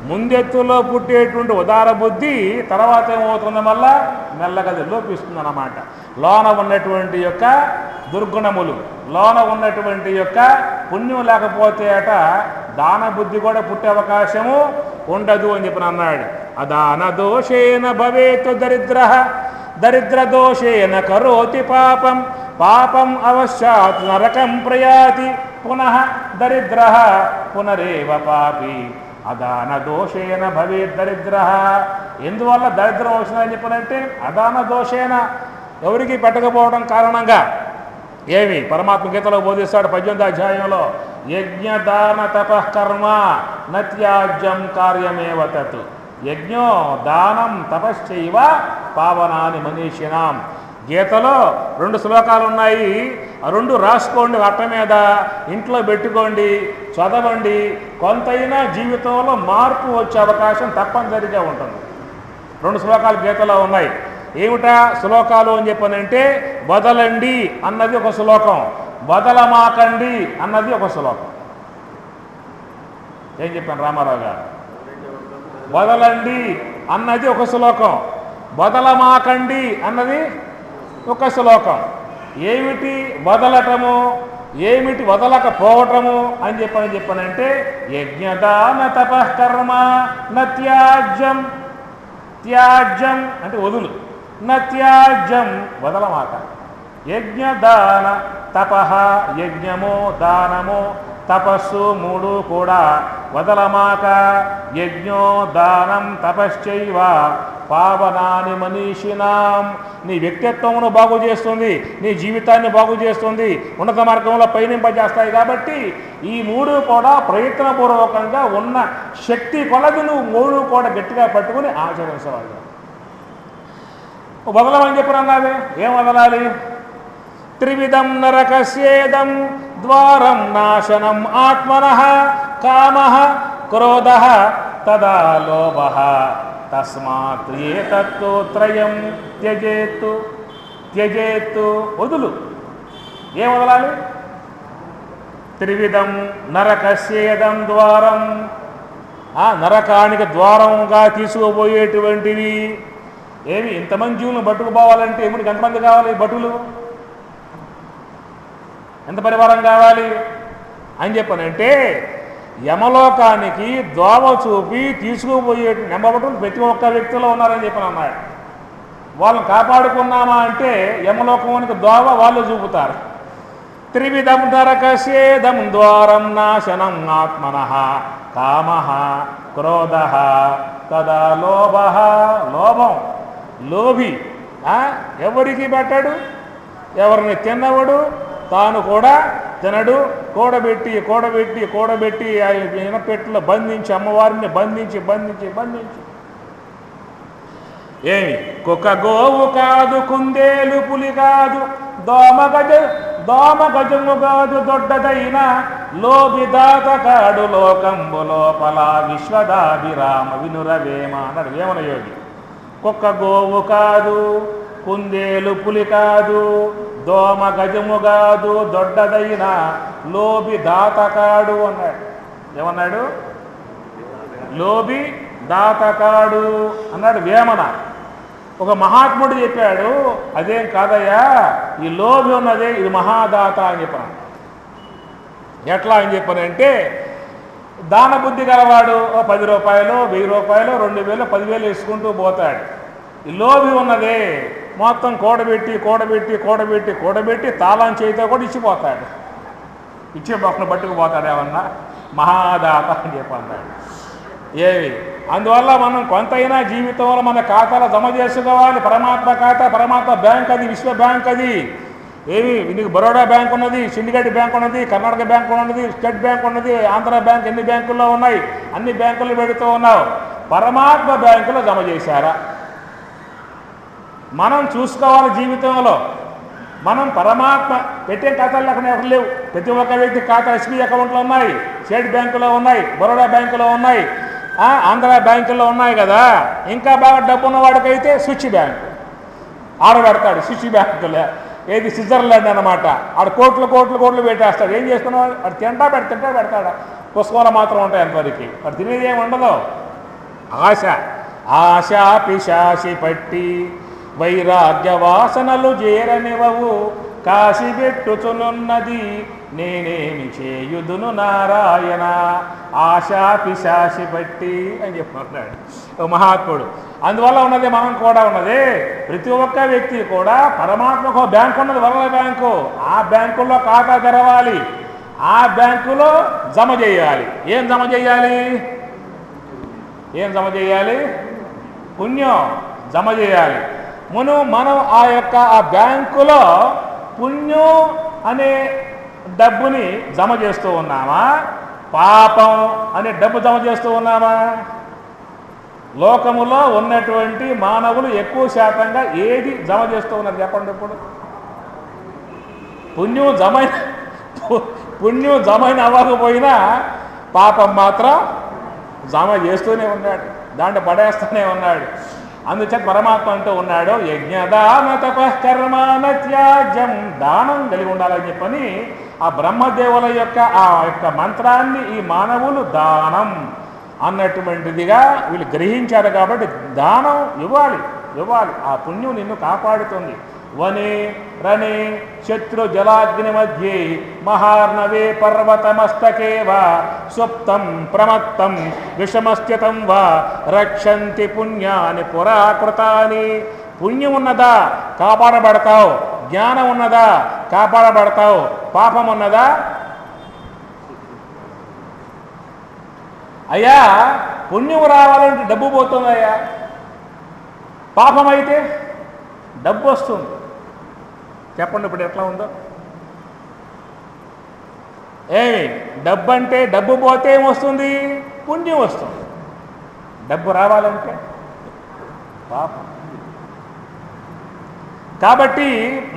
ముందెత్తులో పుట్టేటువంటి ఉదార బుద్ధి తర్వాత ఏమవుతుంది, మళ్ళా మెల్లగా లోపిస్తుంది అన్నమాట. లోన ఉన్నటువంటి యొక్క దుర్గుణములు, లోన ఉన్నటువంటి యొక్క పుణ్యం లేకపోతే దాన బుద్ధి కూడా పుట్టే అవకాశము ఉండదు అని చెప్పి అన్నాడు. అదాన దోషేన భవేతు దరిద్ర దోషేన కరోతి పాపం అవశ్యాత్ నరకం ప్రయాతి పునః దరిద్ర పునరేవ పాపి. అదాన దోషేన భవేత్ దరిద్ర. ఎందువల్ల దరిద్రం వచ్చిందని చెప్పనంటే అదాన దోషేన, ఎవరికి పెట్టకపోవడం కారణంగా. ఏమి పరమాత్మ గీతలో బోధిస్తాడు 18వ అధ్యాయంలో, యజ్ఞదాన తపఃకర్మ నత్యాజ్యం కార్యమేవ తత్. యజ్ఞో దానం తపశ్చైవ పావనాని మనీషినాం. గీతలో 2 శ్లోకాలు ఉన్నాయి. ఆ 2 రాసుకోండి, అట్ట మీద ఇంట్లో పెట్టుకోండి, చదవండి. కొంతైనా జీవితంలో మార్పు వచ్చే అవకాశం తప్పనిసరిగా ఉంటుంది. 2 శ్లోకాలు గీతలో ఉన్నాయి. ఏమిటా శ్లోకాలు అని చెప్పనంటే, వదలండి అన్నది ఒక శ్లోకం, వదలమాకండి అన్నది ఒక శ్లోకం. ఏం చెప్పాను రామారావు గారు? వదలండి అన్నది ఒక శ్లోకం, వదలమాకండి అన్నది ఒక శ్లోకం. ఏమిటి వదలటము, ఏమిటి వదలకపోవటము అని చెప్పనంటే, యజ్ఞదాన తపఃకర్మ నత్యాజ్యం. త్యాజ్యం అంటే వదులు, నత్యాజ్యం వదలమాక. యజ్ఞదాన తపః, యజ్ఞము దానము తపస్సు 3 కూడా వదలమాక. యజ్ఞో దానం తపశ్చైవ పావనాని మనీషినాం. నీ వ్యక్తిత్వమును బాగు చేస్తుంది, నీ జీవితాన్ని బాగు చేస్తుంది, ఉన్నత మార్గంలో పయనింపజేస్తాయి. కాబట్టి ఈ 3 కూడా ప్రయత్నపూర్వకంగా ఉన్న శక్తి కొలది నువ్వు 3 కూడా గట్టిగా పట్టుకుని ఆచరించవాలి. వదలమని చెప్పినన్నావే, ఏం వదలాలి? త్రివిధం నరకస్యేదం ద్వారం నాశనం ఆత్మనః కామః క్రోధః తదా లోభః తస్మాత్ ఏతత్తు త్రయం త్యజేత్తు. వదులు. ఏం వదలాలి? త్రివిధం నరకస్యేదం ద్వారం, నరకానికి ద్వారంగా తీసుకుపోయేటువంటివి. ఏమి ఇంతమంది జీవులను పట్టుకుపోవాలంటే ఏమిటి, ఎంతమంది కావాలి భటులు, ఎంత పరివారం కావాలి అని చెప్పనంటే, యమలోకానికి దోవ చూపి తీసుకుపోయే నెమ్మబట్టులు ప్రతి ఒక్క వ్యక్తిలో ఉన్నారని చెప్పని అన్నాడు. వాళ్ళని కాపాడుకున్నామా అంటే యమలోకానికి దోవ వాళ్ళు చూపుతారు. త్రివిధం నరకస్యేదం ద్వారం నాశనం ఆత్మనః కామః క్రోధః తదా లోభః. లోభం, లోభి ఎవరికి పెట్టాడు, ఎవరిని తిన్నవాడు తాను కూడా తినడు. కూడబెట్టి ఆ ఇనపెట్టులో బంధించి, అమ్మవారిని బంధించి ఏమి కుక్క గోవు కాదు, కుందేలు పులి కాదు, దోమ గజము కాదు, దొడ్డదైన లోభిదాత కాడు లోకంబు లోపల విశ్వదాభిరామ వినురవేమ అన్నాడు వేమన యోగి. కుక్క గోవు కాదు, కుందేలు పులి కాదు, దోమ గజము కాదు, దొడ్డదైన లోబి దాతకాడు అన్నాడు. ఏమన్నాడు? లోబి దాతకాడు అన్నాడు వేమన. ఒక మహాత్ముడు చెప్పాడు, అదేం కాదయ్యా, ఈ లోబి ఉన్నదే ఇది మహాదాత అని చెప్పాను. ఎట్లా అని చెప్పానంటే, దాన బుద్ధి గలవాడు 10 రూపాయలు, 1000 రూపాయలు, 2000, 10,000 వేసుకుంటూ పోతాడు. ఈ లోబి ఉన్నదే మొత్తం కూడబెట్టి తాళం చేతితో కూడా ఇచ్చిపోతాడు. ఇచ్చే బొక్కను పట్టుకుపోతాడు. ఏమన్నా మహాదాత అని చెప్పన్నాడు. ఏవి అందువల్ల మనం కొంతైనా జీవితంలో మన ఖాతాలో జమ చేసుకోవాలి. పరమాత్మ ఖాతా, పరమాత్మ బ్యాంక్ అది, విశ్వ బ్యాంక్ అది. ఏమి నీకు బరోడా బ్యాంక్ ఉన్నది, సిండికేట్ బ్యాంక్ ఉన్నది, కర్ణాటక బ్యాంక్ ఉన్నది, స్టేట్ బ్యాంక్ ఉన్నది, ఆంధ్ర బ్యాంక్, ఎన్ని బ్యాంకుల్లో ఉన్నాయి, అన్ని బ్యాంకులు పెడుతూ ఉన్నావు. పరమాత్మ బ్యాంకులో జమ చేశారా? మనం చూసుకోవాలి. జీవితంలో మనం పరమాత్మ పెట్టే ఖాతాలు లేకుండా ఎవరు లేవు. ప్రతి ఒక్క వ్యక్తి ఖాతా ఎస్బీఐ అకౌంట్లో ఉన్నాయి, స్టేట్ బ్యాంకులో ఉన్నాయి, బరోడా బ్యాంకులో ఉన్నాయి. ఆంధ్ర బ్యాంకుల్లో ఉన్నాయి కదా, ఇంకా బాగా డబ్బు ఉన్నవాడికైతే స్విచ్ బ్యాంకు ఆడబెడతాడు. స్విచ్ బ్యాంకులే ఏది స్విట్జర్లాండ్ అనమాట. ఆడు కోట్లు కోట్లు కోట్లు పెట్టేస్తాడు. ఏం చేస్తున్నాడు? వాడు తింటా పెడతాడు. పుస్తకంలో మాత్రం ఉంటాయి అంతవరకు. వాడు తినేది ఏమి ఉండదు. ఆశ పిశాసి పట్టి వైరాగ్య వాసనలు చేరనివవు కాశి పెట్టుచునున్నది నేనేమి చేయుదును నారాయణ. ఆశా పిశాసి పట్టి అని చెప్పుకున్నాడు మహాత్ముడు. అందువల్ల ఉన్నది మనం కూడా ఉన్నది. ప్రతి ఒక్క వ్యక్తి కూడా పరమాత్మకు బ్యాంకు ఉన్నది, వరల బ్యాంకు. ఆ బ్యాంకుల్లో ఖాతా తెరవాలి, ఆ బ్యాంకులో జమ చేయాలి. ఏం జమ చేయాలి? పుణ్యం జమ చేయాలి. మనం ఆ బ్యాంకులో పుణ్యం అనే డబ్బుని జమ చేస్తూ ఉన్నామా, పాపం అనే డబ్బు జమ చేస్తూ ఉన్నామా? లోకములో ఉన్నటువంటి మానవులు ఎక్కువ శాతంగా ఏది జమ చేస్తూ ఉన్నారు చెప్పండి. ఇప్పుడు పుణ్యం జమైన అవ్వకపోయినా పాపం మాత్రం జమ చేస్తూనే ఉన్నాడు, దాంట్లో పడేస్తూనే ఉన్నాడు. అందుచేత పరమాత్మ అంటూ ఉన్నాడు, యజ్ఞదాన తపఃకర్మాణ త్యాజ్యం, దానం కలిగి ఉండాలని చెప్పని ఆ బ్రహ్మదేవుల యొక్క మంత్రాన్ని ఈ మానవులు దానం అన్నటువంటిదిగా వీళ్ళు గ్రహించారు. కాబట్టి దానం ఇవ్వాలి. ఆ పుణ్యం నిన్ను కాపాడుతుంది. వనే రనే శత్రు జలాగ్ని మధ్యే మహార్ణవే పర్వతమస్తకే వా సుప్తం ప్రమత్తం విషమస్థితం వా రక్షంతి పుణ్యాని పురాకృతాని. పుణ్యం ఉన్నదా కాపాడబడతావు, జ్ఞానం ఉన్నదా కాపాడబడతావు, పాపం ఉన్నదా? అయ్యా పుణ్యం రావాలంటే డబ్బు పోతుందయ్యా, పాపం అయితే డబ్బు వస్తుంది. చెప్పండి ఇప్పుడు ఎట్లా ఉందో. డబ్బు అంటే డబ్బు పోతే ఏమొస్తుంది? పుణ్యం వస్తుంది. డబ్బు రావాలంటే పాపం. కాబట్టి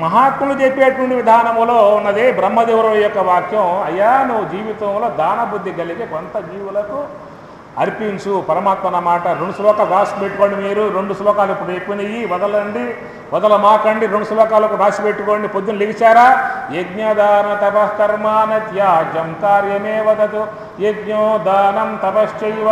మహాత్ములు చెప్పేటువంటి విధానములో ఉన్నదే బ్రహ్మదేవుల యొక్క వాక్యం. అయ్యా నువ్వు జీవితంలో దాన బుద్ధి కలిగి కొంత జీవులకు అర్పించు. పరమాత్మ అన్నమాట. 2 శ్లోకాలు రాసి పెట్టుకోండి. మీరు 2 శ్లోకాలు ఇప్పుడు అయిపోయినాయి, వదలమాకండి. 2 శ్లోకాలకు రాసి పెట్టుకోండి. పొద్దున్న లేచారా? యజ్ఞదాన తపఃకర్మాణ త్యాజ్యం కార్యమే వదతు యజ్ఞో దానం తపశ్చైవ.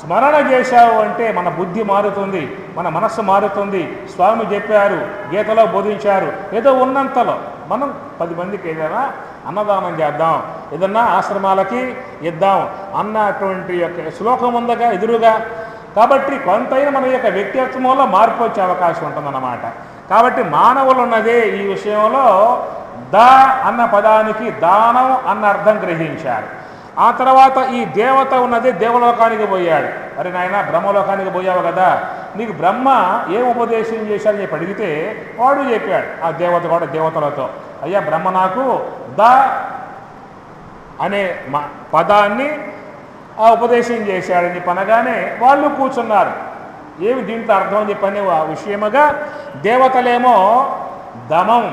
స్మరణ చేశావు అంటే మన బుద్ధి మారుతుంది, మన మనస్సు మారుతుంది. స్వామి చెప్పారు, గీతలో బోధించారు. ఏదో ఉన్నంతలో మనం 10 మందికి ఏదైనా అన్నదానం చేద్దాం, ఏదన్నా ఆశ్రమాలకి ఇద్దాం అన్నటువంటి యొక్క శ్లోకం ఉందగా ఎదురుగా. కాబట్టి కొంతైనా మన యొక్క వ్యక్తిత్వంలో మార్పు వచ్చే అవకాశం ఉంటుందన్నమాట. కాబట్టి మానవులు ఉన్నదే ఈ విషయంలో అన్న పదానికి దానం అన్న అర్థం గ్రహించారు. ఆ తర్వాత ఈ దేవత ఉన్నదే దేవలోకానికి పోయాడు. మరి నాయన బ్రహ్మలోకానికి పోయావు కదా, నీకు బ్రహ్మ ఏం ఉపదేశం చేశాడని చెప్పి అడిగితే వాడు చెప్పాడు ఆ దేవత కూడా దేవతలతో, అయ్యా బ్రహ్మ నాకు అనే పదాన్ని ఉపదేశం చేశాడని పనగానే వాళ్ళు కూర్చున్నారు. ఏమి దీంట్లో అర్థం అని చెప్పని ఆ విషయముగా దేవతలేమో దమం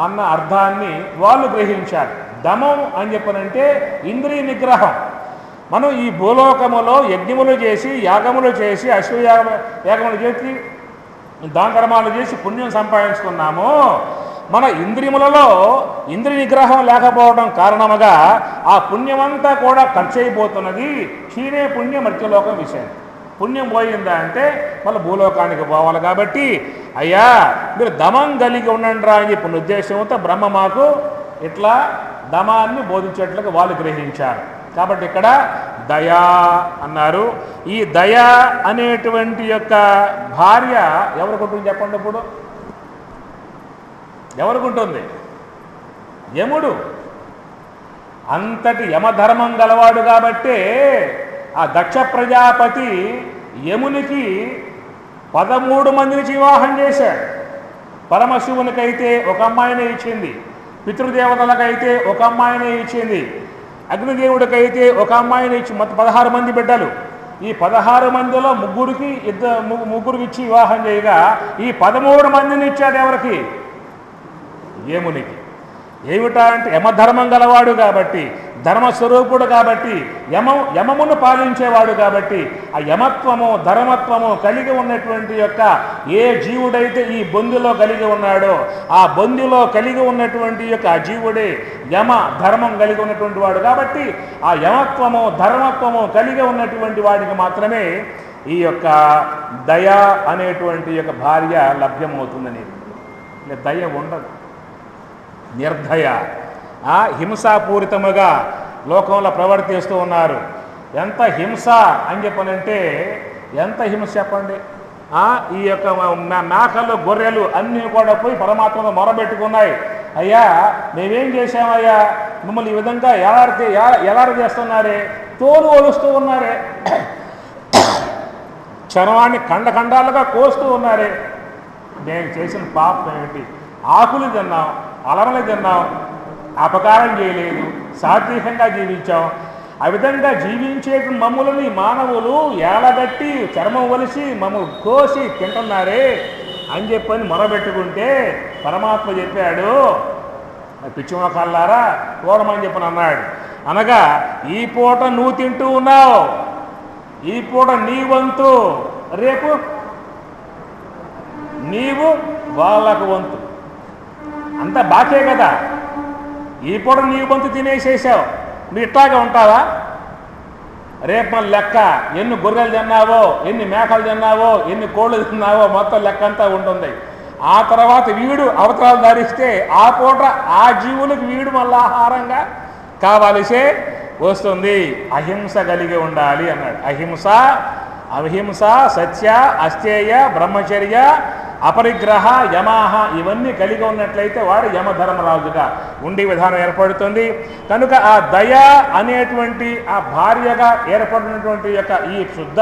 అన్న అర్థాన్ని వాళ్ళు గ్రహించారు. దమం అని చెప్పనంటే ఇంద్రియ నిగ్రహం. మనం ఈ భూలోకములో యజ్ఞములు చేసి యాగములు చేసి యాగములు చేసి దాన ధర్మాలు చేసి పుణ్యం సంపాదించుకున్నాము. మన ఇంద్రియములలో ఇంద్రియ నిగ్రహం లేకపోవడం కారణముగా ఆ పుణ్యమంతా కూడా ఖర్చు అయిపోతున్నది. క్షీణే పుణ్యం మర్త్యలోకం విషయం. పుణ్యం పోయిందా అంటే మళ్ళీ భూలోకానికి పోవాలి. కాబట్టి అయ్యా మీరు దమం కలిగి ఉండండి రా అని చెప్పిన ఉద్దేశంతో బ్రహ్మ మాకు ఇట్లా దమాన్ని బోధించేట్లుగా వాళ్ళు గ్రహించారు. కాబట్టి ఇక్కడ దయా అన్నారు. ఈ దయ అనేటువంటి యొక్క భార్య ఎవరికి ఉంటుంది చెప్పండి. ఇప్పుడు ఎవరికి ఉంటుంది? యముడు. అంతటి యమధర్మం గలవాడు కాబట్టే ఆ దక్ష ప్రజాపతి యమునికి 13 మందిని వివాహం చేశాడు. పరమశివునికైతే ఒక అమ్మాయినే ఇచ్చింది, పితృదేవతలకైతే ఒక అమ్మాయినే ఇచ్చింది, అగ్నిదేవుడికైతే ఒక అమ్మాయిని ఇచ్చి మొత్తం 16 మంది బిడ్డలు. ఈ 16 మందిలో ముగ్గురికి ఇచ్చి వివాహం చేయగా ఈ 13 మందిని ఇచ్చాడు ఎవరికి? యమునికి. ఏమిటా అంటే యమధర్మం గలవాడు కాబట్టి, ధర్మస్వరూపుడు కాబట్టి, యమమును పాలించేవాడు కాబట్టి, ఆ యమత్వము ధర్మత్వము కలిగి ఉన్నటువంటి యొక్క ఏ జీవుడైతే ఈ బొందులో కలిగి ఉన్నాడో ఆ బొందులో కలిగి ఉన్నటువంటి యొక్క ఆ జీవుడే యమ ధర్మం కలిగి ఉన్నటువంటి వాడు కాబట్టి, ఆ యమత్వము ధర్మత్వము కలిగి ఉన్నటువంటి వాడికి మాత్రమే ఈ యొక్క దయ అనేటువంటి యొక్క భార్య లభ్యమవుతుందని. దయ ఉండదు, నిర్దయ, హింసాపూరితముగా లోకంలో ప్రవర్తిస్తూ ఉన్నారు. ఎంత హింస అని చెప్పనంటే ఎంత హింస చెప్పండి. ఈ యొక్క మేకలు గొర్రెలు అన్నీ కూడా పోయి పరమాత్మను మొరబెట్టుకున్నాయి. అయ్యా మేమేం చేశామయ్యా, మిమ్మల్ని ఈ విధంగా ఎలారు చేస్తున్నారే, తోలు ఒలుస్తూ ఉన్నారే, చర్మాన్ని ఖండఖండాలుగా కోస్తూ ఉన్నారే, నేను చేసిన పాపం ఏమిటి? ఆకులు తిన్నాం, అలమలు తిన్నాం, అపకారం చేయలేదు, సాత్వికంగా జీవించాం. ఆ విధంగా జీవించే మమ్ములని మానవులు ఏలగట్టి చర్మం వలిసి మమ్మల్ని కోసి తింటున్నారే అని చెప్పని మొరబెట్టుకుంటే పరమాత్మ చెప్పాడు, పిచ్చిమొకాళ్ళారా కోరమని చెప్పని అన్నాడు. అనగా ఈ పూట నువ్వు తింటూ ఉన్నావు, ఈ పూట నీ వంతు, రేపు నీవు వాళ్ళకు వంతు, అంత బాకే కదా. ఈ పూట నీ వంతు తినేసేసావు, నువ్వు ఇట్లాగే ఉంటావా? రేపు మన లెక్క ఎన్ని గొర్రెలు తిన్నావో, ఎన్ని మేకలు తిన్నావో, ఎన్ని కోళ్ళు తిన్నావో మొత్తం లెక్క అంతా ఉంటుంది. ఆ తర్వాత వీడు అవతారాలు ధరిస్తే ఆ పూట ఆ జీవులకు వీడు మళ్ళీ ఆహారంగా కావాల్సే వస్తుంది. అహింస కలిగి ఉండాలి అన్నాడు. అహింస, అహింస, సత్య, అస్థేయ, బ్రహ్మచర్య, అపరిగ్రహ, యమాహ ఇవన్నీ కలిగి ఉన్నట్లయితే వాడు యమధర్మరాజుగా ఉండే విధానం ఏర్పడుతుంది. కనుక ఆ దయ అనేటువంటి ఆ భార్యగా ఏర్పడినటువంటి యొక్క ఈ శుద్ధ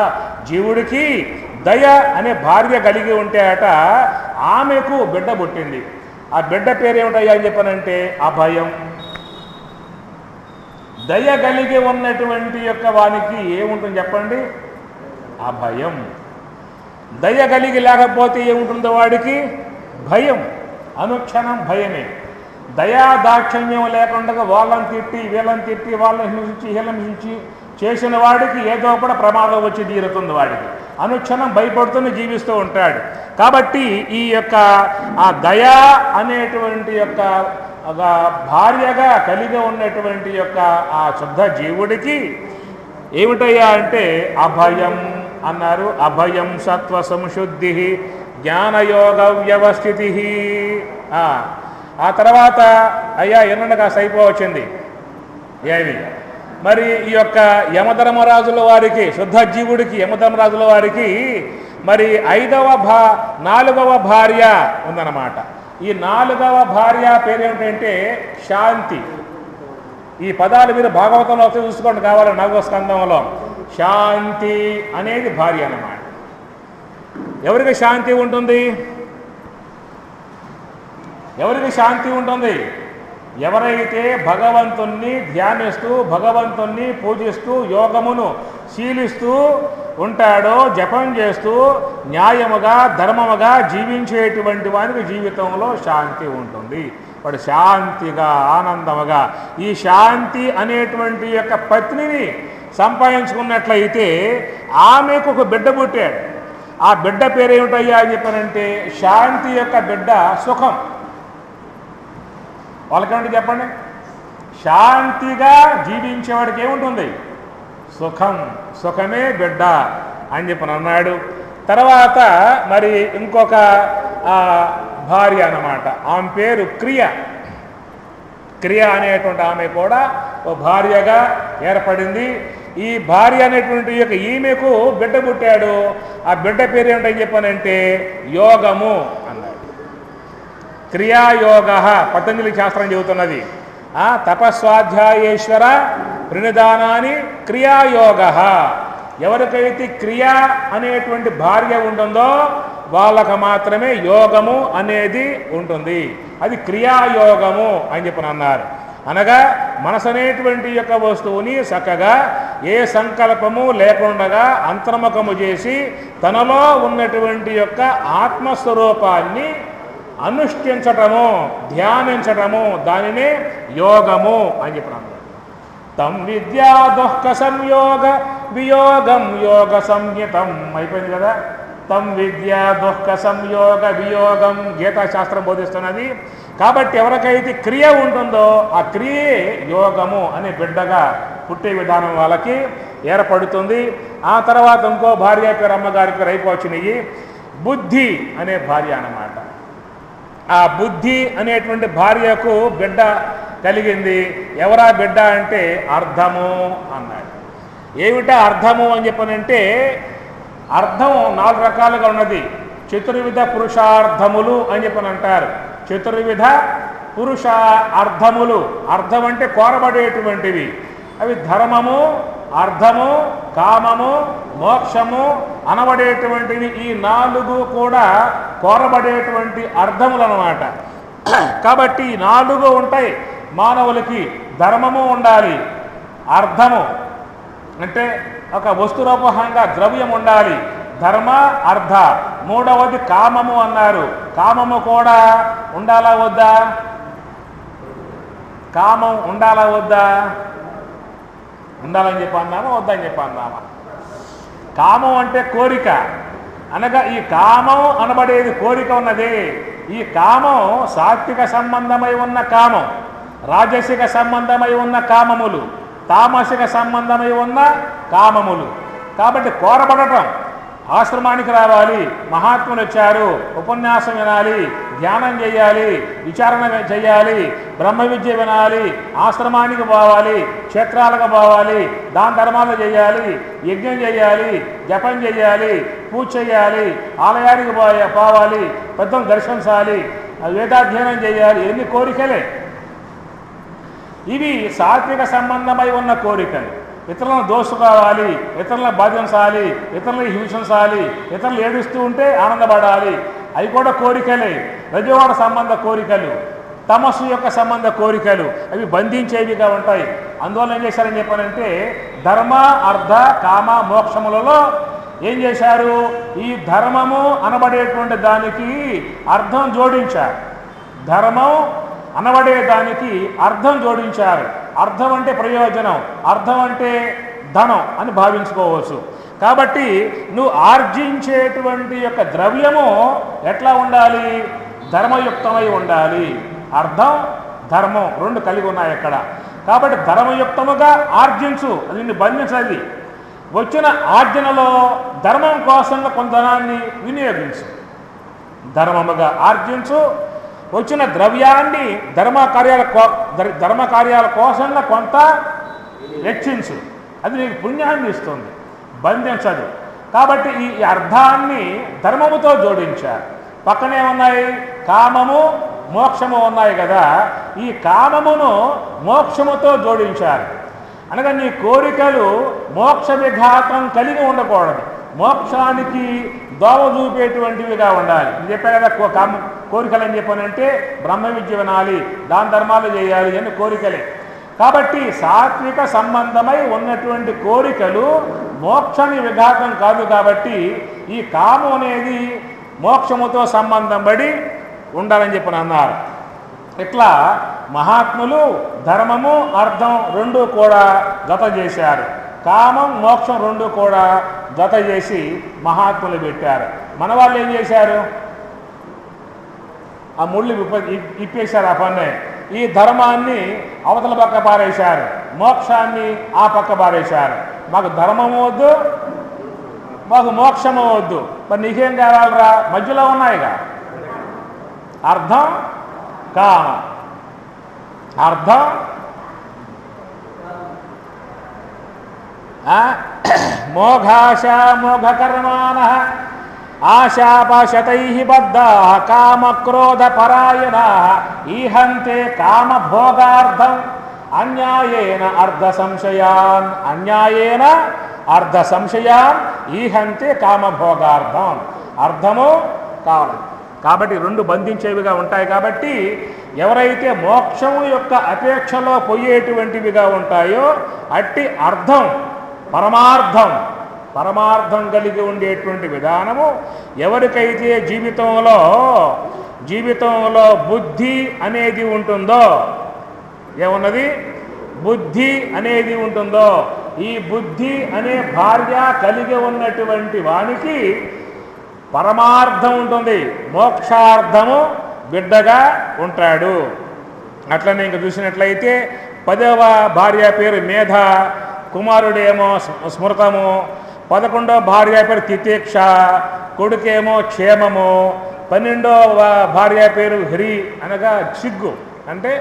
జీవుడికి దయ అనే భార్య కలిగి ఉంటే అట ఆమెకు బిడ్డ పుట్టింది. ఆ బిడ్డ పేరేమిటయ్యా అని చెప్పనంటే అభయం. దయ కలిగి ఉన్నటువంటి యొక్క వానికి ఏముంటుంది చెప్పండి? అభయం. దయ కలిగి లేకపోతే ఏముంటుందో వాడికి భయం, అనుక్షణం భయమే. దయా దాక్షిణ్యం లేకుండా వాళ్ళని తిట్టి వీళ్ళని తిట్టి వాళ్ళని హింసించి వీళ్ళని హింసించి చేసిన వాడికి ఏదో కూడా ప్రమాదం వచ్చి తీరుతుంది. వాడికి అనుక్షణం భయపడుతూనే జీవిస్తూ ఉంటాడు. కాబట్టి ఈ యొక్క ఆ దయా అనేటువంటి యొక్క భార్యగా కలిగి ఉన్నటువంటి యొక్క ఆ శుద్ధ జీవుడికి ఏమిటయ్యా అంటే అభయం అన్నారు. అభయం సత్వ సంశుద్ధి జ్ఞానయోగ వ్యవస్థితి. ఆ తర్వాత అయ్యా ఎన్నండి కాస్త అయిపోవచ్చింది ఏమి మరి ఈ యొక్క యమధర్మరాజుల వారికి శుద్ధ జీవుడికి యమధర్మరాజుల వారికి మరి నాలుగవ భార్య ఉందన్నమాట. ఈ నాలుగవ భార్య పేరేమిటంటే శాంతి. ఈ పదాలు మీరు భాగవతంలో వస్తే చూసుకోండి కావాలి. 4వ స్కంధంలో శాంతి అనేది భార్య అన్నమాట. ఎవరికి శాంతి ఉంటుంది? ఎవరికి శాంతి ఉంటుంది? ఎవరైతే భగవంతుణ్ణి ధ్యానిస్తూ భగవంతుణ్ణి పూజిస్తూ యోగమును శీలిస్తూ ఉంటాడో, జపం చేస్తూ న్యాయముగా ధర్మముగా జీవించేటువంటి వానికి జీవితంలో శాంతి ఉంటుంది. వాడు శాంతిగా ఆనందముగా ఈ శాంతి అనేటువంటి యొక్క పత్నిని సంపాదించుకున్నట్లయితే ఆమెకు ఒక బిడ్డ పుట్టాడు. ఆ బిడ్డ పేరేమిటయ్యా అని చెప్పానంటే శాంతి యొక్క బిడ్డ సుఖం. వాళ్ళకేమిటి చెప్పండి? శాంతిగా జీవించేవాడికి ఏముంటుంది? సుఖం. సుఖమే బిడ్డ అని చెప్పని అన్నాడు. తర్వాత మరి ఇంకొక భార్య అన్నమాట. ఆమె పేరు క్రియ. క్రియ అనేటువంటి ఆమె కూడా ఓ భార్యగా ఏర్పడింది. ఈ భార్య అనేటువంటి యొక్క ఈమెకు బిడ్డ పుట్టాడు. ఆ బిడ్డ పేరు ఏమిటని చెప్పానంటే యోగము అన్నాడు. క్రియాయోగ పతంజలి శాస్త్రం చెబుతున్నది. తపస్వాధ్యాయేశ్వర ప్రణిధానాన్ని క్రియాయోగ. ఎవరికైతే క్రియ అనేటువంటి భార్య ఉంటుందో వాళ్ళకు మాత్రమే యోగము అనేది ఉంటుంది. అది క్రియాయోగము అని చెప్పని అన్నారు. అనగా మనసు అనేటువంటి యొక్క వస్తువుని చక్కగా ఏ సంకల్పము లేకుండా అంతర్ముఖము చేసి తనలో ఉన్నటువంటి యొక్క ఆత్మస్వరూపాన్ని అనుష్ఠించటము, ధ్యానించటము, దానినే యోగము అని చెప్పినాను. తం విద్యా దుఃఖ సంయోగ వియోగం యోగ సంహితం అయిపోయింది కదా. తం విద్యా దుఃఖ సంయోగ వియోగం గీతాశాస్త్రం బోధిస్తున్నది. కాబట్టి ఎవరికైతే క్రియ ఉంటుందో ఆ క్రియే యోగము అనే బిడ్డగా పుట్టే విధానం వాళ్ళకి ఏర్పడుతుంది. ఆ తర్వాత ఇంకో భార్య పేరు అమ్మగారి పేరు అయిపోవచ్చినాయి. బుద్ధి అనే భార్య అన్నమాట. ఆ బుద్ధి అనేటువంటి భార్యకు బిడ్డ కలిగింది. ఎవరా బిడ్డ అంటే అర్థము అన్నాడు. ఏమిటా అర్థము అని చెప్పనంటే అర్థం 4 రకాలుగా ఉన్నది. చతుర్విధ పురుషార్థములు అని చెప్పని అంటారు. చతుర్విధ పురుష అర్థములు, అర్థం అంటే కోరబడేటువంటివి. అవి ధర్మము, అర్థము, కామము, మోక్షము అనబడేటువంటివి. ఈ 4 కూడా కోరబడేటువంటి అర్థములు అన్నమాట. కాబట్టి 4 ఉంటాయి మానవులకి. ధర్మము ఉండాలి, అర్థము అంటే ఒక వస్తురూపంగా ద్రవ్యం ఉండాలి, ధర్మ అర్థ. మూడవది కామము అన్నారు. కామము కూడా ఉండాలా వద్దా? కామం ఉండాలా వద్దా? ఉండాలని చెప్పి అన్నామా వద్దని చెప్పి అన్నామా? కామం అంటే కోరిక అనగా ఈ కామం అనబడేది కోరిక ఉన్నది. ఈ కామం సాత్విక సంబంధమై ఉన్న కామం, రాజసిక సంబంధమై ఉన్న కామములు, తామసిక సంబంధమై ఉన్న కామములు. కాబట్టి కోరబడటం. ఆశ్రమానికి రావాలి, మహాత్ములు వచ్చారు, ఉపన్యాసం వినాలి, ధ్యానం చేయాలి, విచారణ చేయాలి, బ్రహ్మ విద్య వినాలి, ఆశ్రమానికి పోవాలి, క్షేత్రాలకు పోవాలి, దాన ధర్మాలు చేయాలి, యజ్ఞం చేయాలి, జపం చేయాలి, పూజ చేయాలి, ఆలయానికి పోవాలి, పెద్దలు దర్శించాలి, వేదాధ్యయనం చేయాలి. ఎన్ని కోరికలే ఇవి. సాత్విక సంబంధమై ఉన్న కోరికలు. ఇతరులను దోసుకోవాలి, ఇతరులను బాధించాలి, ఇతరులను హింసించాలి, ఇతరులు ఏడుస్తూ ఉంటే ఆనందపడాలి. అవి కూడా కోరికలే. రజోగుణ సంబంధ కోరికలు, తమస్సు యొక్క సంబంధ కోరికలు, అవి బంధించేవిగా ఉంటాయి. అందువల్ల ఏం చేశారని చెప్పారంటే ధర్మ అర్థ కామ మోక్షములలో ఏం చేశారు? ఈ ధర్మము అనబడేటువంటి దానికి అర్థం జోడించారు. ధర్మం అనబడే దానికి అర్థం జోడించారు. అర్థం అంటే ప్రయోజనం, అర్థం అంటే ధనం అని భావించుకోవచ్చు. కాబట్టి నువ్వు ఆర్జించేటువంటి యొక్క ద్రవ్యము ఎట్లా ఉండాలి? ధర్మయుక్తమై ఉండాలి. అర్థం ధర్మం 2 కలిగి ఉన్నాయి అక్కడ. కాబట్టి ధర్మయుక్తముగా ఆర్జించు, అది నిన్ను బంధించది. వచ్చిన ఆర్జనలో ధర్మం కోసం కొంత ధనాన్ని వినియోగించు, ధర్మముగా ఆర్జించు. వచ్చిన ద్రవ్యాన్ని ధర్మకార్యాల కోసంగా కొంత వెచ్చించు, అది నీకు పుణ్యాన్ని ఇస్తుంది, బంధించదు. కాబట్టి ఈ అర్థాన్ని ధర్మముతో జోడించారు. పక్కనే ఉన్నాయి కామము మోక్షము ఉన్నాయి కదా. ఈ కామమును మోక్షముతో జోడించారు. అనగా నీ కోరికలు మోక్ష విఘాతం కలిగి ఉండకూడదు, మోక్షానికి దోవ చూపేటువంటివిగా ఉండాలి. నేను చెప్పా కదా కోరికలు అని చెప్పానంటే బ్రహ్మ విద్య వినాలి, దాన ధర్మాలు చేయాలి అని కోరికలే. కాబట్టి సాత్విక సంబంధమై ఉన్నటువంటి కోరికలు మోక్షాన్ని విఘాతం కాదు. కాబట్టి ఈ కామం అనేది మోక్షముతో సంబంధం పడి ఉండాలని చెప్పని అన్నారు. ఇట్లా మహాత్ములు ధర్మము అర్థం 2 కూడా జత చేశారు. కామం మోక్షం 2 కూడా జత చేసి మహాత్ములు పెట్టారు. మన వాళ్ళు ఏం చేశారు? ఆ ముళ్ళు ఇప్పేశారు. ఆ పన్నే ఈ ధర్మాన్ని అవతల పక్క పారేశారు, మోక్షాన్ని ఆ పక్క పారేశారు. మాకు ధర్మము వద్దు, మాకు మోక్షము వద్దు. మరి నీకేం కావాలరా? మధ్యలో ఉన్నాయిగా అర్థం కామం. అర్థం మోఘాశా మోఘకర్మాణ ఆశాపాశతై బద్ధా కామక్రోధ పరాయణా ఈహంతే కామభోగార్థం అన్యాయేన అర్ధ సంశయాన్. అన్యాయేన అర్ధ సంశయాన్ ఈహంతే కామభోగార్థం. అర్థము కావాలి. కాబట్టి 2 బంధించేవిగా ఉంటాయి. కాబట్టి ఎవరైతే మోక్షము యొక్క అపేక్షలో పోయేటువంటివిగా ఉంటాయో అట్టి అర్థం పరమార్థం కలిగి ఉండేటువంటి విధానము ఎవరికైతే జీవితంలో జీవితంలో బుద్ధి అనేది ఉంటుందో, ఏమున్నది? బుద్ధి అనేది ఉంటుందో, ఈ బుద్ధి అనే భార్య కలిగి ఉన్నటువంటి వానికి పరమార్థం ఉంటుంది, మోక్షార్థము బిడ్డగా ఉంటాడు. అట్లనే ఇంక చూసినట్లయితే 10వ భార్య పేరు మేధ, కుమారుడేమో స్మృతము, 11వ భార్య పేరు తితీక్ష, కొడుకేమో క్షేమము, 12వ భార్య పేరు హ్రీ అనగా సిగ్గు, అంటే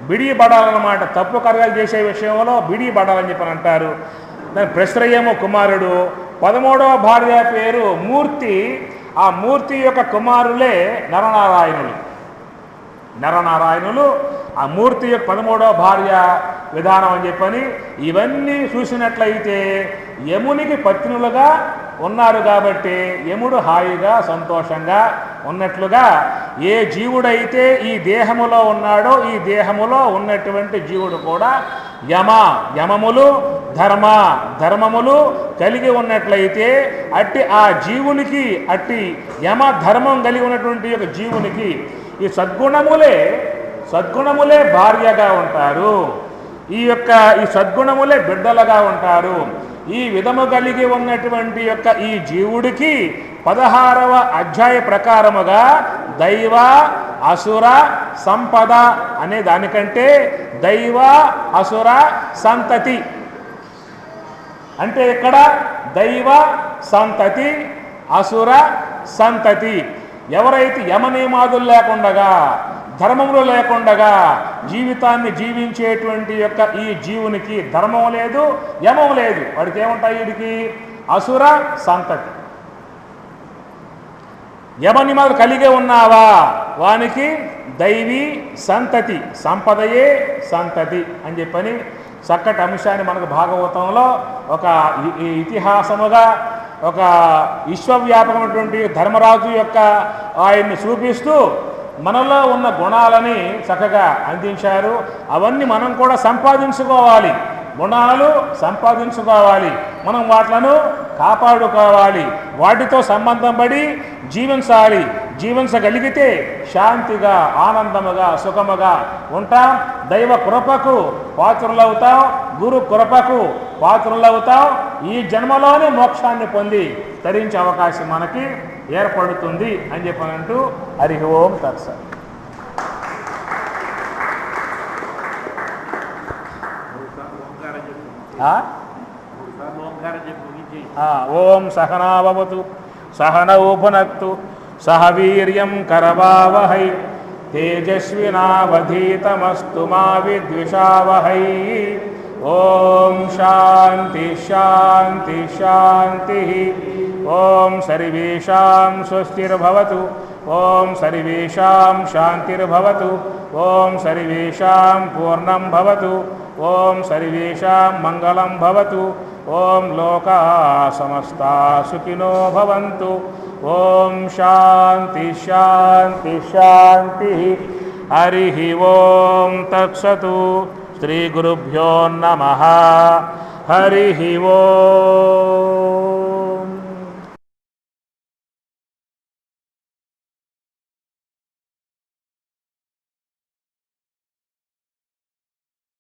బిడిపడాలన్నమాట. తప్పు కార్యాలు చేసే విషయంలో బిడిపడాలని చెప్పని అంటారు. దాని ప్రశ్రయేమో కుమారుడు, 13వ భార్య పేరు మూర్తి, ఆ మూర్తి యొక్క కుమారులే నరనారాయణులు. ఆ మూర్తి యొక్క 13వ భార్య విధానం అని చెప్పని ఇవన్నీ చూసినట్లయితే యమునికి పత్నులుగా ఉన్నారు కాబట్టి యముడు హాయిగా సంతోషంగా ఉన్నట్లుగా ఏ జీవుడైతే ఈ దేహములో ఉన్నాడో ఈ దేహములో ఉన్నటువంటి జీవుడు కూడా యమములు ధర్మములు కలిగి ఉన్నట్లయితే అట్టి ఆ జీవునికి, అట్టి యమ ధర్మం కలిగి ఉన్నటువంటి యొక్క జీవునికి ఈ సద్గుణములే భార్యగా ఉంటారు, ఈ సద్గుణములే బిడ్డలుగా ఉంటారు. ఈ విధము కలిగి ఉన్నటువంటి యొక్క ఈ జీవుడికి 16వ అధ్యాయ ప్రకారముగా దైవ అసుర సంపద అనే దానికంటే దైవ అసుర సంతతి అంటే ఇక్కడ దైవ సంతతి అసుర సంతతి. ఎవరైతే యమనియమాదులు లేకుండగా ధర్మములు లేకుండగా జీవితాన్ని జీవించేటువంటి యొక్క ఈ జీవునికి ధర్మం లేదు, యమం లేదు. వాడికి ఏముంటాయి? వీడికి అసుర సంతతి. యమనియమాలు కలిగే ఉన్నావా వానికి దైవీ సంతతి, సంపదయే సంతతి అని చెప్పని చక్కటి అంశాన్ని మనకు భాగవతంలో ఒక ఇతిహాసముగా, ఒక విశ్వవ్యాపకమైనటువంటి ధర్మరాజు యొక్క ఆయన్ని చూపిస్తూ మనలో ఉన్న గుణాలని చక్కగా అందించారు. అవన్నీ మనం కూడా సంపాదించుకోవాలి, గుణాలు సంపాదించుకోవాలి, మనం వాట్లను కాపాడుకోవాలి, వాటితో సంబంధం పడి జీవించాలి. జీవించగలిగితే శాంతిగా ఆనందముగా సుఖముగా ఉంటాం. దైవ కృపకు పాత్రులవుతాం, గురు కృపకు పాత్రులవుతాం. ఈ జన్మలోనే మోక్షాన్ని పొంది తరించే అవకాశం మనకి ఏర్పడుతుంది అని చెప్పనంటూ హరి ఓం తత్సత్. ఓం సహనావతు సహనౌ భునక్తు సహ వీర్యం కరవావహై తేజస్వినావధీతమస్తు మా విద్విషావహై. ఓం శాంతి శాంతి శాంతి. ఓం సర్వేషాం స్వస్తిర్భవతు. ఓం సర్వేషాం శాంతిర్భవతు. ఓం సర్వేషాం పూర్ణం భవతు. ఓం సర్వేషాం మంగళం భవతు. ఓం లోకా సమస్తా సుఖినో భవంతు. ఓం శాంతి శాంతి శాంతి. హరి ఓం తత్సతు. శ్రీ గురుభ్యో నమః. హరి ఓం.